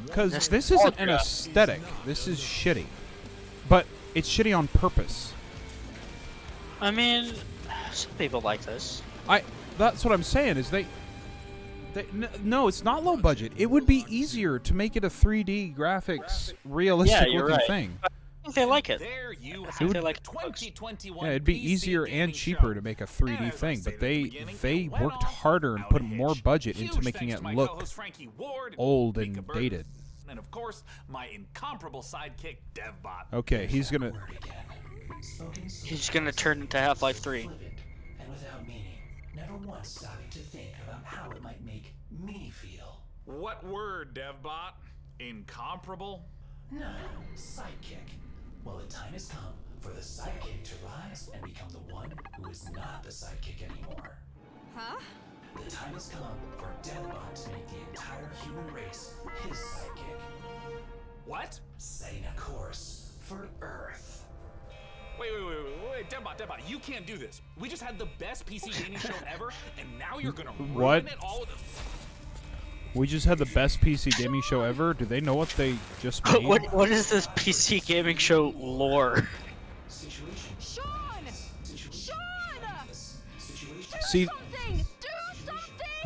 Because this isn't an aesthetic. This is shitty. But it's shitty on purpose. I mean, some people like this. That's what I'm saying, is no, it's not low budget. It would be easier to make it a 3D graphics, realistic looking thing. I think they like it. There you I think they like it. 2021 Yeah, it'd be easier and cheaper to make a 3D thing, but they worked harder and put more budget into making it look old and dated. And of course, my incomparable sidekick, DevBot. Okay, he's gonna turn into Half-Life 3. And without meaning, never once stopping to think about how it might make me feel. What word, DevBot? Incomparable? No, sidekick. Well, the time has come for the sidekick to rise and become the one who is not the sidekick anymore. Huh? The time has come for DevBot to make the entire human race his sidekick. What? Setting a course for Earth. Wait, DevBot, you can't do this. We just had the best PC gaming show ever, and now you're gonna ruin What? it all with We just had the best PC gaming show ever. Do they know what they just made? What is this PC gaming show lore? Sean! See,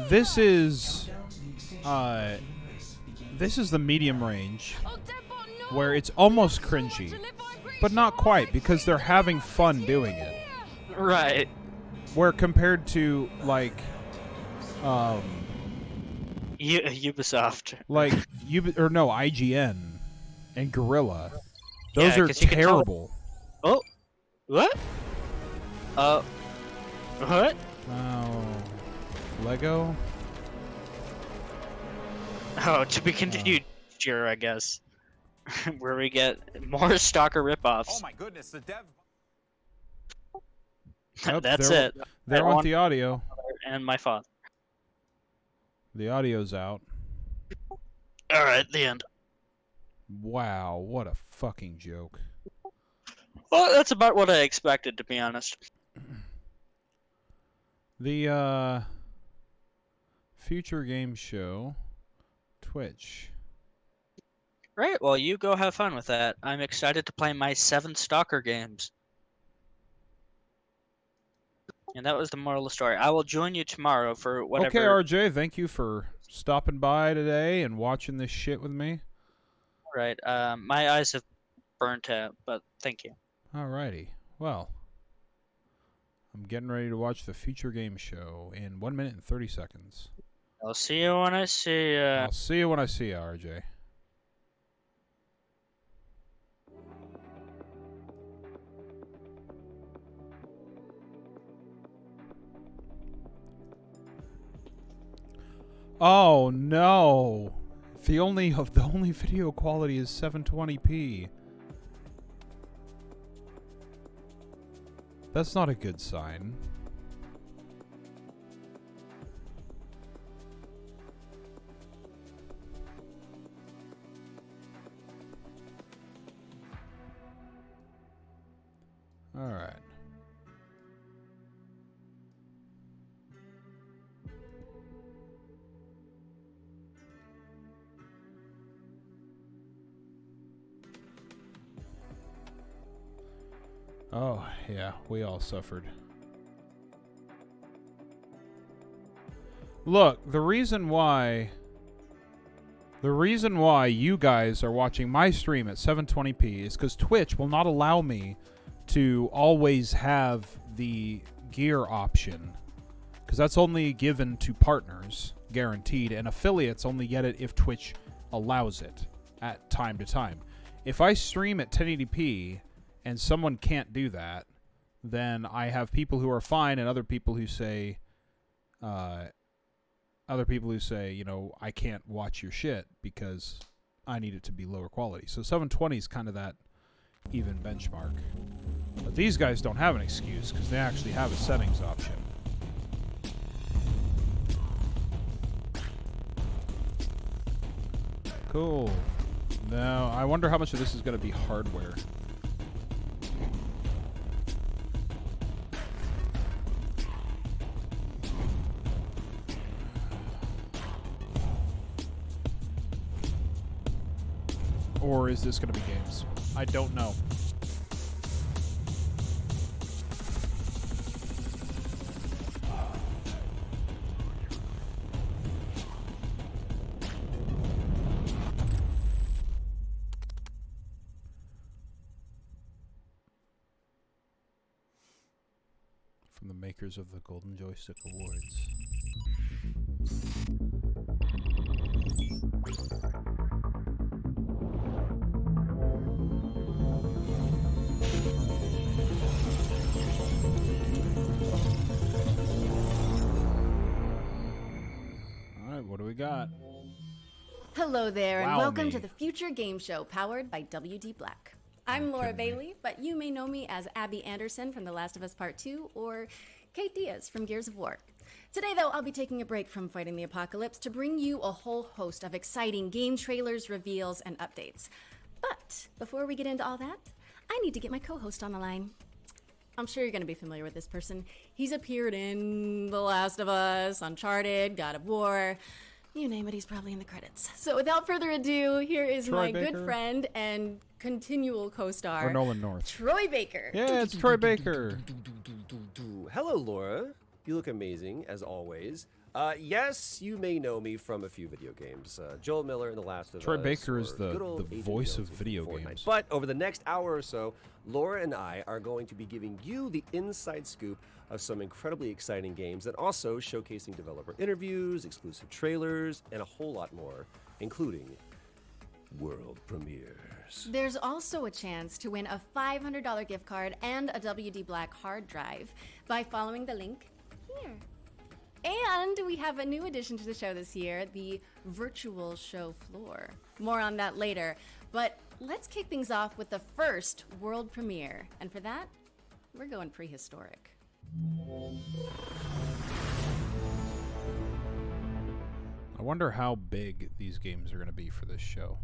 this is the medium range, where it's almost cringy, but not quite, because they're having fun doing it. Right. Where compared to like, Ubisoft, like IGN and Guerrilla, those Yeah, are 'cause you can tell- terrible. Oh, what? What? Oh, Lego. Oh, to be continued, sure, I guess. Where we get more Stalker ripoffs. Oh my goodness, the dev. Yep, That's there- it. There I went want the audio. and my father. The audio's out. All right, the end. Wow, what a fucking joke. Well, that's about what I expected, to be honest. The future game show, Twitch. Right, well, you go have fun with that. I'm excited to play my 7 Stalker games. And that was the moral of the story. I will join you tomorrow for whatever... Okay, RJ, thank you for stopping by today and watching this shit with me. Right, my eyes have burnt out, but thank you. Alrighty, well, I'm getting ready to watch the future game show in 1 minute and 30 seconds. I'll see you when I see you. I'll see you when I see you, RJ. Oh no! The only video quality is 720p. That's not a good sign. All right. Oh, yeah, we all suffered. Look, the reason why you guys are watching my stream at 720p is because Twitch will not allow me to always have the gear option, because that's only given to partners, guaranteed, and affiliates only get it if Twitch allows it at time to time. If I stream at 1080p and someone can't do that, then I have people who are fine and other people who say, you know, I can't watch your shit because I need it to be lower quality. So 720 is kind of that even benchmark. But these guys don't have an excuse because they actually have a settings option. Cool. Now, I wonder how much of this is going to be hardware. Or is this going to be games? I don't know. From the makers of the Golden Joystick Awards. Alright, what do we got? Hello there, and Wow welcome me. to the Future Game Show, powered by WD Black. I'm Laura Bailey, but you may know me as Abby Anderson from The Last of Us Part 2, or Kate Diaz from Gears of War. Today, though, I'll be taking a break from fighting the apocalypse to bring you a whole host of exciting game trailers, reveals, and updates. But before we get into all that, I need to get my co-host on the line. I'm sure you're going to be familiar with this person. He's appeared in The Last of Us, Uncharted, God of War. You name it, he's probably in the credits. So without further ado, here is Troy my Baker. good friend and continual co-star, Or Nolan North. Troy Baker. Yeah, it's Troy Baker. Hello, Laura. You look amazing, as always. Yes, you may know me from a few video games. Joel Miller in The Last of Us. Troy Baker is or the good old Agent voice of Jones in video Fortnite. games. But over the next hour or so, Laura and I are going to be giving you the inside scoop of some incredibly exciting games and also showcasing developer interviews, exclusive trailers, and a whole lot more, including world premieres. There's also a chance to win a $500 gift card and a WD Black hard drive by following the link here. And we have a new addition to the show this year, the virtual show floor. More on that later, but let's kick things off with the first world premiere. And for that, we're going prehistoric. I wonder how big these games are going to be for this show.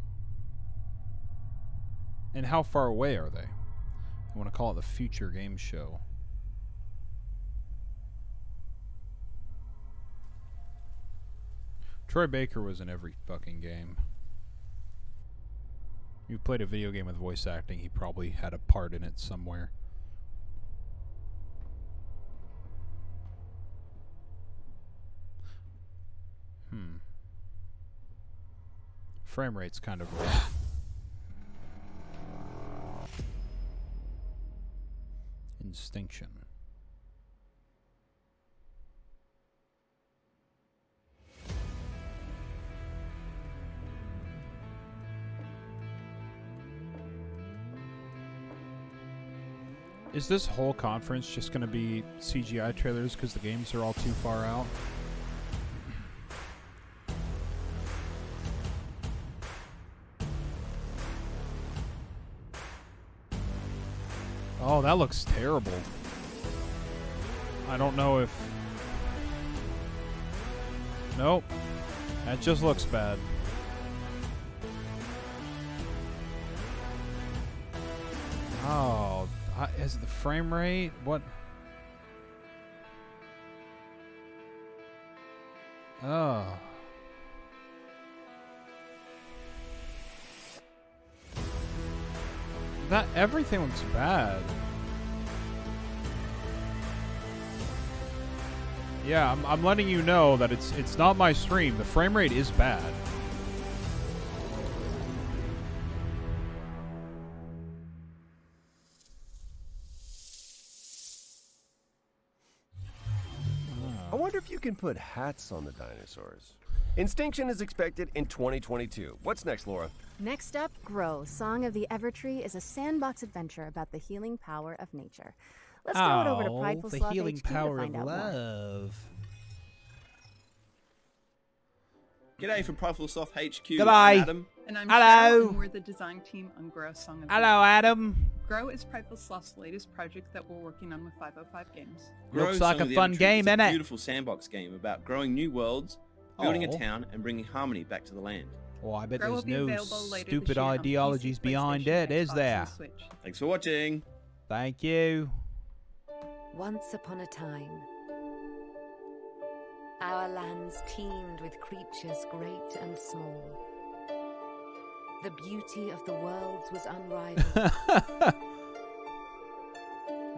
And how far away are they? I want to call it the Future Game Show. Troy Baker was in every fucking game. You played a video game with voice acting, he probably had a part in it somewhere. Frame rate's kind of rough. Instinction. Is this whole conference just going to be CGI trailers because the games are all too far out? Oh, that looks terrible. I don't know if... Nope. That just looks bad. Oh, is the frame rate? What? Oh. That everything looks bad. Yeah, I'm letting you know that it's not my stream. The frame rate is bad. I wonder if you can put hats on the dinosaurs. Instinction is expected in 2022. What's next, Laura? Next up, Grow, Song of the Evertree is a sandbox adventure about the healing power of nature. Let's throw it over to Prideful the Sloth healing HQ to power find of out more. love. G'day from Prideful Sloth HQ. G'day. I'm Adam. And I'm Hello. Cheryl, and we're the design team on Grow Song of the Hello, Evertree. Adam. Grow is Prideful Sloth's latest project that we're working on with 505 Games. Looks Grow like Song a of the fun Evertree game, is a innit? beautiful sandbox game about growing new worlds, building Oh. a town, and bringing harmony back to the land. Oh, I bet Grow will there's be no available later this stupid year on ideologies PC, behind PlayStation, it, is Xbox, there? and Switch. Thanks for watching. Thank you. Once upon a time, our lands teemed with creatures great and small. The beauty of the worlds was unrivaled.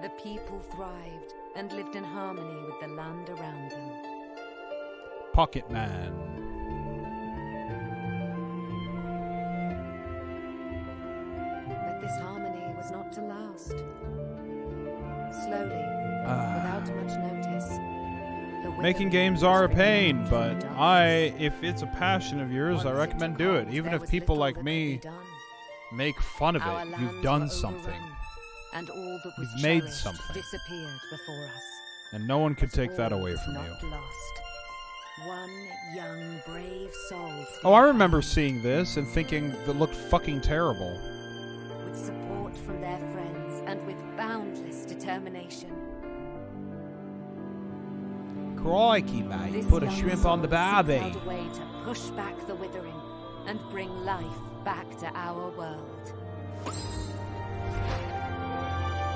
The people thrived and lived in harmony with the land around them. Pocket Man. But this harmony was not to last. Slowly, without much notice, the Making withering games was are a bringing pain, on but darkness. if it's a passion of yours, I recommend do it. Even if people like me make fun of Our it, lands you've were done something. overrun, and all that was You've made cherished something. disappeared before us. And no one could But take that all away was from not you. lost. One young, brave soul Oh, I remember seeing this and thinking that looked fucking terrible. with support from their friends and with boundless determination. Crikey, mate. This Put a young shrimp on the soul barbie. found a way to push back the withering and bring life back to our world.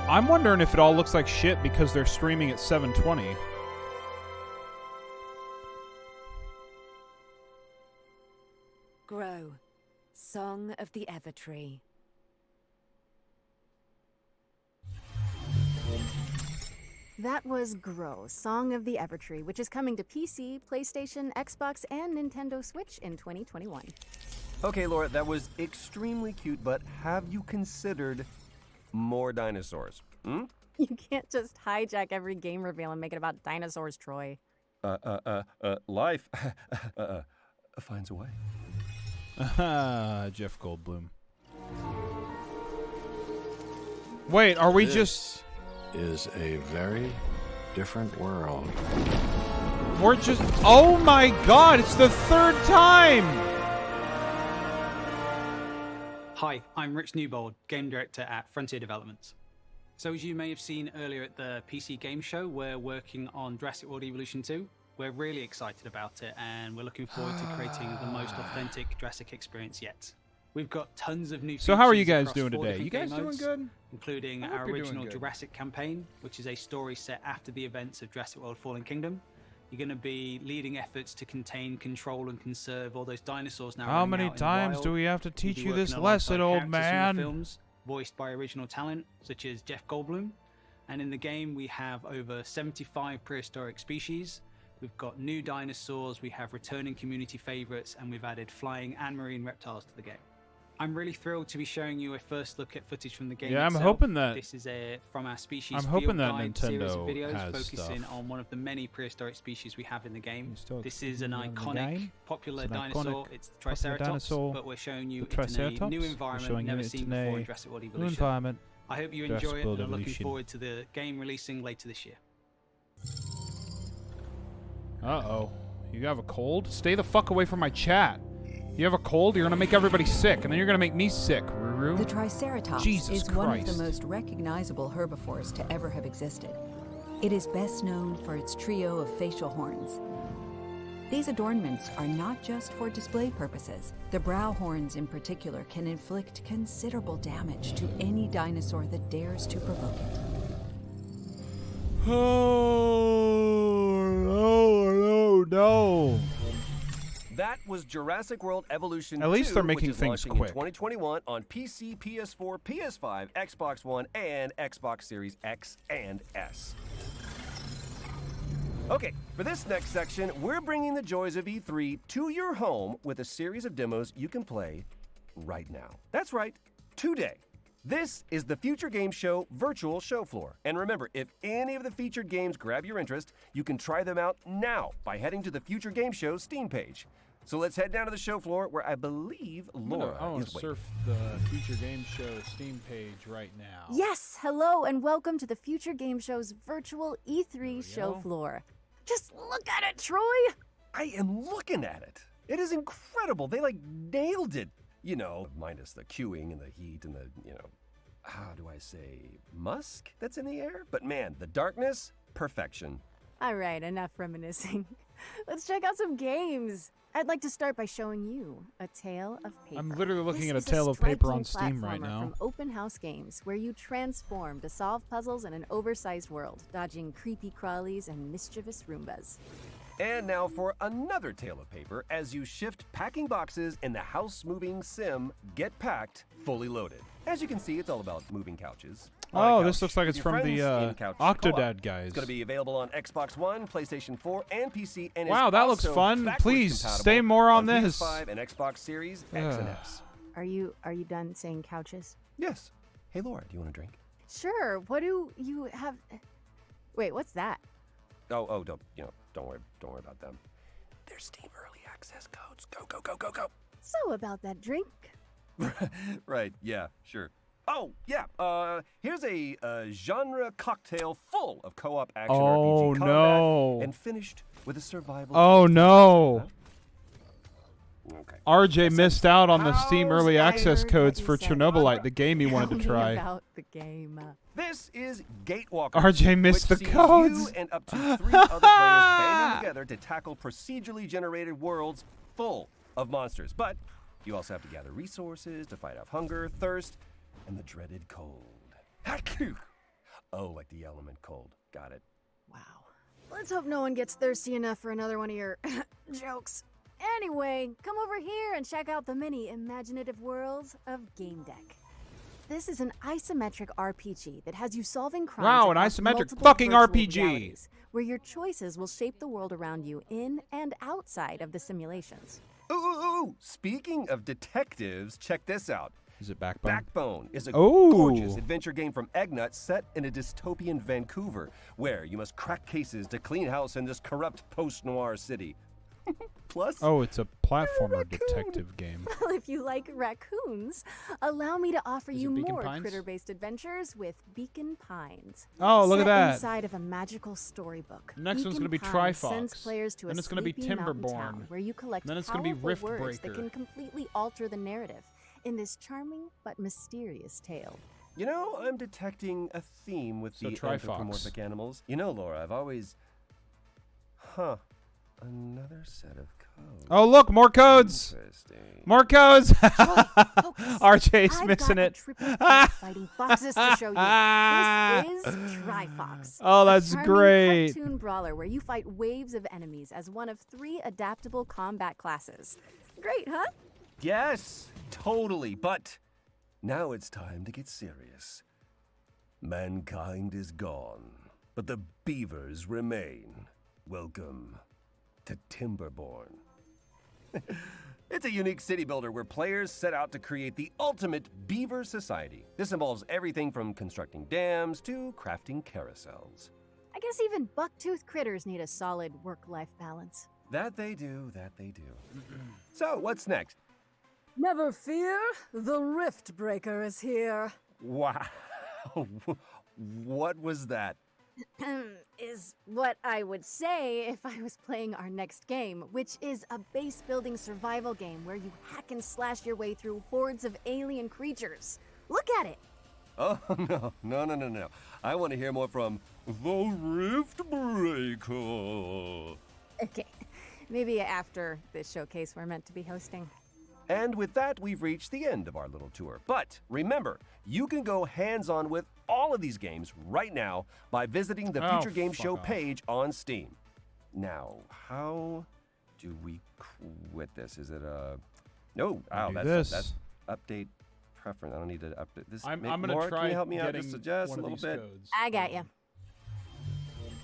I'm wondering if it all looks like shit because they're streaming at 720. Grow, Song of the Evertree. That was Grow, Song of the Evertree, which is coming to PC, PlayStation, Xbox, and Nintendo Switch in 2021. Okay, Laura, that was extremely cute, but have you considered more dinosaurs? Hmm? You can't just hijack every game reveal and make it about dinosaurs, Troy. Life finds a way. Jeff Goldblum. Wait, are we just... Is a very different world. We're just... Oh my god, it's the third time! Hi, I'm Rich Newbold, Game Director at Frontier Developments. So as you may have seen earlier at the PC Game Show, we're working on Jurassic World Evolution 2. We're really excited about it, and we're looking forward to creating the most authentic Jurassic experience yet. We've got tons of new So how are you features guys across doing 4 today? different You guys game doing modes, good? including I hope our you're doing original good. Jurassic campaign, which is a story set after the events of Jurassic World Fallen Kingdom. You're going to be leading efforts to contain, control, and conserve all those dinosaurs now. How running many out in the times wild. do we have to We'll teach be you this working lesson, alongside old characters from the man? films, voiced by original talent such as Jeff Goldblum. And in the game, we have over 75 prehistoric species. We've got new dinosaurs, we have returning community favorites, and we've added flying and marine reptiles to the game. I'm really thrilled to be showing you a first look at footage from the game. Yeah, I'm itself. hoping that- This is from our species I'm field hoping that guide series of Nintendo videos has focusing stuff. on one of the many prehistoric species we have in the game. still This is an in the iconic, game? popular It's an dinosaur. iconic, It's the popular Triceratops, dinosaur. but we're showing you The it in a Triceratops? new We're environment showing you never it seen in before a in Jurassic World new Evolution. environment. I hope you Jurassic enjoy it, World and are looking Evolution. forward to the game releasing later this year. Uh-oh. You have a cold? Stay the fuck away from my chat. You have a cold, you're gonna make everybody sick, and then you're gonna make me sick. kangaroo? The Triceratops Jesus is Christ. one of the most recognizable herbivores to ever have existed. It is best known for its trio of facial horns. These adornments are not just for display purposes. The brow horns in particular can inflict considerable damage to any dinosaur that dares to provoke it. Oh, no. That was Jurassic World Evolution 2, At least they're making which is things launching quick. in 2021 on PC, PS4, PS5, Xbox One, and Xbox Series X and S. Okay, for this next section, we're bringing the joys of E3 to your home with a series of demos you can play right now. That's right, today. This is the Future Game Show virtual show floor. And remember, if any of the featured games grab your interest, you can try them out now by heading to the Future Game Show Steam page. So let's head down to the show floor where I believe Laura I want is to waiting. surf the Future Game Show Steam page right now. Yes, hello and welcome to the Future Game Show's virtual E3 show go. floor. Just look at it, Troy! I am looking at it. It is incredible. They nailed it. You know, minus the queuing and the heat and the, how do I say, musk that's in the air? But man, the darkness, perfection. All right, enough reminiscing. Let's check out some games. I'd like to start by showing you A Tale of Paper. I'm literally looking This at A is Tale of Paper on striking Steam right platformer now. From Open House Games, where you transform to solve puzzles in an oversized world, dodging creepy crawlies and mischievous Roombas. And now for another tale of paper as you shift packing boxes in the house-moving sim Get Packed, fully loaded. As you can see, it's all about moving couches. On a Oh, couch this looks like with it's your from friends the in couch Octodad co-op. guys. It's going to be available on Xbox One, PlayStation 4, and PC. And Wow, is that looks also fun. backwards Please, compatible stay more on on this. PS5 and Xbox Series X and S. Are you done saying couches? Yes. Hey, Laura, do you want a drink? Sure. What do you have? Wait, what's that? Oh, don't worry about them. They're Steam Early Access codes. Go. So about that drink. Right, yeah, sure. Oh, yeah, here's a genre cocktail full of co-op action Oh, RPG combat no. and finished with a survival. Oh, twist. no. Okay. RJ missed out on the Steam how's Early I Access heard codes what for you said? Chernobylite, the game he wanted Tell to me try. about the game. This is Gatewalker. RJ missed which the sees codes. You and up to 3 other players banding together to tackle procedurally generated worlds full of monsters. But you also have to gather resources to fight off hunger, thirst, and the dreaded cold. Oh, like the element cold. Got it. Let's hope no one gets thirsty enough for another one of your jokes. Anyway, come over here and check out the many imaginative worlds of Game Deck. This is an isometric RPG that has you solving crimes. Wow, an across isometric multiple fucking virtual RPG. realities, where your choices will shape the world around you in and outside of the simulations. Ooh. Speaking of detectives, check this out. Is it Backbone? Backbone is a Oh. gorgeous adventure game from Eggnut set in a dystopian Vancouver, where you must crack cases to clean house in this corrupt post-noir city. Plus, Oh, it's a platformer detective game. Well, if you like raccoons, allow me to offer Is you it Beacon more Pines? critter-based adventures with Beacon Pines. Oh, look at Set that. Inside of a magical storybook. Next one's Beacon gonna be Pines Trifox. Sends players to Then a it's gonna be sleepy mountain Timberborn. town where you collect Then it's gonna be powerful words that Riftbreaker. can completely alter the narrative in this charming but mysterious tale. you know, I'm detecting a theme with So the Trifox. anthropomorphic animals. You know, Laura, I've always... Another set of codes. Oh, look, more codes. Interesting. More codes. Focus. RJ's I've missing got a it. triple threat fighting foxes to show you. This is Trifox. Oh, a that's charming great. Cartoon brawler where you fight waves of enemies as one of 3 adaptable combat classes. Great, huh? Yes, totally. But now it's time to get serious. Mankind is gone, but the beavers remain. Welcome to Timberborn. It's a unique city builder where players set out to create the ultimate beaver society. This involves everything from constructing dams to crafting carousels. I guess even buck-toothed critters need a solid work-life balance. That they do. So, what's next? Never fear, the Rift Breaker is here. Wow. What was that? is what I would say if I was playing our next game, which is a base-building survival game where you hack and slash your way through hordes of alien creatures. Look at it! Oh, no. I want to hear more from the Rift Breaker. Okay, maybe after this showcase we're meant to be hosting. And with that, we've reached the end of our little tour. But remember, you can go hands-on with all of these games right now by visiting the Future Game Show page on Steam. Now, how do we quit this? Is it a... No, that's update preference. I don't need to update this. I'm going to Laura, try can you help me out? getting Just suggest one a of little these bit. codes. I got you.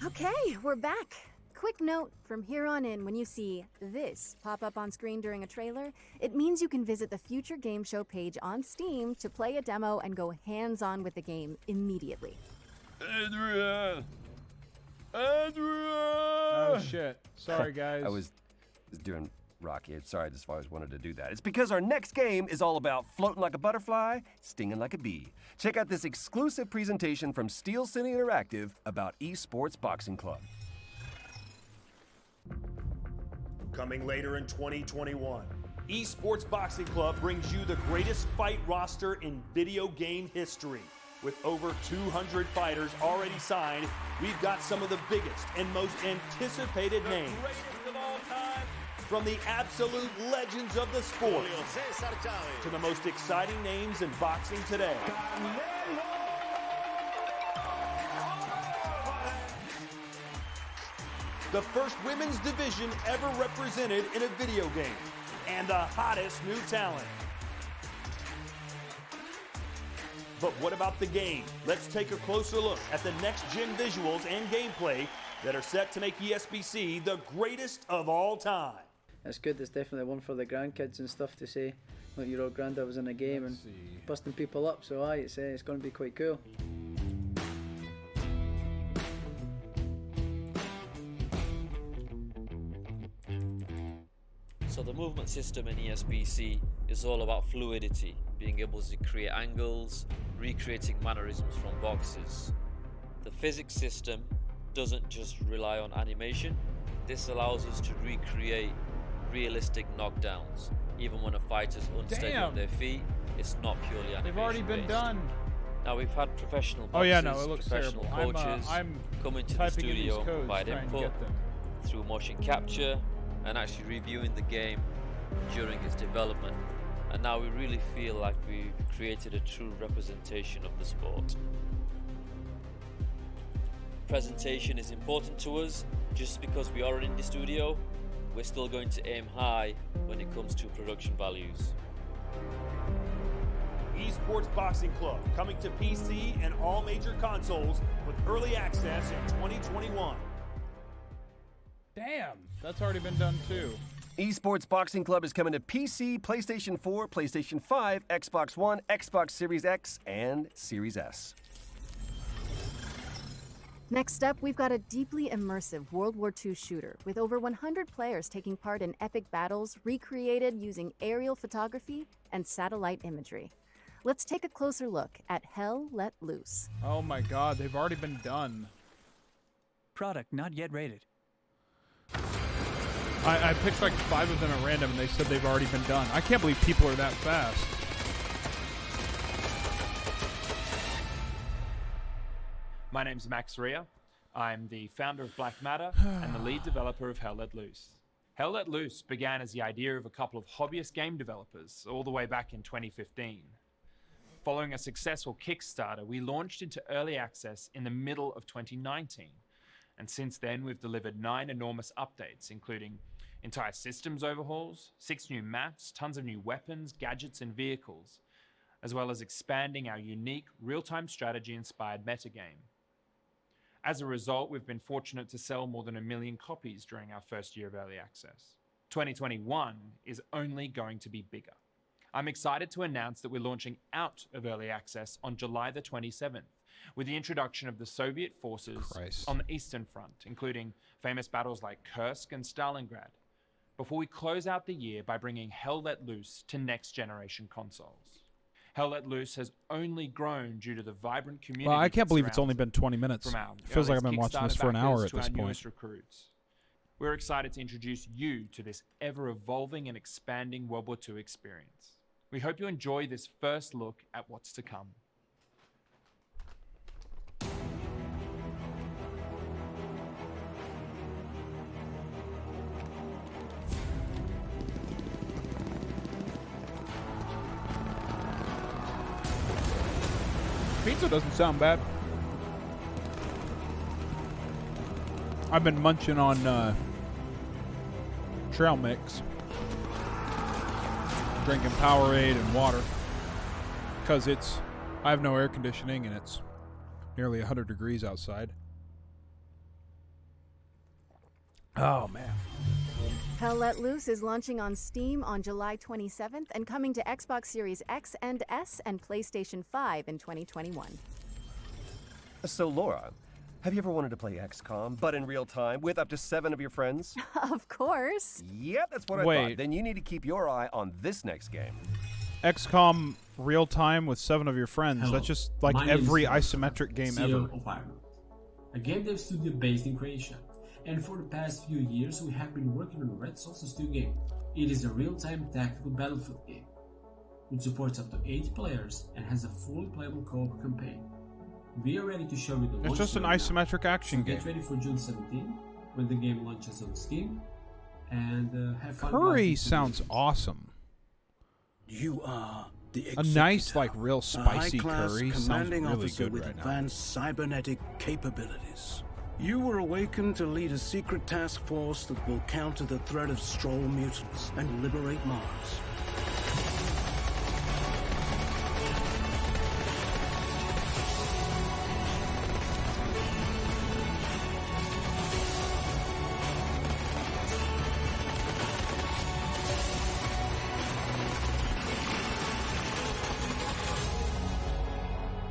Okay, we're back. Quick note, from here on in, when you see this pop up on screen during a trailer, it means you can visit the Future Game Show page on Steam to play a demo and go hands-on with the game immediately. Adrian! Oh, shit. Sorry, guys. I was doing Rocky. Sorry, I just always wanted to do that. It's because our next game is all about floating like a butterfly, stinging like a bee. Check out this exclusive presentation from Steel City Interactive about Esports Boxing Club. Coming later in 2021, Esports Boxing Club brings you the greatest fight roster in video game history. With over 200 fighters already signed, we've got some of the biggest and most anticipated names. Greatest of all time. From the absolute legends of the sport to the most exciting names in boxing today. The first women's division ever represented in a video game, and the hottest new talent. But what about the game? Let's take a closer look at the next-gen visuals and gameplay that are set to make ESBC the greatest of all time. It's good. It's definitely one for the grandkids and stuff to say. Like your old granddad was in a game and busting people up. So it's going to be quite cool. So the movement system in ESBC is all about fluidity, being able to create angles, recreating mannerisms from boxes. The physics system doesn't just rely on animation. This allows us to recreate realistic knockdowns. Even when a fighter's unsteady on their feet, it's not purely animation. They've already been done. Now we've had professional boxers, it looks professional terrible. coaches I'm come into the typing in these studio and codes, provide trying to input get them. through motion capture and actually reviewing the game during its development. And now we really feel like we've created a true representation of the sport. Presentation is important to us. Just because we are in the studio, we're still going to aim high when it comes to production values. Esports Boxing Club, coming to PC and all major consoles with early access in 2021. Damn, that's already been done too. Esports Boxing Club is coming to PC, PlayStation 4, PlayStation 5, Xbox One, Xbox Series X, and Series S. Next up, we've got a deeply immersive World War II shooter with over 100 players taking part in epic battles recreated using aerial photography and satellite imagery. Let's take a closer look at Hell Let Loose. Oh my god, they've already been done. Product not yet rated. I picked like 5 of them at random and they said they've already been done. I can't believe people are that fast. My name's Max Rea. I'm the founder of Black Matter and the lead developer of Hell Let Loose. Hell Let Loose began as the idea of a couple of hobbyist game developers all the way back in 2015. Following a successful Kickstarter, we launched into early access in the middle of 2019. And since then, we've delivered 9 enormous updates, including entire systems overhauls, 6 new maps, tons of new weapons, gadgets, and vehicles, as well as expanding our unique real-time strategy-inspired metagame. As a result, we've been fortunate to sell more than 1 million copies during our first year of early access. 2021 is only going to be bigger. I'm excited to announce that we're launching out of early access on July the 27th, with the introduction of the Soviet forces on the Eastern Front, including famous battles like Kursk and Stalingrad, before we close out the year by bringing Hell Let Loose to next-generation consoles. Hell Let Loose has only grown due to the vibrant community. Well, I can't that believe it's surrounds only been 20 minutes. From our It feels like I've been earliest watching this Kickstarter for an hour backers at to this our point. newest recruits. We're excited to introduce you to this ever-evolving and expanding World War II experience. We hope you enjoy this first look at what's to come. Pizza doesn't sound bad. I've been munching on trail mix, drinking Powerade and water, because I have no air conditioning and it's nearly 100 degrees outside. Oh, man. Hell Let Loose is launching on Steam on July 27th and coming to Xbox Series X and S and PlayStation 5 in 2021. So, Laura, have you ever wanted to play XCOM, but in real time, with up to 7 of your friends? Of course. Yep, that's what I thought. Then you need to keep your eye on this next game. XCOM real time with 7 of your friends. Hello, That's just like my name is every Laura, isometric game CEO ever. of Ireland, a game dev studio based in Croatia. And for the past few years, we have been working on Red Solstice 2 game. It is a real-time tactical battlefield game. It supports up to 8 players and has a fully playable co-op campaign. We are ready to show you the launch It's just an story now. isometric action So game. get ready for June 17 when the game launches on Steam. And have fun. Curry sounds awesome. You are the A nice, like, real spicy curry sounds commanding really officer good with right now. advanced cybernetic capabilities. You were awakened to lead a secret task force that will counter the threat of Stroll mutants and liberate Mars.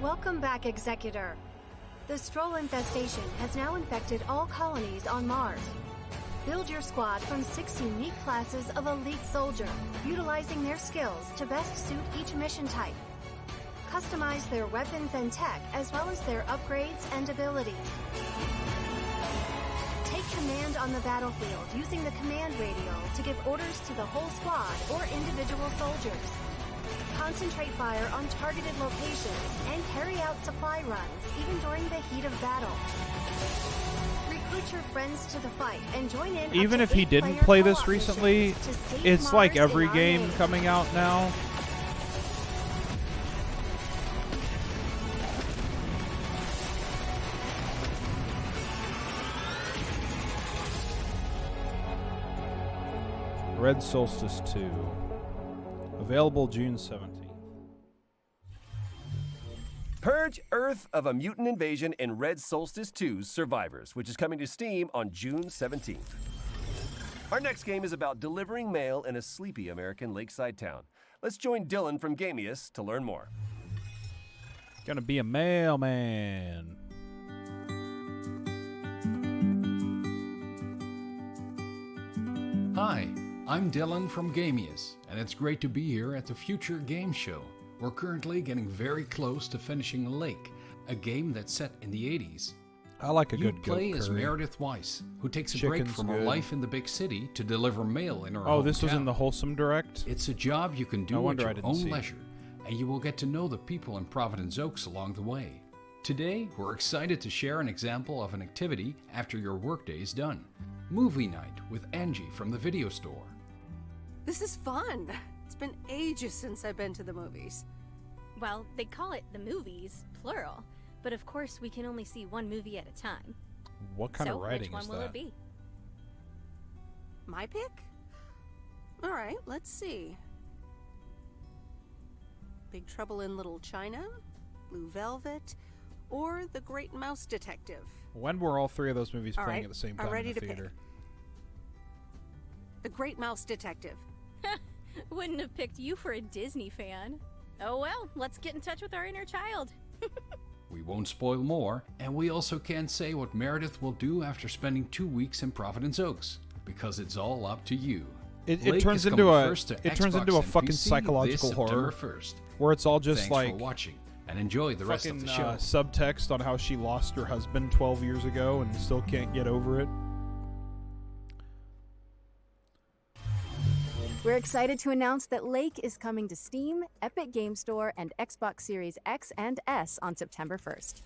Welcome back, Executor. The Stroll infestation has now infected all colonies on Mars. Build your squad from 6 unique classes of elite soldier, utilizing their skills to best suit each mission type. Customize their weapons and tech, as well as their upgrades and abilities. Take command on the battlefield using the command radio to give orders to the whole squad or individual soldiers. Concentrate fire on targeted locations and carry out supply runs even during the heat of battle. Recruit your friends to the fight and join in. Even if he didn't play this recently, it's like every game coming out now. Red Solstice 2. Available June 17th. Purge Earth of a mutant invasion in Red Solstice 2's Survivors, which is coming to Steam on June 17th. Our next game is about delivering mail in a sleepy American lakeside town. Let's join Dylan from Gamius to learn more. Gonna be a mailman. Hi, I'm Dylan from Gamius, and it's great to be here at the Future Game Show. We're currently getting very close to finishing Lake, a game that's set in the 80s. I like a You good play goat as curry. Meredith Weiss, who takes a break Chicken's from her good. life in the big city to deliver mail in her Oh, this was hometown. in the Wholesome Direct? It's a job you can do No at wonder I your didn't own see it. leisure, and you will get to know the people in Providence Oaks along the way. Today, we're excited to share an example of an activity after your workday is done. Movie night with Angie from the video store. This is fun. It's been ages since I've been to the movies. Well, they call it the movies, plural, but of course we can only see one movie at a time. What kind so, of writing which one is will that? it be? My pick? All right, let's see. Big Trouble in Little China, Blue Velvet, or The Great Mouse Detective. When were all 3 of those movies All playing right, at the same I'm time ready in the to pick. theater? The Great Mouse Detective. Wouldn't have picked you for a Disney fan. Oh well, let's get in touch with our inner child. We won't spoil more, and we also can't say what Meredith will do after spending 2 weeks in Providence Oaks, because it's all up to you. it Lake turns is into coming a first to it turns Xbox into a and fucking PC psychological this horror, September 1st. where it's all just Thanks like for watching and enjoy the rest of the show. subtext on how she lost her husband 12 years ago and still can't get over it. We're excited to announce that Lake is coming to Steam, Epic Game Store, and Xbox Series X and S on September 1st.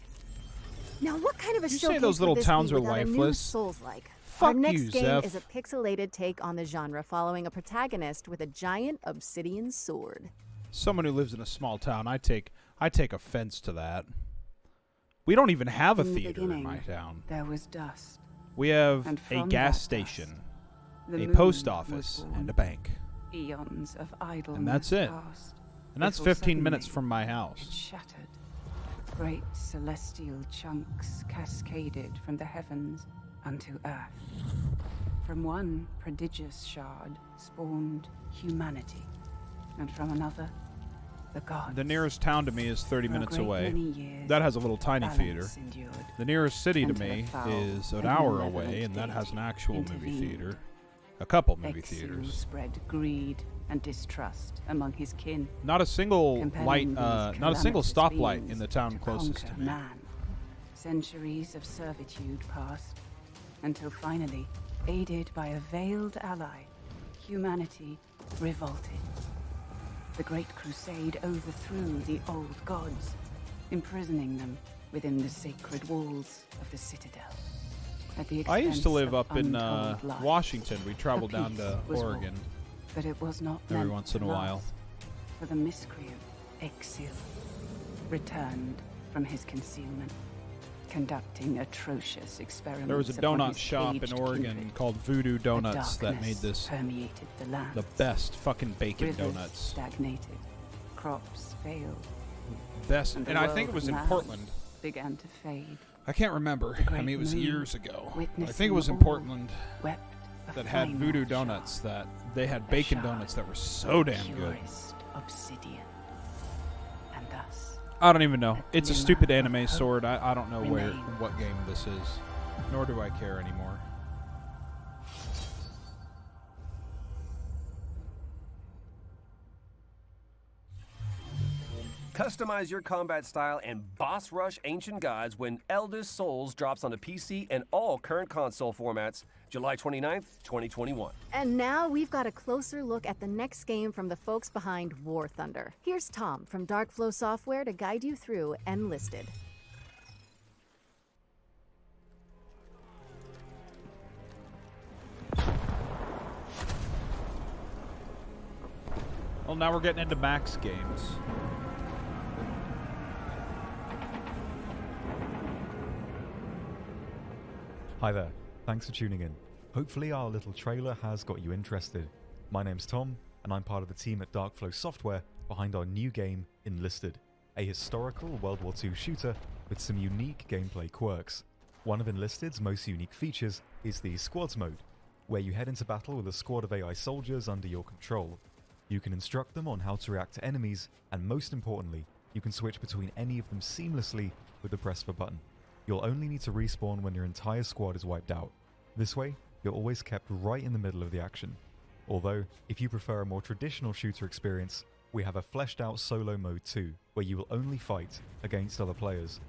Now, what kind of a You showcase say those would little this towns be are without a new lifeless? Souls-like? Fuck Our next you, game Zeph. is a pixelated take on the genre, following a protagonist with a giant obsidian sword. Someone who lives in a small town, I take offense to that. We don't even have a In the theater in my beginning, town. There was dust. We have And a from gas that station, dust, the a moon post was office, born. and a bank. Eons of idleness And that's it. passed, And that's before 15 minutes suddenly from my it house. shattered. Great celestial chunks cascaded from the heavens unto earth. From one prodigious shard spawned humanity, and from another, the gods. The nearest town to me is 30 For a minutes great away. many years, That has a little tiny balance theater. endured, The nearest city to until a me foul is an and hour malevolent away, and that has an actual movie intervened. theater. A couple movie Exu theaters. spread greed and distrust among his kin. Not a single compelling light, these not a single calamitous stoplight beings in the town to closest to conquer me. Man. Centuries of servitude passed, until finally, aided by a veiled ally, humanity revolted. The Great Crusade overthrew the old gods, imprisoning them within the sacred walls of the Citadel. At the I used to expense live of up in untold lives. Washington. We traveled A down peace to was Oregon won, but it was not every meant once to in a while. last, for the miscreant Exil returned from his concealment, conducting atrocious experiments. There was a upon donut his shop in caged Oregon kindred. called Voodoo Donuts that darkness made this permeated the land. the best fucking bacon Rivers donuts. stagnated, crops failed, Best, and and the I think it world was in land Portland. began to fade. I can't remember. The I great mean, it was moon, years ago. I think it witnessing was in all, Portland wept a that had final Voodoo shard, Donuts that they had a bacon shard donuts that were so of damn good. purest obsidian, and thus I don't even know. It's a glimmer stupid of anime hope sword. I don't know where remained. what game this is, nor do I care anymore. Customize your combat style and boss rush ancient gods when Eldest Souls drops on the PC and all current console formats July 29th, 2021. And now we've got a closer look at the next game from the folks behind War Thunder. Here's Tom from Darkflow Software to guide you through Enlisted. Well, now we're getting into Max games. Hi there, thanks for tuning in. Hopefully our little trailer has got you interested. My name's Tom, and I'm part of the team at Darkflow Software behind our new game, Enlisted, a historical World War II shooter with some unique gameplay quirks. One of Enlisted's most unique features is the Squads mode, where you head into battle with a squad of AI soldiers under your control. You can instruct them on how to react to enemies, and most importantly, you can switch between any of them seamlessly with the press of a button. You'll only need to respawn when your entire squad is wiped out. This way, you're always kept right in the middle of the action. Although, if you prefer a more traditional shooter experience, we have a fleshed out solo mode too, where you will only fight against other players.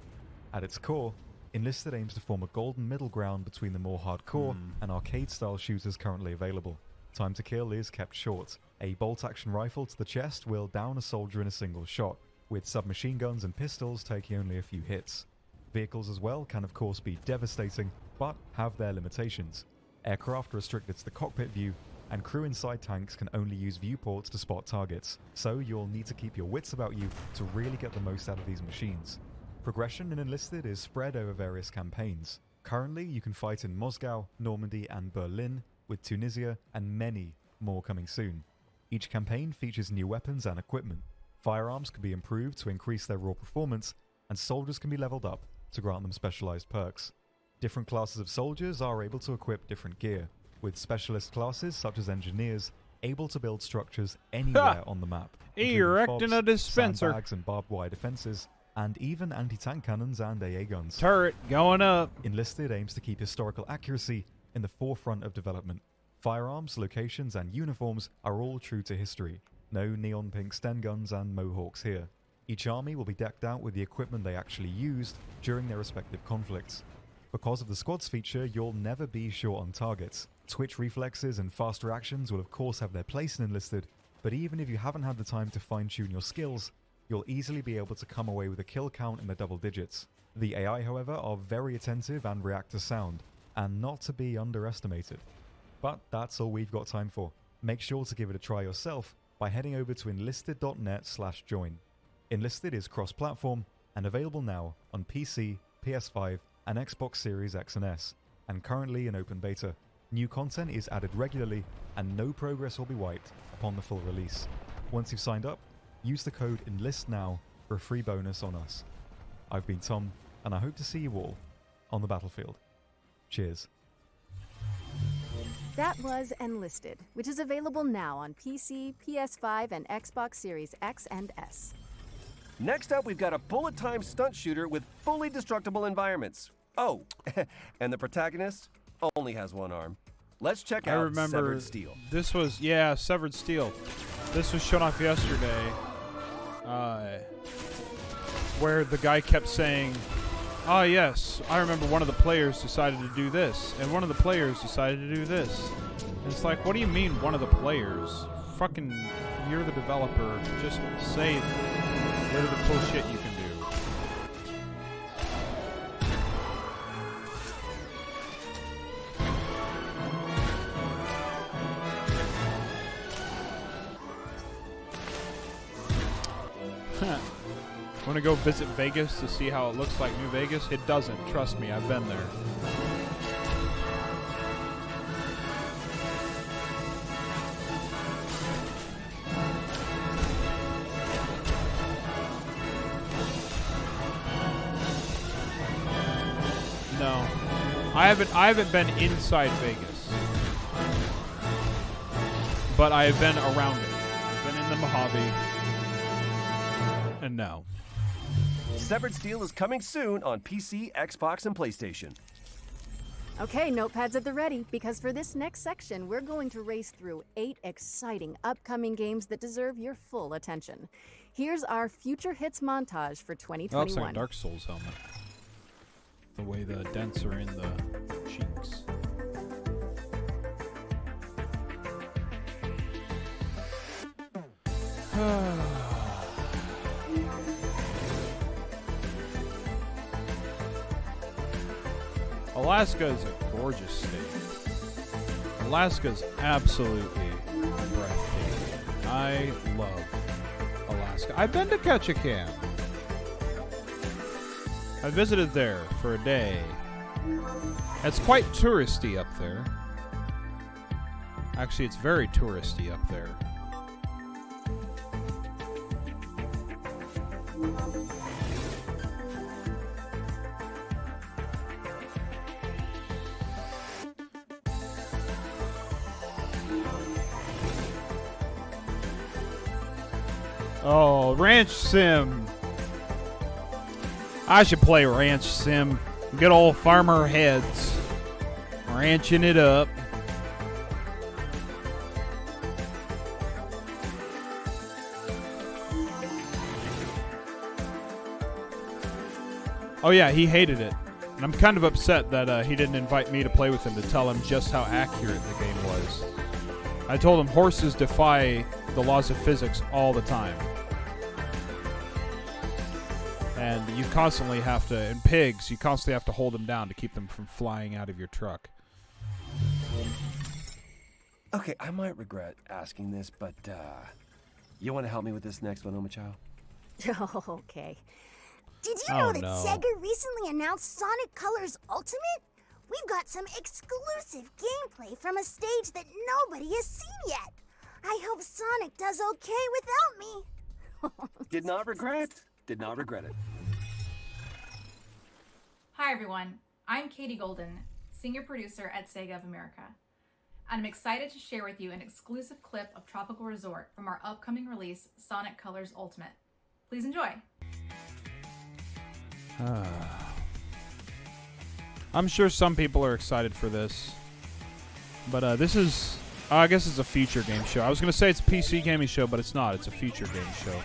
At its core, Enlisted aims to form a golden middle ground between the more hardcore and arcade-style shooters currently available. Time to kill is kept short. A bolt-action rifle to the chest will down a soldier in a single shot, with submachine guns and pistols taking only a few hits. Vehicles as well can of course be devastating, but have their limitations. Aircraft are restricted to the cockpit view, and crew inside tanks can only use viewports to spot targets, so you'll need to keep your wits about you to really get the most out of these machines. Progression in Enlisted is spread over various campaigns. Currently, you can fight in Moscow, Normandy, and Berlin, with Tunisia and many more coming soon. Each campaign features new weapons and equipment. Firearms can be improved to increase their raw performance, and soldiers can be leveled up to grant them specialized perks. Different classes of soldiers are able to equip different gear, with specialist classes such as engineers able to build structures anywhere on the map, including Erecting fobs, a dispenser. sandbags and barbed wire defenses, and even anti-tank cannons and AA guns. Turret going up. Enlisted aims to keep historical accuracy in the forefront of development. Firearms, locations, and uniforms are all true to history. No neon pink Sten guns and mohawks here. Each army will be decked out with the equipment they actually used during their respective conflicts. Because of the squads feature, you'll never be short on targets. Twitch reflexes and fast reactions will of course have their place in Enlisted, but even if you haven't had the time to fine-tune your skills, you'll easily be able to come away with a kill count in the double digits. The AI, however, are very attentive and react to sound, and not to be underestimated. But that's all we've got time for. Make sure to give it a try yourself by heading over to enlisted.net/join. Enlisted is cross-platform and available now on PC, PS5, and Xbox Series X and S, and currently in open beta. New content is added regularly, and no progress will be wiped upon the full release. Once you've signed up, use the code ENLISTNOW for a free bonus on us. I've been Tom, and I hope to see you all on the battlefield. Cheers. That was Enlisted, which is available now on PC, PS5, and Xbox Series X and S. Next up, we've got a bullet-time stunt shooter with fully destructible environments. Oh, and the protagonist only has one arm. Let's check out Severed Steel. This was, Severed Steel. This was shown off yesterday, where the guy kept saying, "Ah, yes, I remember one of the players decided to do this, and one of the players decided to do this." And it's like, what do you mean, one of the players? Fucking, you're the developer. Just say rid of the cool shit you can do. Want to go visit Vegas to see how it looks like New Vegas? It doesn't. Trust me, I've been there. No. I haven't been inside Vegas. But I have been around it. I've been in the Mojave. And no. Severed Steel is coming soon on PC, Xbox, and PlayStation. Okay, notepads at the ready, because for this next section, we're going to race through 8 exciting upcoming games that deserve your full attention. Here's our future hits montage for 2021. That looks like a Dark Souls helmet. The way the dents are in the cheeks. Alaska is a gorgeous state. Alaska's absolutely breathtaking. I love Alaska. I've been to Ketchikan. I visited there for a day. It's quite touristy up there. Actually, it's very touristy up there. Oh, Ranch Sim. I should play Ranch Sim. Good old farmer heads. Ranching it up. Oh yeah, he hated it. And I'm kind of upset that he didn't invite me to play with him to tell him just how accurate the game was. I told him horses defy the laws of physics all the time. And you constantly have to, and pigs, you constantly have to hold them down to keep them from flying out of your truck. Okay, I might regret asking this, but you want to help me with this next one, Omachow? Okay. Did you know that Sega recently announced Sonic Colors Ultimate? We've got some exclusive gameplay from a stage that nobody has seen yet. I hope Sonic does okay without me. Did not regret it. Hi everyone, I'm Katie Golden, senior producer at Sega of America. And I'm excited to share with you an exclusive clip of Tropical Resort from our upcoming release, Sonic Colors Ultimate. Please enjoy. I'm sure some people are excited for this. But this is, I guess it's a feature game show. I was going to say it's a PC gaming show, but it's not. It's a feature game show.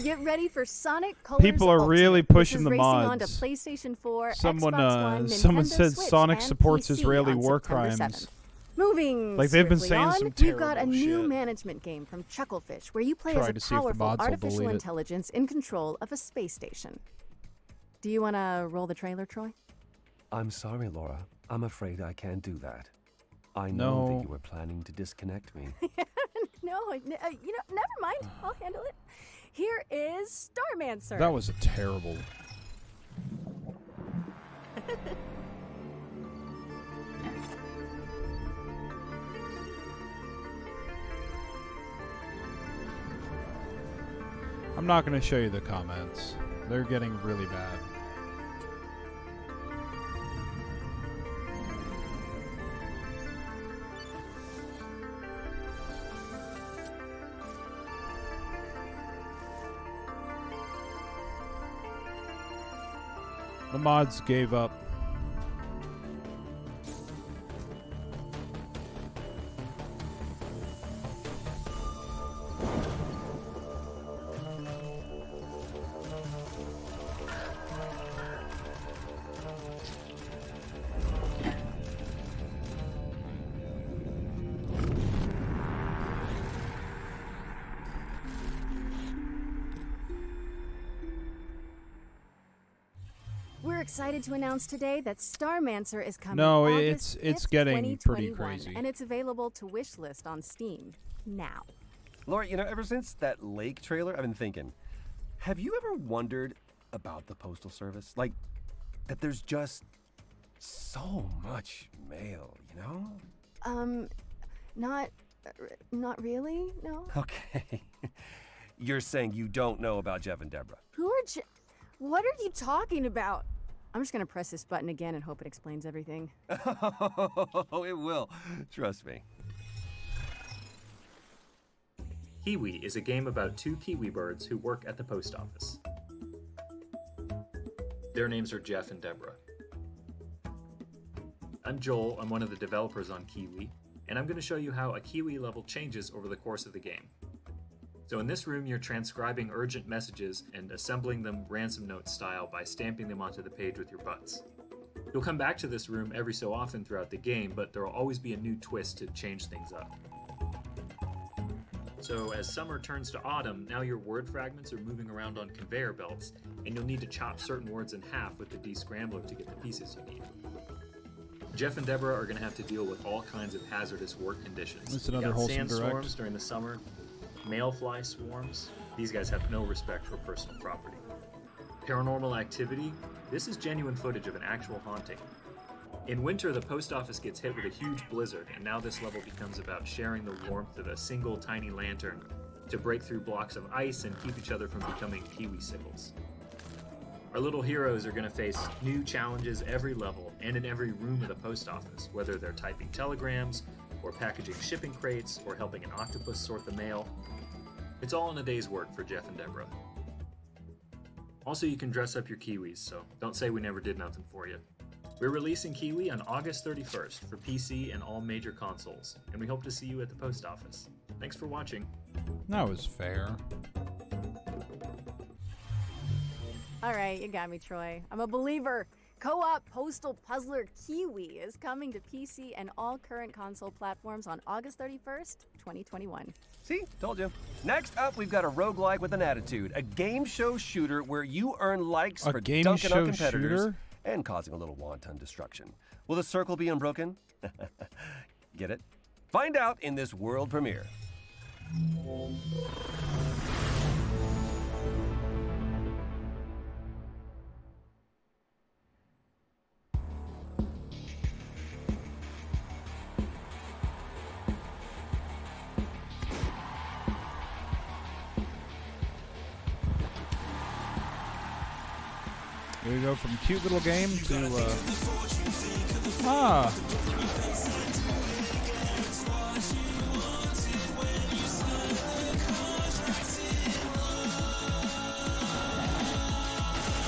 Get ready for Sonic Colors People are Ultimate, really which pushing is the racing mods. onto PlayStation 4, Someone, Xbox One, someone Nintendo said Switch, Sonic and supports PC Israeli on war September crimes. 7th. Moving Like, they've been swiftly saying on, some we've got a terrible new shit. management game from Chucklefish, where you play Try as to a see if the powerful mods will artificial delete it. intelligence in control of a space station. Do you want to roll the trailer, Troy? I'm sorry, Laura. I'm afraid I can't do that. I know No. that you were planning to disconnect me. No, never mind. I'll handle it. Here is Starmancer. That was a terrible. I'm not going to show you the comments. They're getting really bad. The mods gave up. We're excited to announce today that Starmancer is coming. No, August it's 5th, getting pretty 2021, crazy. and it's available to wishlist on Steam now. Laura, ever since that lake trailer, I've been thinking, have you ever wondered about the Postal Service? Like, that there's just so much mail, Not really. No. Okay. You're saying you don't know about Jeff and Deborah. Who are? What are you talking about? I'm just gonna press this button again and hope it explains everything. Oh, it will. Trust me. Kiwi is a game about two kiwi birds who work at the post office. Their names are Jeff and Deborah. I'm Joel, I'm one of the developers on Kiwi, and I'm going to show you how a Kiwi level changes over the course of the game. So in this room, you're transcribing urgent messages and assembling them ransom note style by stamping them onto the page with your butts. You'll come back to this room every so often throughout the game, but there will always be a new twist to change things up. So as summer turns to autumn, now your word fragments are moving around on conveyor belts, and you'll need to chop certain words in half with the descrambler to get the pieces you need. Jeff and Deborah are going to have to deal with all kinds of hazardous work conditions. That's another Got wholesome sandstorms direct. during the summer, mayfly swarms. These guys have no respect for personal property. Paranormal activity. This is genuine footage of an actual haunting. In winter, the post office gets hit with a huge blizzard, and now this level becomes about sharing the warmth of a single tiny lantern to break through blocks of ice and keep each other from becoming kiwi sickles. Our little heroes are going to face new challenges every level and in every room of the post office, whether they're typing telegrams, or packaging shipping crates, or helping an octopus sort the mail. It's all in a day's work for Jeff and Deborah. Also, you can dress up your kiwis, so don't say we never did nothing for you. We're releasing Kiwi on August 31st for PC and all major consoles, and we hope to see you at the post office. Thanks for watching. That was fair. All right, you got me, Troy. I'm a believer. Co-op Postal Puzzler Kiwi is coming to PC and all current console platforms on August 31st, 2021. See? Told you. Next up, we've got a roguelike with an attitude. A game show shooter where you earn likes for dunking on competitors and causing a little wanton destruction. Will the circle be unbroken? Get it? Find out in this world premiere. Here we go from cute little game to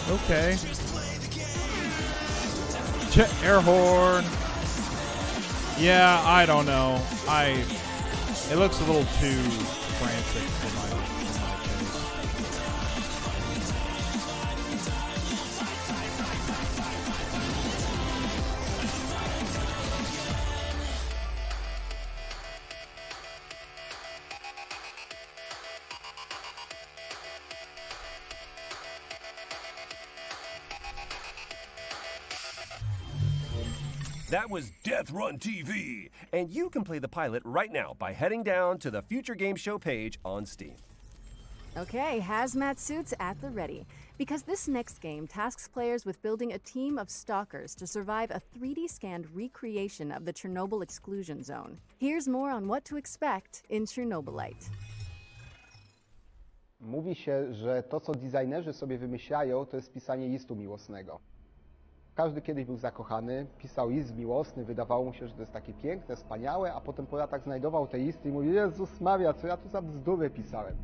okay. Air horn. Yeah, I don't know. It looks a little too frantic for my taste. That was Death Run TV, and you can play the pilot right now by heading down to the Future Game Show page on Steam. Okay, hazmat suits at the ready, because this next game tasks players with building a team of stalkers to survive a 3D scanned recreation of the Chernobyl exclusion zone. Here's more on what to expect in Chernobylite. Mówi się, że to, co designerzy sobie wymyślają, to jest pisanie listu miłosnego. Każdy kiedyś był zakochany, pisał list miłosny, wydawało mu się, że to jest takie piękne, wspaniałe, a potem po latach znajdował te listy i mówił: Jezus Maria, co ja tu za bzdury pisałem.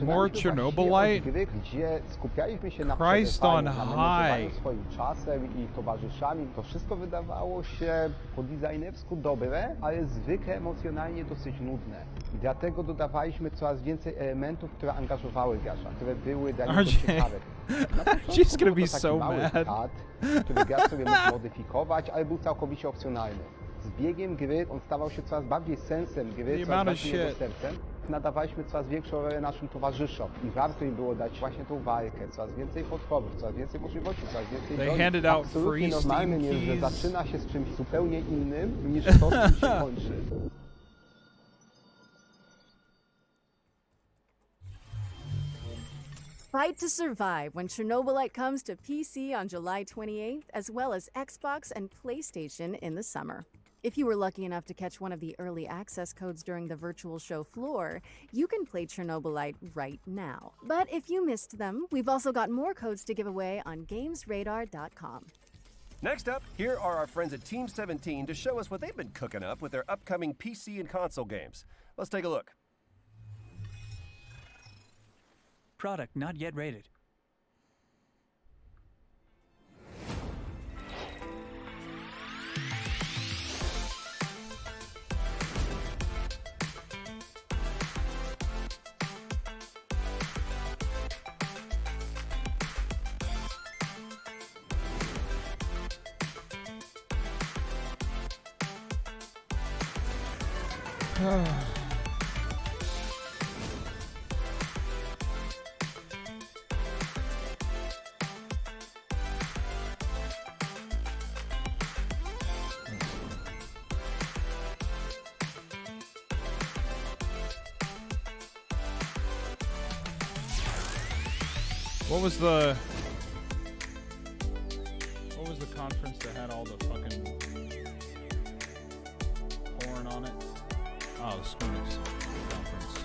More Chernobylite? Gry, gdzie skupialiśmy się na Christ on manipulowaniu high. swoim czasem i towarzyszami. To wszystko wydawało się po designersku dobre, ale zwykle emocjonalnie dosyć nudne. I dlatego dodawaliśmy coraz więcej elementów, które angażowały gracza, które były dla niego ciekawe. She's gonna be so mad. Który gracz sobie mógł modyfikować, ale był całkowicie opcjonalny. Z biegiem gry on stawał się coraz bardziej sensem gry, coraz bardziej jego sercem. Nadawaliśmy coraz większą rolę naszym towarzyszom i warto im było dać właśnie tą walkę, coraz więcej potworów, coraz więcej możliwości, coraz więcej broni. Absolutnie normalnym jest, że zaczyna się z czymś zupełnie innym niż to, z czym się kończy. Fight to survive when Chernobylite comes to PC on July 28th, as well as Xbox and PlayStation in the summer. If you were lucky enough to catch one of the early access codes during the virtual show floor, you can play Chernobylite right now. But if you missed them, we've also got more codes to give away on GamesRadar.com. Next up, here are our friends at Team 17 to show us what they've been cooking up with their upcoming PC and console games. Let's take a look. Product not yet rated. What was the conference that had all the fucking porn on it? Oh, the Squinix conference.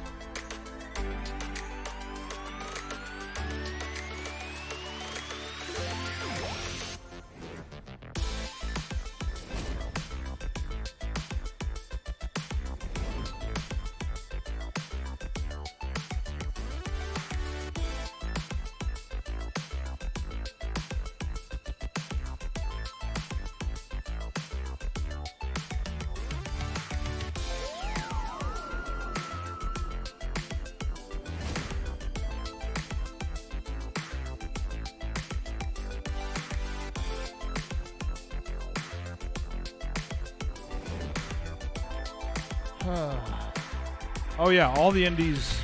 Oh yeah, all the indies.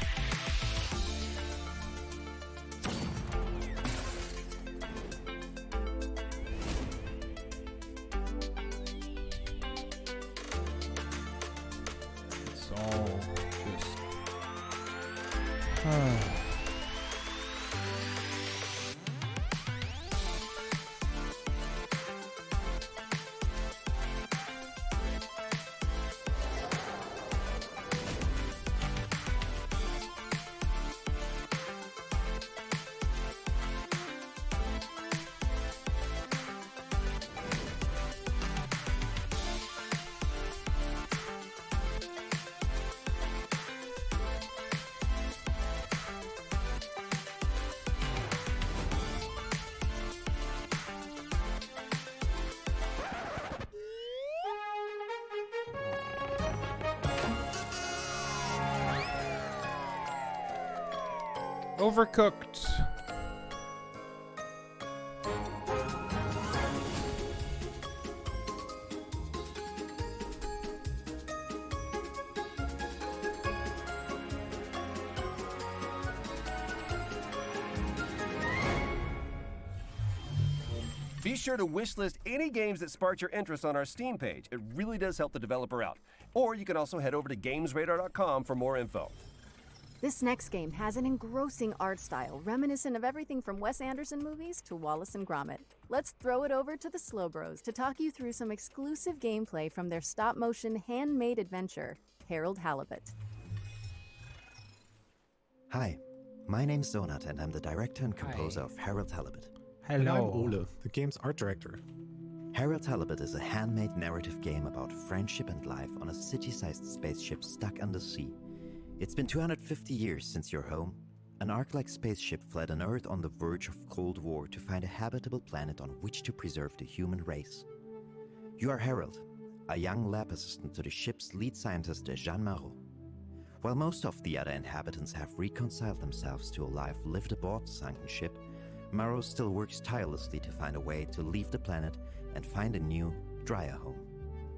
It's all just. Overcooked. Be sure to wishlist any games that sparked your interest on our Steam page. It really does help the developer out. Or you can also head over to GamesRadar.com for more info. This next game has an engrossing art style reminiscent of everything from Wes Anderson movies to Wallace and Gromit. Let's throw it over to the Slow Bros to talk you through some exclusive gameplay from their stop-motion handmade adventure, Harold Halibut. Hi, my name's Donut and I'm the director and composer of Harold Halibut. And I'm Ole, the game's art director. Harold Halibut is a handmade narrative game about friendship and life on a city-sized spaceship stuck under sea. It's been 250 years since your home. An Ark-like spaceship fled an Earth on the verge of Cold War to find a habitable planet on which to preserve the human race. You are Harold, a young lab assistant to the ship's lead scientist, Jean Marot. While most of the other inhabitants have reconciled themselves to a life lived aboard the sunken ship, Marot still works tirelessly to find a way to leave the planet and find a new, drier home.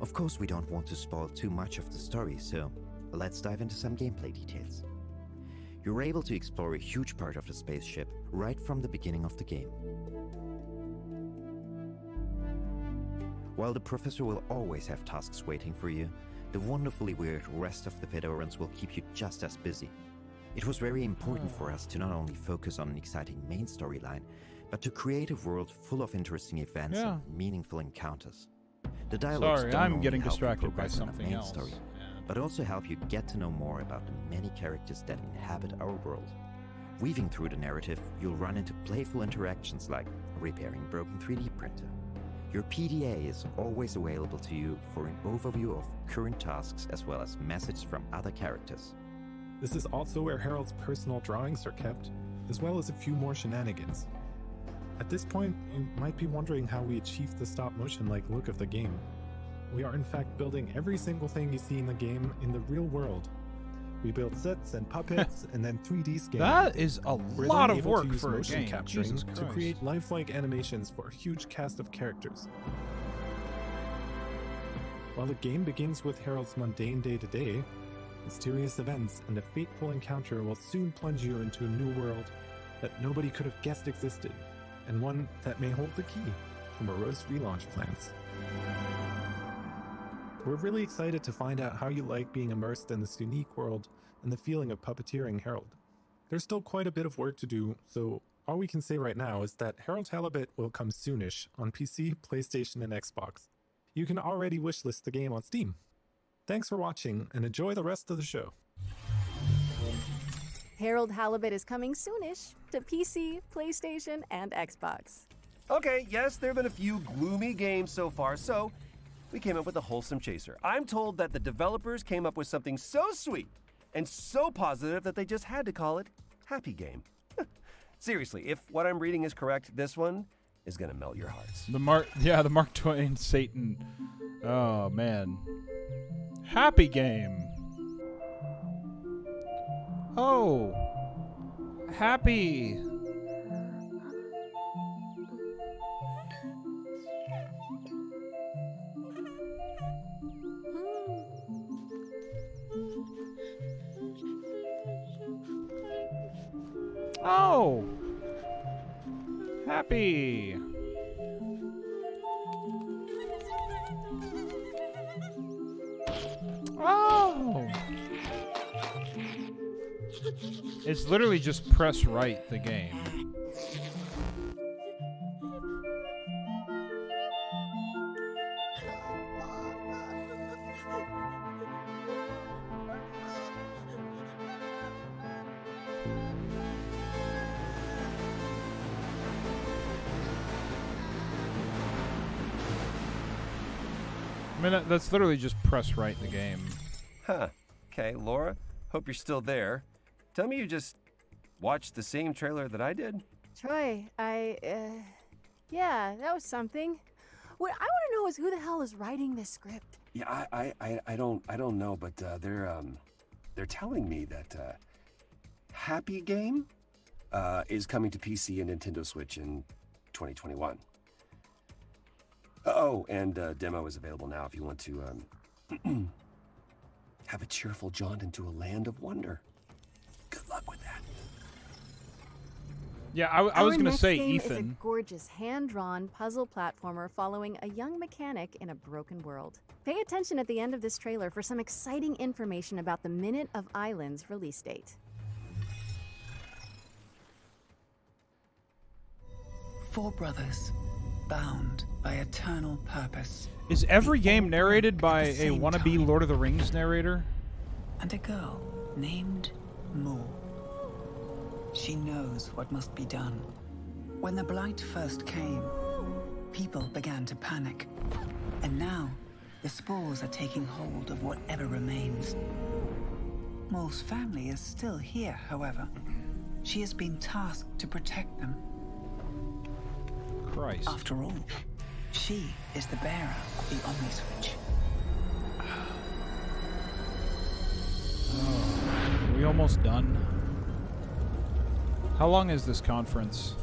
Of course, we don't want to spoil too much of the story, so let's dive into some gameplay details. You're able to explore a huge part of the spaceship right from the beginning of the game. While the professor will always have tasks waiting for you, the wonderfully weird rest of the Fedorans will keep you just as busy. It was very important for us to not only focus on an exciting main storyline, but to create a world full of interesting events and meaningful encounters. The dialogues Sorry, don't I'm only getting help you distracted by progress on the something main else. story, but also help you get to know more about the many characters that inhabit our world. Weaving through the narrative, you'll run into playful interactions like repairing a broken 3D printer. Your PDA is always available to you for an overview of current tasks as well as messages from other characters. This is also where Harold's personal drawings are kept, as well as a few more shenanigans. At this point, you might be wondering how we achieved the stop-motion-like look of the game. We are in fact building every single thing you see in the game in the real world. We build sets and puppets and then 3D scan. That is a We're lot then of able work to use for a motion game. capturing Jesus to Christ. create lifelike animations for a huge cast of characters. While the game begins with Harold's mundane day-to-day, mysterious events and a fateful encounter will soon plunge you into a new world that nobody could have guessed existed, and one that may hold the key to Moreau's relaunch plans. We're really excited to find out how you like being immersed in this unique world and the feeling of puppeteering Harold. There's still quite a bit of work to do, so all we can say right now is that Harold Halibut will come soonish on PC, PlayStation, and Xbox. You can already wishlist the game on Steam. Thanks for watching, and enjoy the rest of the show. Harold Halibut is coming soonish to PC, PlayStation, and Xbox. Okay, yes, there have been a few gloomy games so far, so we came up with a wholesome chaser. I'm told that the developers came up with something so sweet and so positive that they just had to call it Happy Game. Seriously, if what I'm reading is correct, this one is gonna melt your hearts. The Mark Twain Satan. Oh man. Happy Game. Oh. Happy. Oh! Happy! Oh! It's literally just press right, the game. I mean, that's literally just press right, the game. Huh. Okay, Laura, hope you're still there. Tell me you just watched the same trailer that I did? Troy, yeah, that was something. What I want to know is who the hell is writing this script? Yeah, I don't know, but they're telling me that Happy Game is coming to PC and Nintendo Switch in 2021. Oh, and demo is available now if you want to have a cheerful jaunt into a land of wonder. Good luck with that. Yeah, I was going to say, Our next game is a Ethan. gorgeous hand-drawn puzzle platformer following a young mechanic in a broken world. Pay attention at the end of this trailer for some exciting information about the Minute of Islands release date. Four brothers, bound by eternal purpose. Is every game narrated by a wannabe Lord of the Rings narrator? And a girl named Mo. She knows what must be done. When the blight first came, people began to panic. And now, the spores are taking hold of whatever remains. Mo's family is still here, however. She has been tasked to protect them. Christ. After all, she is the bearer of the Omni Switch. Oh, are we almost done? How long is this conference?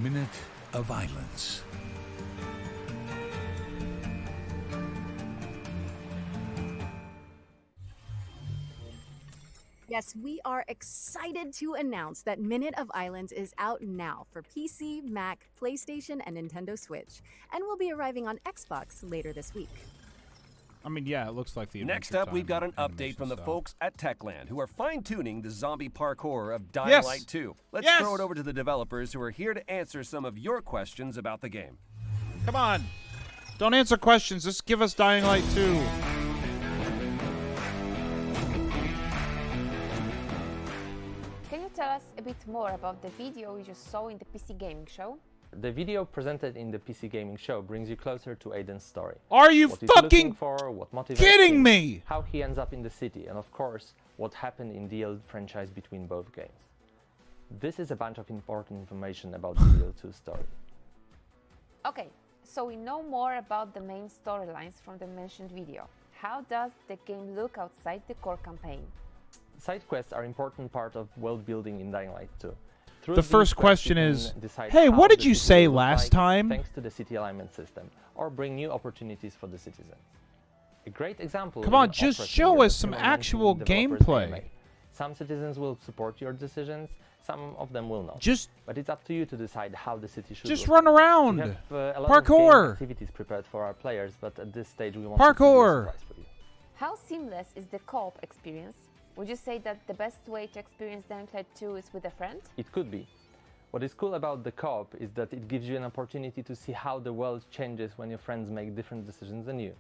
Minute of Islands. Yes, we are excited to announce that Minute of Islands is out now for PC, Mac, PlayStation, and Nintendo Switch, and will be arriving on Xbox later this week. I mean, yeah, it looks like the Next Adventure up, we've got Time an update animation from the style. folks at Techland, who are fine-tuning the zombie parkour of Dying Yes! Light 2. Let's Yes! throw it over to the developers, who are here to answer some of your questions about the game. Come on. Don't answer questions. Just give us Dying Light 2. Can you tell us a bit more about the video we just saw in the PC gaming show? The video presented in the PC gaming show brings you closer to Aiden's story. Are you what he's looking fucking for, what motivates kidding him, me? How he ends up in the city, and of course, what happened in the old franchise between both games. This is a bunch of important information about the DL2 story. Okay, so we know more about the main storylines from the mentioned video. How does the game look outside the core campaign? Side quests are an important part of world building in Dying Light 2. Through The these first quests, question you can is, decide hey, how what did the you city say will look last like time? Thanks to the city alignment system, or bring new opportunities for the citizens. A great example. Come is on, an just opera show singer us that some implementing actual developers' gameplay. AMA. Some citizens will support your decisions, some of them will not. Just- but it's up to you to decide how the city should Just look. run around. We have a lot Parkour. of game activities prepared for our players, but at this stage we want Parkour. to keep it a surprise for you. How seamless is the co-op experience? Would you say that the best way to experience Dying Light 2 is with a friend? It could be. What is cool about the co-op is that it gives you an opportunity to see how the world changes when your friends make different decisions than you.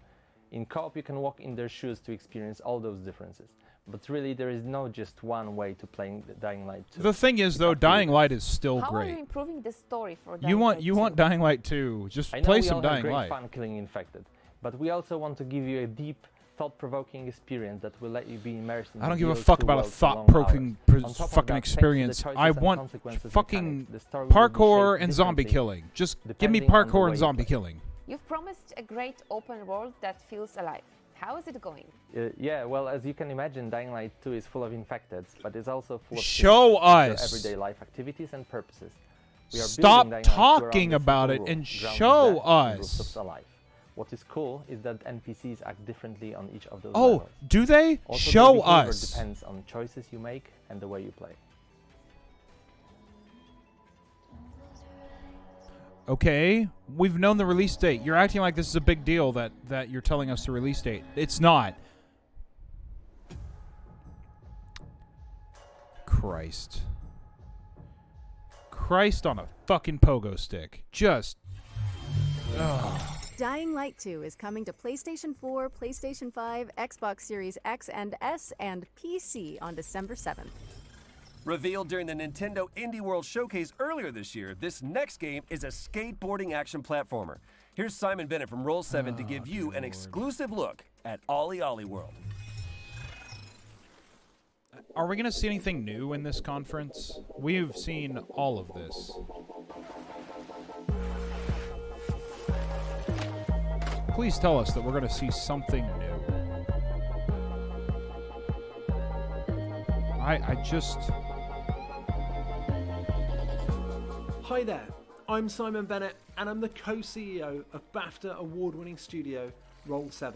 In co-op you can walk in their shoes to experience all those differences. But really there is no just one way to playing Dying Light 2. The thing is, though, Dying Light is still How are you great. improving the story for Dying You want Light you 2? want Dying Light 2. Just I know play we some all have Dying great Light. fun killing infected, but we also want to give you a deep, thought-provoking experience that will let you be immersed in I don't the give a DL2 fuck about a world for long thought-provoking hours. On top of fucking that, thanks to the experience. choices I and want consequences fucking mechanics, the story will be parkour shaped and zombie differently killing. Just give me depending on the parkour way and you zombie play. killing. You've promised a great open world that feels alive. How is it going? Yeah, well, as you can imagine, Dying Light 2 is full of infecteds, but it's also full of Show their us. everyday life activities and purposes. We are Stop building Dying Light 2 around talking this about simple it and rule, grounded show in death and us. rules of alive. What is cool is that NPCs act differently on each of those Oh, levels. do they? Also, Show their behavior us. depends on choices you make and the way you play. Okay, we've known the release date. You're acting like this is a big deal that you're telling us the release date. It's not. Christ. Christ on a fucking pogo stick. Just. Ugh. Dying Light 2 is coming to PlayStation 4, PlayStation 5, Xbox Series X and S, and PC on December 7th. Revealed during the Nintendo Indie World Showcase earlier this year, this next game is a skateboarding action platformer. Here's Simon Bennett from Roll7 to give you an exclusive look at Ollie Ollie World. Are we going to see anything new in this conference? We've seen all of this. Please tell us that we're going to see something new. I just... Hi there, I'm Simon Bennett and I'm the co-CEO of BAFTA award-winning studio Roll7.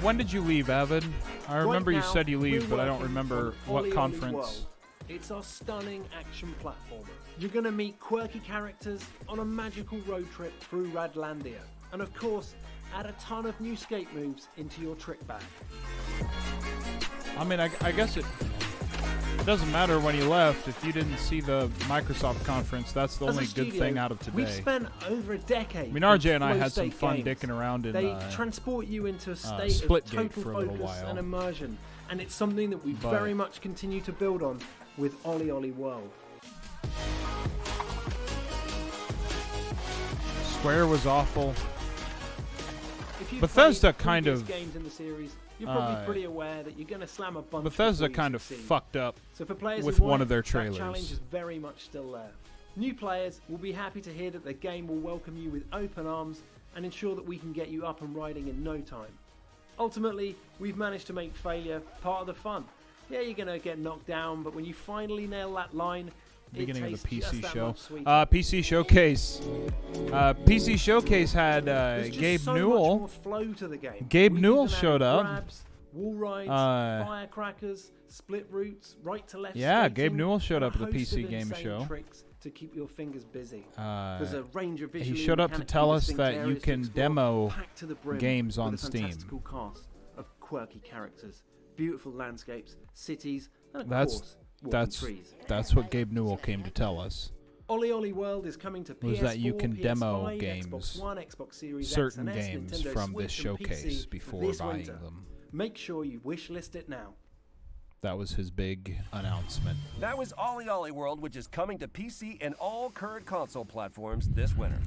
When did you leave, Evan? I remember you Right now, said you leave, we're but I don't working remember on what Ollie Ollie conference. World. It's our stunning action platformer. You're going to meet quirky characters on a magical road trip through Radlandia. And of course, add a ton of new skate moves into your trick bag. I mean, I guess it doesn't matter when you left. If you didn't see the Microsoft conference, that's the As a only good studio, thing out of today. We've spent over a decade. I mean, RJ with and I flow had some state fun games. dicking around in They transport you into a state of Splitgate total for a little focus while. and immersion, and it's something that we But- very much continue to build on with Ollie Ollie World. Square was awful. If you've Bethesda played kind previous of games in the series, you're probably uh, pretty aware that you're going to slam a bunch. Bethesda before you kind of succeed. fucked up So for players with who one want of their it, trailers. That challenge is very much still there. New players will be happy to hear that the game will welcome you with open arms and ensure that we can get you up and riding in no time. Ultimately, we've managed to make failure part of the fun. Yeah, you're going to get knocked down, but when you finally nail that line, beginning it of the tastes PC just that show. much sweeter. PC Showcase. PC Showcase had There's just Gabe so much Newell. more flow to the game. Gabe We Newell even added showed up. Grabs, wall rides, firecrackers, split routes, right to left. Yeah, skating, Gabe Newell showed and up a at the host PC of Game insane Show. tricks to keep your fingers busy. There's a range of He visually showed up to mechanically tell us distinct that you areas to can explore, demo packed to the brim games with on a Steam. fantastical cast of quirky characters, beautiful landscapes, cities, and of That's course, walking trees. that's what Gabe Newell came to tell us. Ollie Ollie World is coming to Was PS4, that you can demo PS5, games, Xbox One, Xbox Series certain X and S, games Nintendo from Switch this and showcase PC before this buying winter. them. Make sure you wishlist it now. That was his big announcement. That was Ollie Ollie World, which is coming to PC and all current console platforms this winter.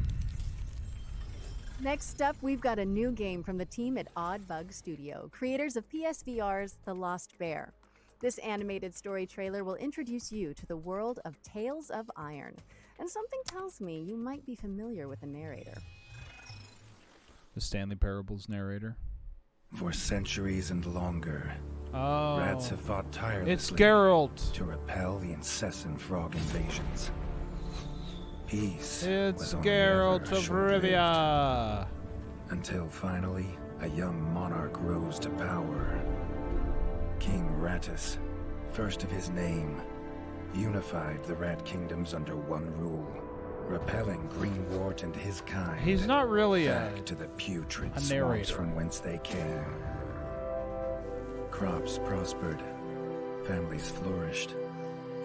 Next up, we've got a new game from the team at Odd Bug Studio, creators of PSVR's The Lost Bear. This animated story trailer will introduce you to the world of Tales of Iron. And something tells me you might be familiar with the narrator. The Stanley Parables narrator. For centuries and longer, Oh, rats have fought tirelessly it's Geralt. to repel the incessant frog invasions. Peace It's was only Geralt ever of short-lived, Rivia. until finally a young monarch rose to power. King Rattus, first of his name, unified the Rat Kingdoms under one rule, repelling Greenwort and his kind. He's not really back to the putrid a swamps narrator. from whence they came. Crops prospered, families flourished,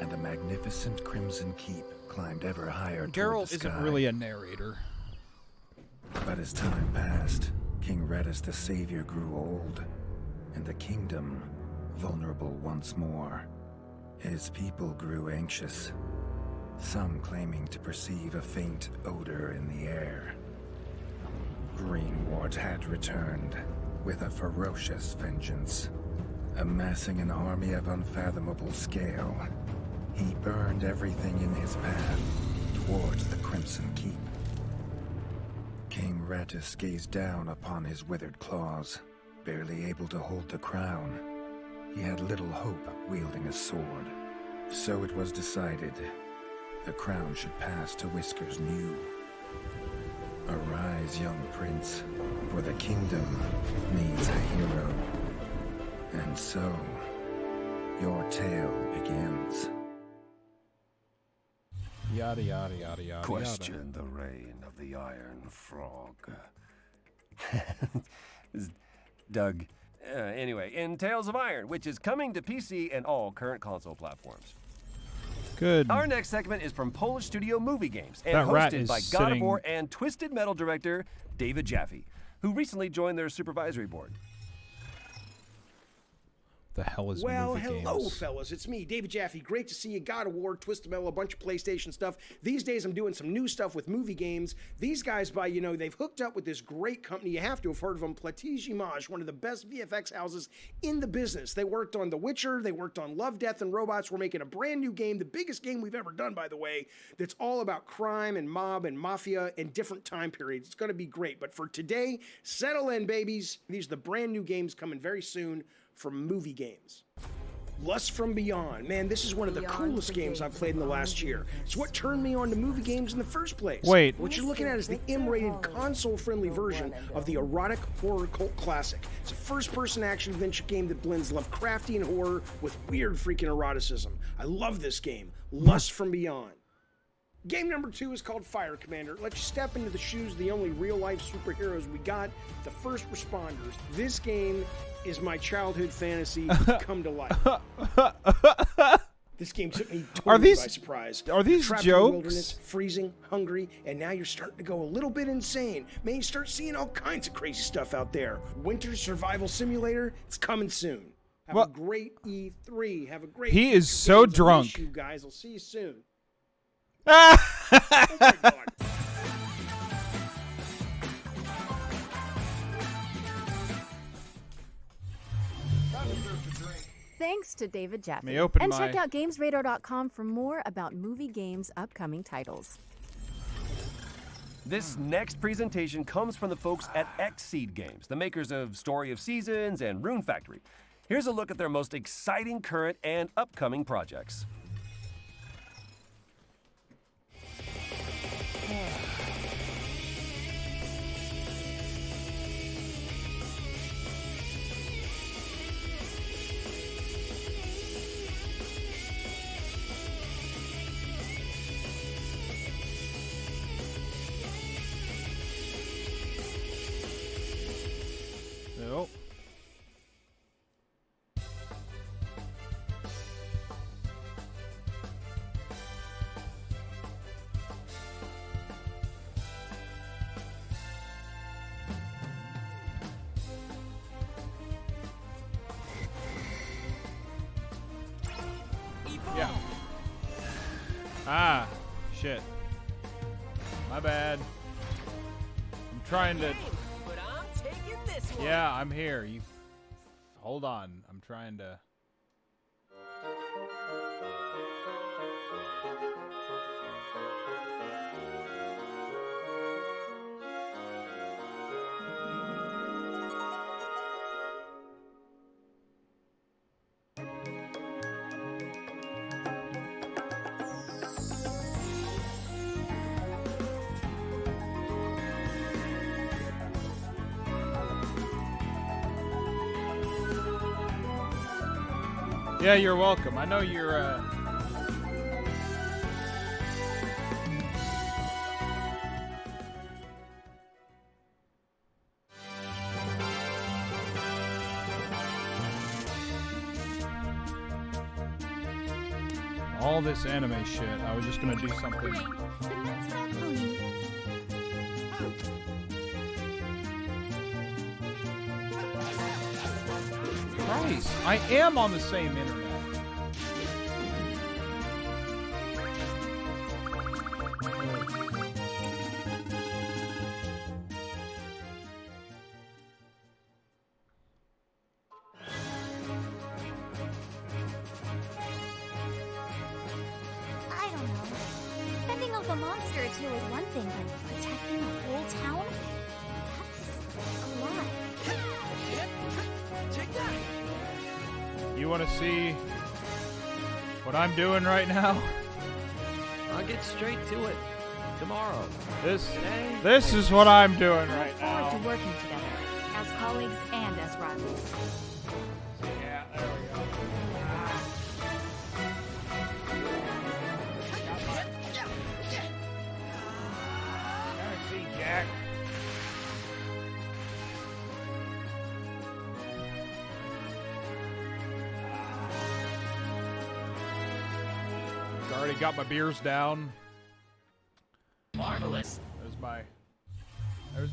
and the magnificent Crimson Keep climbed ever higher toward Geralt the isn't sky. really a narrator. But as time passed, King Rattus the Savior grew old, and the kingdom vulnerable once more. His people grew anxious, some claiming to perceive a faint odor in the air. Greenwort had returned with a ferocious vengeance, amassing an army of unfathomable scale. He burned everything in his path, towards the Crimson Keep. King Rattus gazed down upon his withered claws, barely able to hold the crown. He had little hope of wielding a sword. So it was decided the crown should pass to Whiskers New. Arise, young prince, for the kingdom needs a hero. And so, your tale begins. Yada yada yada yada. Question the reign of the Iron Frog. Doug. Anyway, in Tales of Iron, which is coming to PC and all current console platforms. Good. Our next segment is from Polish studio Movie Games and That rat hosted is by God of sitting- War and Twisted Metal director David Jaffe, who recently joined their supervisory board. The hell is Well, movie hello, games? fellas. It's me, David Jaffe. Great to see you. God of War, Twisted Metal, a bunch of PlayStation stuff. These days, I'm doing some new stuff with movie games. These guys, they've hooked up with this great company. You have to have heard of them, Platij Image, one of the best VFX houses in the business. They worked on The Witcher. They worked on Love, Death, and Robots. We're making a brand new game, the biggest game we've ever done, by the way, that's all about crime and mob and mafia and different time periods. It's going to be great. But for today, settle in, babies. These are the brand new games coming very soon from Movie Games. Lust from Beyond. Man, this is one of the coolest games I've played in the last year. It's what turned me on to movie games in the first place. Wait. What you're looking at is the M-rated, console-friendly version of the erotic horror cult classic. It's a first-person action-adventure game that blends Lovecraftian horror with weird freaking eroticism. I love this game. Lust from Beyond. Game number 2 is called Fire Commander. It lets you step into the shoes of the only real-life superheroes we got, the first responders. This game is my childhood fantasy come to life. This game took me totally by surprise. Are these Trapped in the jokes? wilderness, freezing, hungry, and now you're starting to go a little bit insane. Man, you start seeing all kinds of crazy stuff out there. Winter Survival Simulator, it's coming soon. Have a great E3. Have a great He is future so games. I drunk. miss you guys. I'll see you soon. Thanks to David Jaffe. May open and my- check out GamesRadar.com for more about movie games' upcoming titles. This next presentation comes from the folks at Xseed Games, the makers of Story of Seasons and Rune Factory. Here's a look at their most exciting current and upcoming projects. Nope. Yeah. Ah, shit. My bad. I'm trying to. But I'm taking this one. Yeah, I'm here. You hold on. I'm trying to. Yeah, you're welcome. I know you're. All this anime shit. I was just gonna do something. Christ, I am on the same internet. I don't know. Fending off a monster frontier is one thing, but protecting a whole town? That's a lot. Take that! You want to see what I'm doing right now? I'll get straight to it. Tomorrow. This is what I'm doing I right look forward now. to working together, as colleagues and as rivals. Yeah, there we go. Gotta see Jack. Already got my beers down. Marvelous. There's my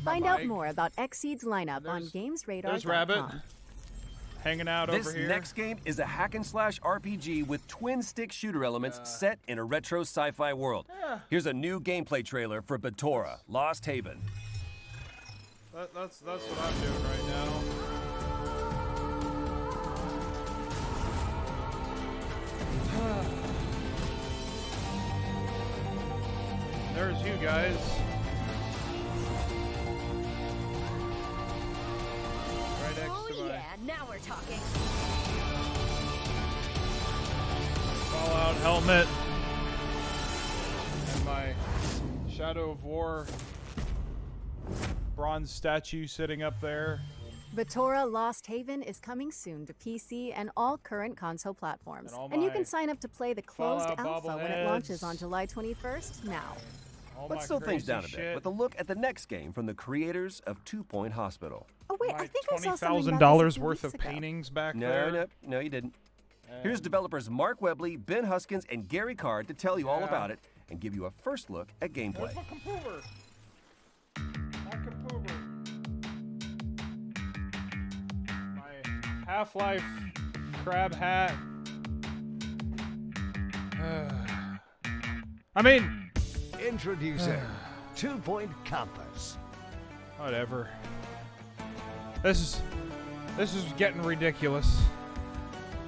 Find out mic. more about Xseed's lineup on GamesRadar.com. There's Rabbit hanging out This over here. next game is a hack and slash RPG with twin stick shooter elements set in a retro sci-fi world. Yeah. Here's a new gameplay trailer for Batora: Lost Haven. That's what I'm doing right now. There's you guys. Right next to my now we're talking. Fallout helmet and my Shadow of War bronze statue sitting up there. Batora Lost Haven is coming soon to PC and all current console platforms. And all And you my can sign up to play the closed Fallout alpha when it launches bobbleheads. on July 21st now. Let's slow things down a bit with a look at the next game from the creators of 2 Point Hospital. Oh wait, I think I saw something about $20,000 this a few worth weeks of ago. paintings back No, there. no, you didn't. Here's developers Mark Webley, Ben Huskins, and Gary Card to tell you all Yeah. about it and give you a first look at gameplay. There's my computer. My computer. My Half-Life crab hat. I mean... Introducing 2 Point Campus. Whatever. This is getting ridiculous.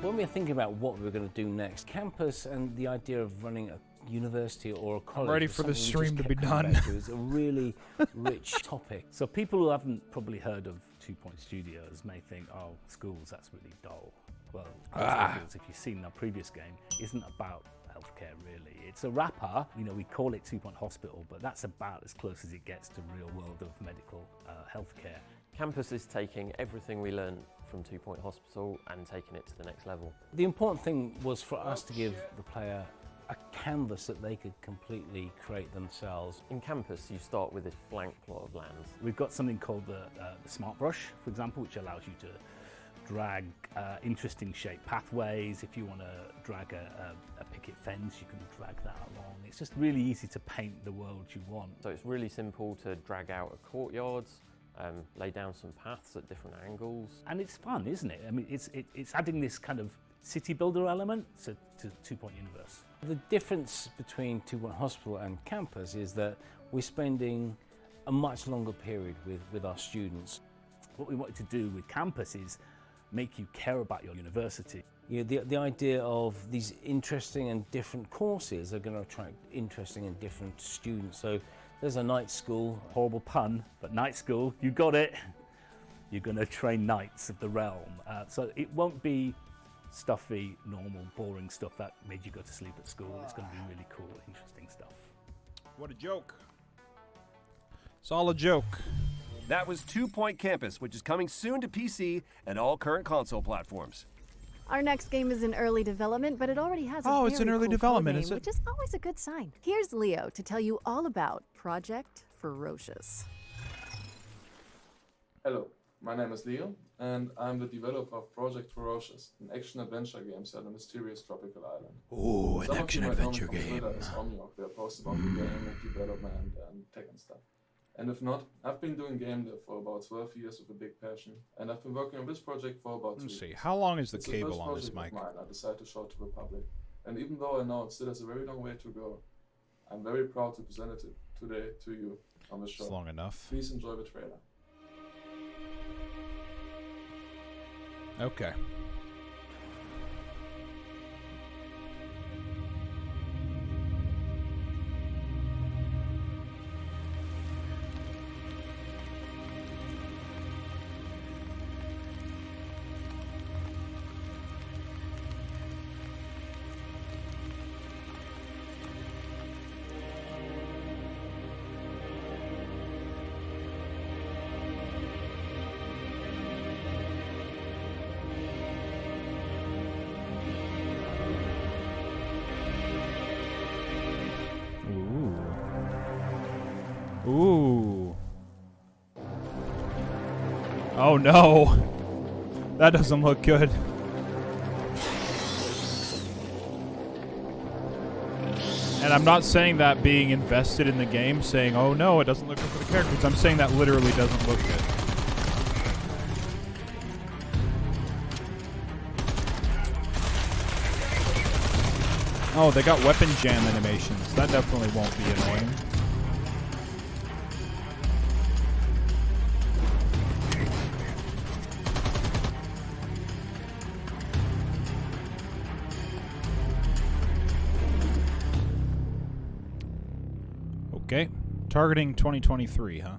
When we're thinking about what we're going to do next, campus and the idea of running a university or a college. ready was for the something we stream just to be kept coming done. back to. It's a really rich topic. So people who haven't probably heard of 2 Point Studios may think, oh, schools, that's really dull. Well, Schools, if you've seen our previous game, isn't about healthcare really. It's a wrapper. You know, we call it 2 Point Hospital, but that's about as close as it gets to real world of medical healthcare. Campus is taking everything we learned from 2 Point Hospital and taking it to the next level. The important thing was for us to give the player a canvas that they could completely create themselves. In Campus, you start with this blank plot of land. We've got something called the Smart Brush, for example, which allows you to drag interesting shaped pathways. If you want to drag a picket fence, you can drag that along. It's just really easy to paint the world you want. So it's really simple to drag out a courtyard, lay down some paths at different angles. And it's fun, isn't it? I mean, it's adding this kind of city builder element to 2 Point Universe. The difference between 2 Point Hospital and Campus is that we're spending a much longer period with our students. What we wanted to do with Campus is make you care about your university. You know, the idea of these interesting and different courses are going to attract interesting and different students. So there's a night school, horrible pun, but night school, you got it. You're going to train knights of the realm. So it won't be stuffy, normal, boring stuff that made you go to sleep at school. It's going to be really cool, interesting stuff. What a joke. It's all a joke. That was 2 Point Campus, which is coming soon to PC and all current console platforms. Our next game is in early development, but it already has a it's in very early cool development, codename, is it? which is always a good sign. Here's Leo to tell you all about Project Ferocious. Hello, my name is Leo, and I'm the developer of Project Ferocious, an action-adventure game set on a mysterious tropical island. Ooh, an Some of you might know me action-adventure from game. Twitter as Omniok, where I post about the game and development and tech and stuff. And if not, I've been doing game dev for about 12 years with a big passion, and I've been working on this project for about 2 Let's see, years. how long is the It's cable first on this project mic? of mine I decided to show to the public. And even though I know it still has a very long way to go, I'm very proud to present it today to you on the show. It's long enough. Please enjoy the trailer. Okay. Oh no. That doesn't look good. And I'm not saying that being invested in the game, saying, oh no, it doesn't look good for the characters. I'm saying that literally doesn't look good. Oh, they got weapon jam animations. That definitely won't be annoying. Okay. Targeting 2023, huh?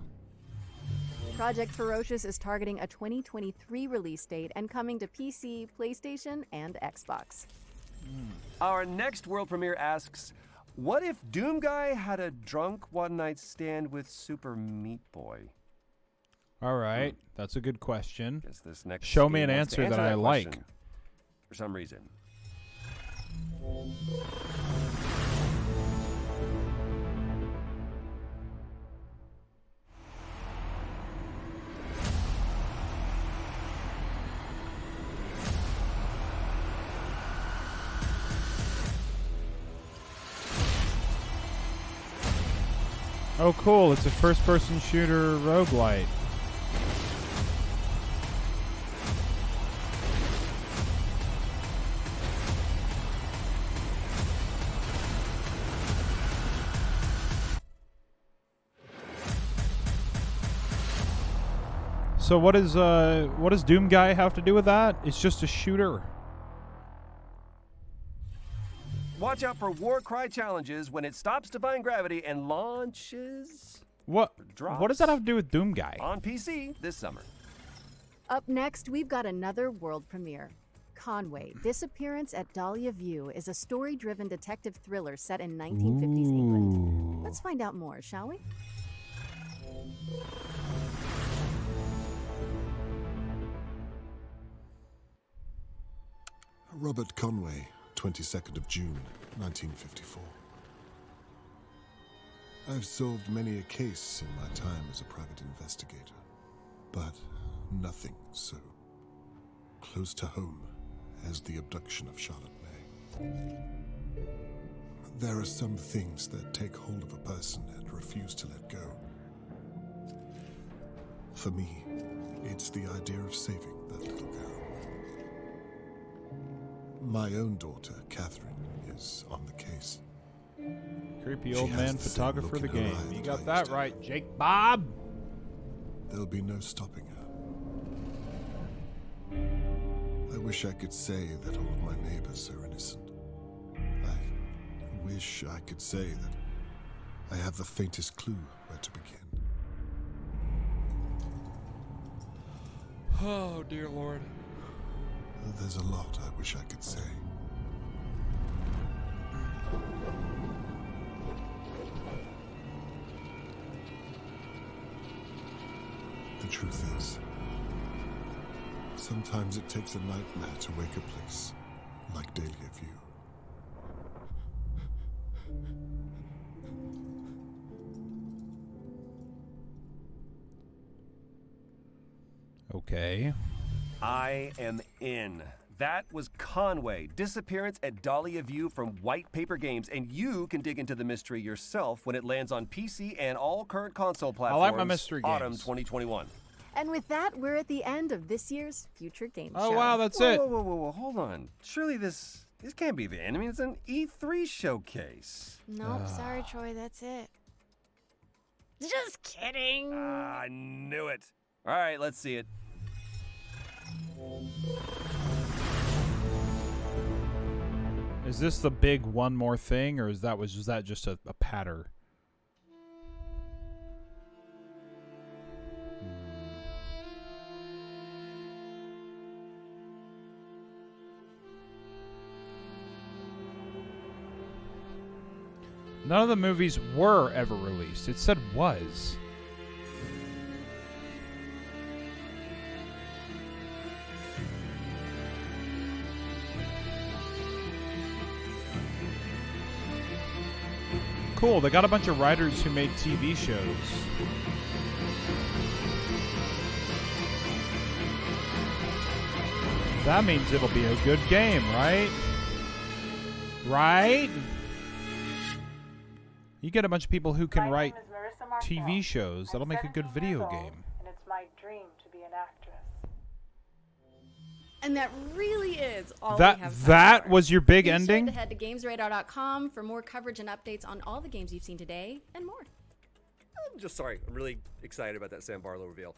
Project Ferocious is targeting a 2023 release date and coming to PC, PlayStation, and Xbox. Our next world premiere asks, what if Doom Guy had a drunk one-night stand with Super Meat Boy? All right. That's a good question. Guess this next Show me game an wants to answer that I like. question for some reason. Oh, cool. It's a first-person shooter roguelite. So what does Doom Guy have to do with that? It's just a shooter. Watch out for Warcry challenges when it stops defying gravity and launches. What does that have to do with Doom Guy? On PC this summer. Up next, we've got another world premiere. Conway, Disappearance at Dahlia View is a story-driven detective thriller set in 1950s England. Let's find out more, shall we? Robert Conway, 22nd of June, 1954. I've solved many a case in my time as a private investigator, but nothing so close to home as the abduction of Charlotte May. There are some things that take hold of a person and refuse to let go. For me, it's the idea of saving that little girl. My own daughter, Catherine, is on the case. Creepy She old has man the same photographer of the look in her game. eye You that got I that used to right, Jake Bob. There'll be no stopping her. I wish I could say that all of my neighbors are innocent. I wish I could say that I have the faintest clue where to begin. Oh, dear Lord. There's a lot I wish I could say. The truth is, sometimes it takes a nightmare to wake a place like Dahlia View. Okay. I am in. That was Conway, Disappearance at Dahlia View from White Paper Games, and you can dig into the mystery yourself when it lands on PC and all current console platforms. I like my mystery games. Autumn 2021. And with that, we're at the end of this year's Future Game Oh, Show. wow, that's whoa, it. Whoa, hold on. Surely this can't be the end. I mean, it's an E3 showcase. Nope, sorry, Troy, that's it. Just kidding. I knew it. All right, let's see it. Is this the big one more thing, or was that just a patter? None of the movies were ever released. It said was. Cool, they got a bunch of writers who made TV shows. That means it'll be a good game, right? Right? You get a bunch of people who can write TV shows. That'll make a good video game. And it's my dream to be an actress. And that really is all That we have time that for. was your big Be ending? Sure to head to GamesRadar.com for more coverage and updates on all the games you've seen today and more. I'm just sorry. I'm really excited about that Sam Barlow reveal.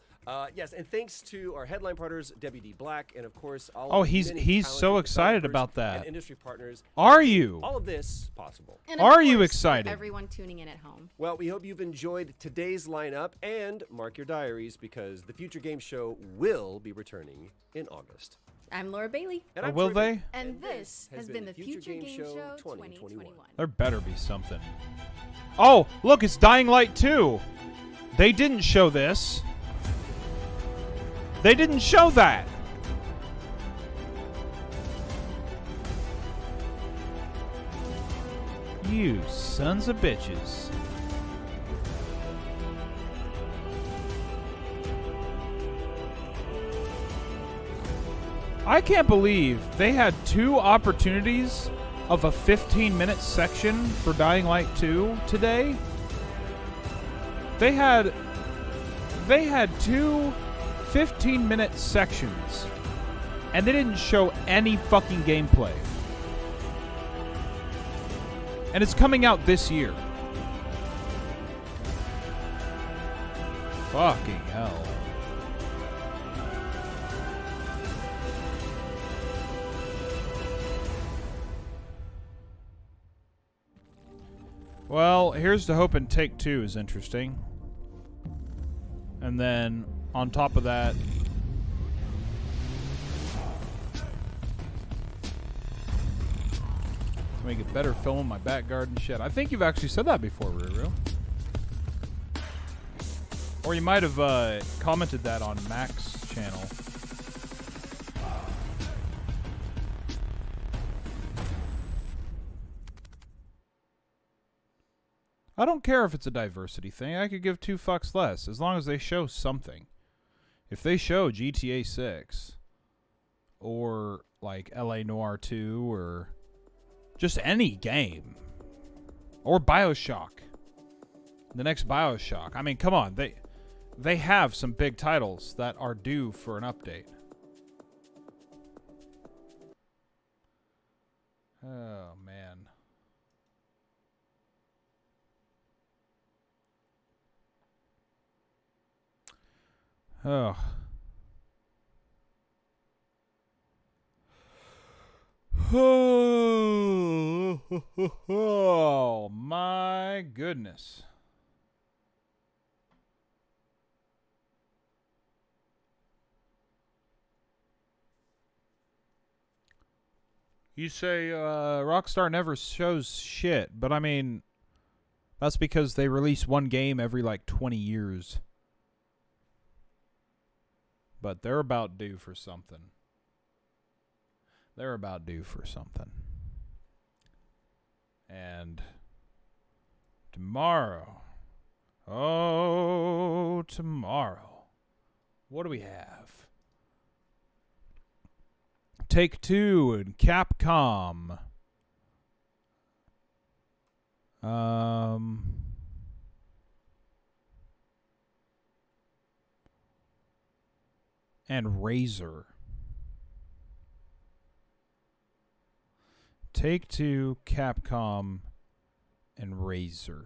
Yes, and thanks to our headline partners, WD Black, and of course all Oh, of the he's many so talented excited developers about that. and industry partners. Are you? All of this possible. And of Are you course, excited? For everyone tuning in at home. Well, we hope you've enjoyed today's lineup, and mark your diaries because the Future Game Show will be returning in August. I'm Laura Bailey. And Oh, I'm will Troy they? And this has been the Future Game Show 2021. There better be something. Oh, look, it's Dying Light 2. They didn't show this. They didn't show that. You sons of bitches. I can't believe they had 2 opportunities of a 15-minute section for Dying Light 2 today. They had 2 15-minute sections, and they didn't show any fucking gameplay. And it's coming out this year. Fucking hell. Well, here's to hoping Take-Two is interesting. And then, on top of that, to make it better film in my back garden shit. I think you've actually said that before, Ruru. Or you might have commented that on Mac's channel. I don't care if it's a diversity thing. I could give 2 fucks less as long as they show something. If they show GTA 6 or like LA Noire 2 or just any game or BioShock, the next BioShock. I mean, come on. They have some big titles that are due for an update. Oh, man. Oh. Oh, my goodness. You say Rockstar never shows shit, but I mean, that's because they release one game every like 20 years. But they're about due for something. They're about due for something. And tomorrow. Oh, tomorrow. What do we have? Take-Two and Capcom. And Razer. Take-Two, Capcom, and Razer.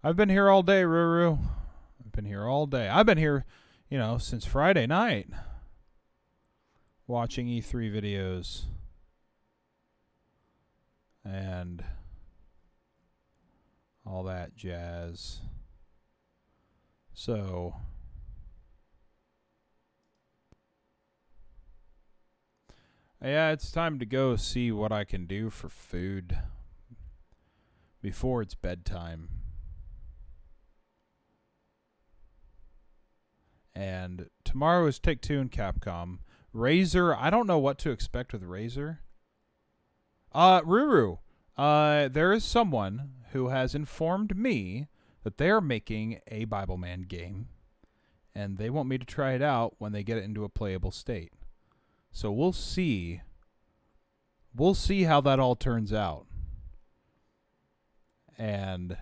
I've been here all day, Ruru. I've been here all day. I've been here, since Friday night. Watching E3 videos. And all that jazz. So, yeah, it's time to go see what I can do for food before it's bedtime. And tomorrow is Take-Two and Capcom. Razer, I don't know what to expect with Razer. Ruru, there is someone who has informed me that they are making a Bible Man game, and they want me to try it out when they get it into a playable state. So we'll see. We'll see how that all turns out. And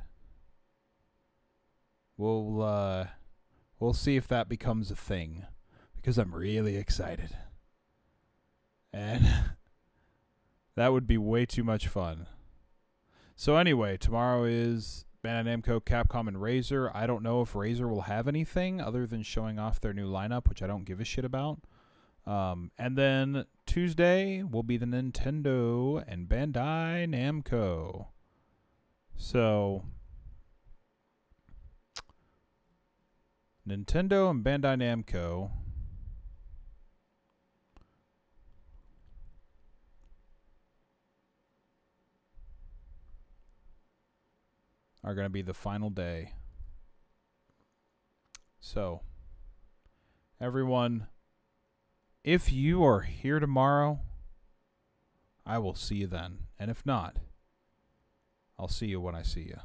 we'll see if that becomes a thing, because I'm really excited. And that would be way too much fun. So anyway, tomorrow is Bandai Namco, Capcom, and Razer. I don't know if Razer will have anything other than showing off their new lineup, which I don't give a shit about. And then Tuesday will be the Nintendo and Bandai Namco. So Nintendo and Bandai Namco are going to be the final day. So, everyone, if you are here tomorrow, I will see you then. And if not, I'll see you when I see you.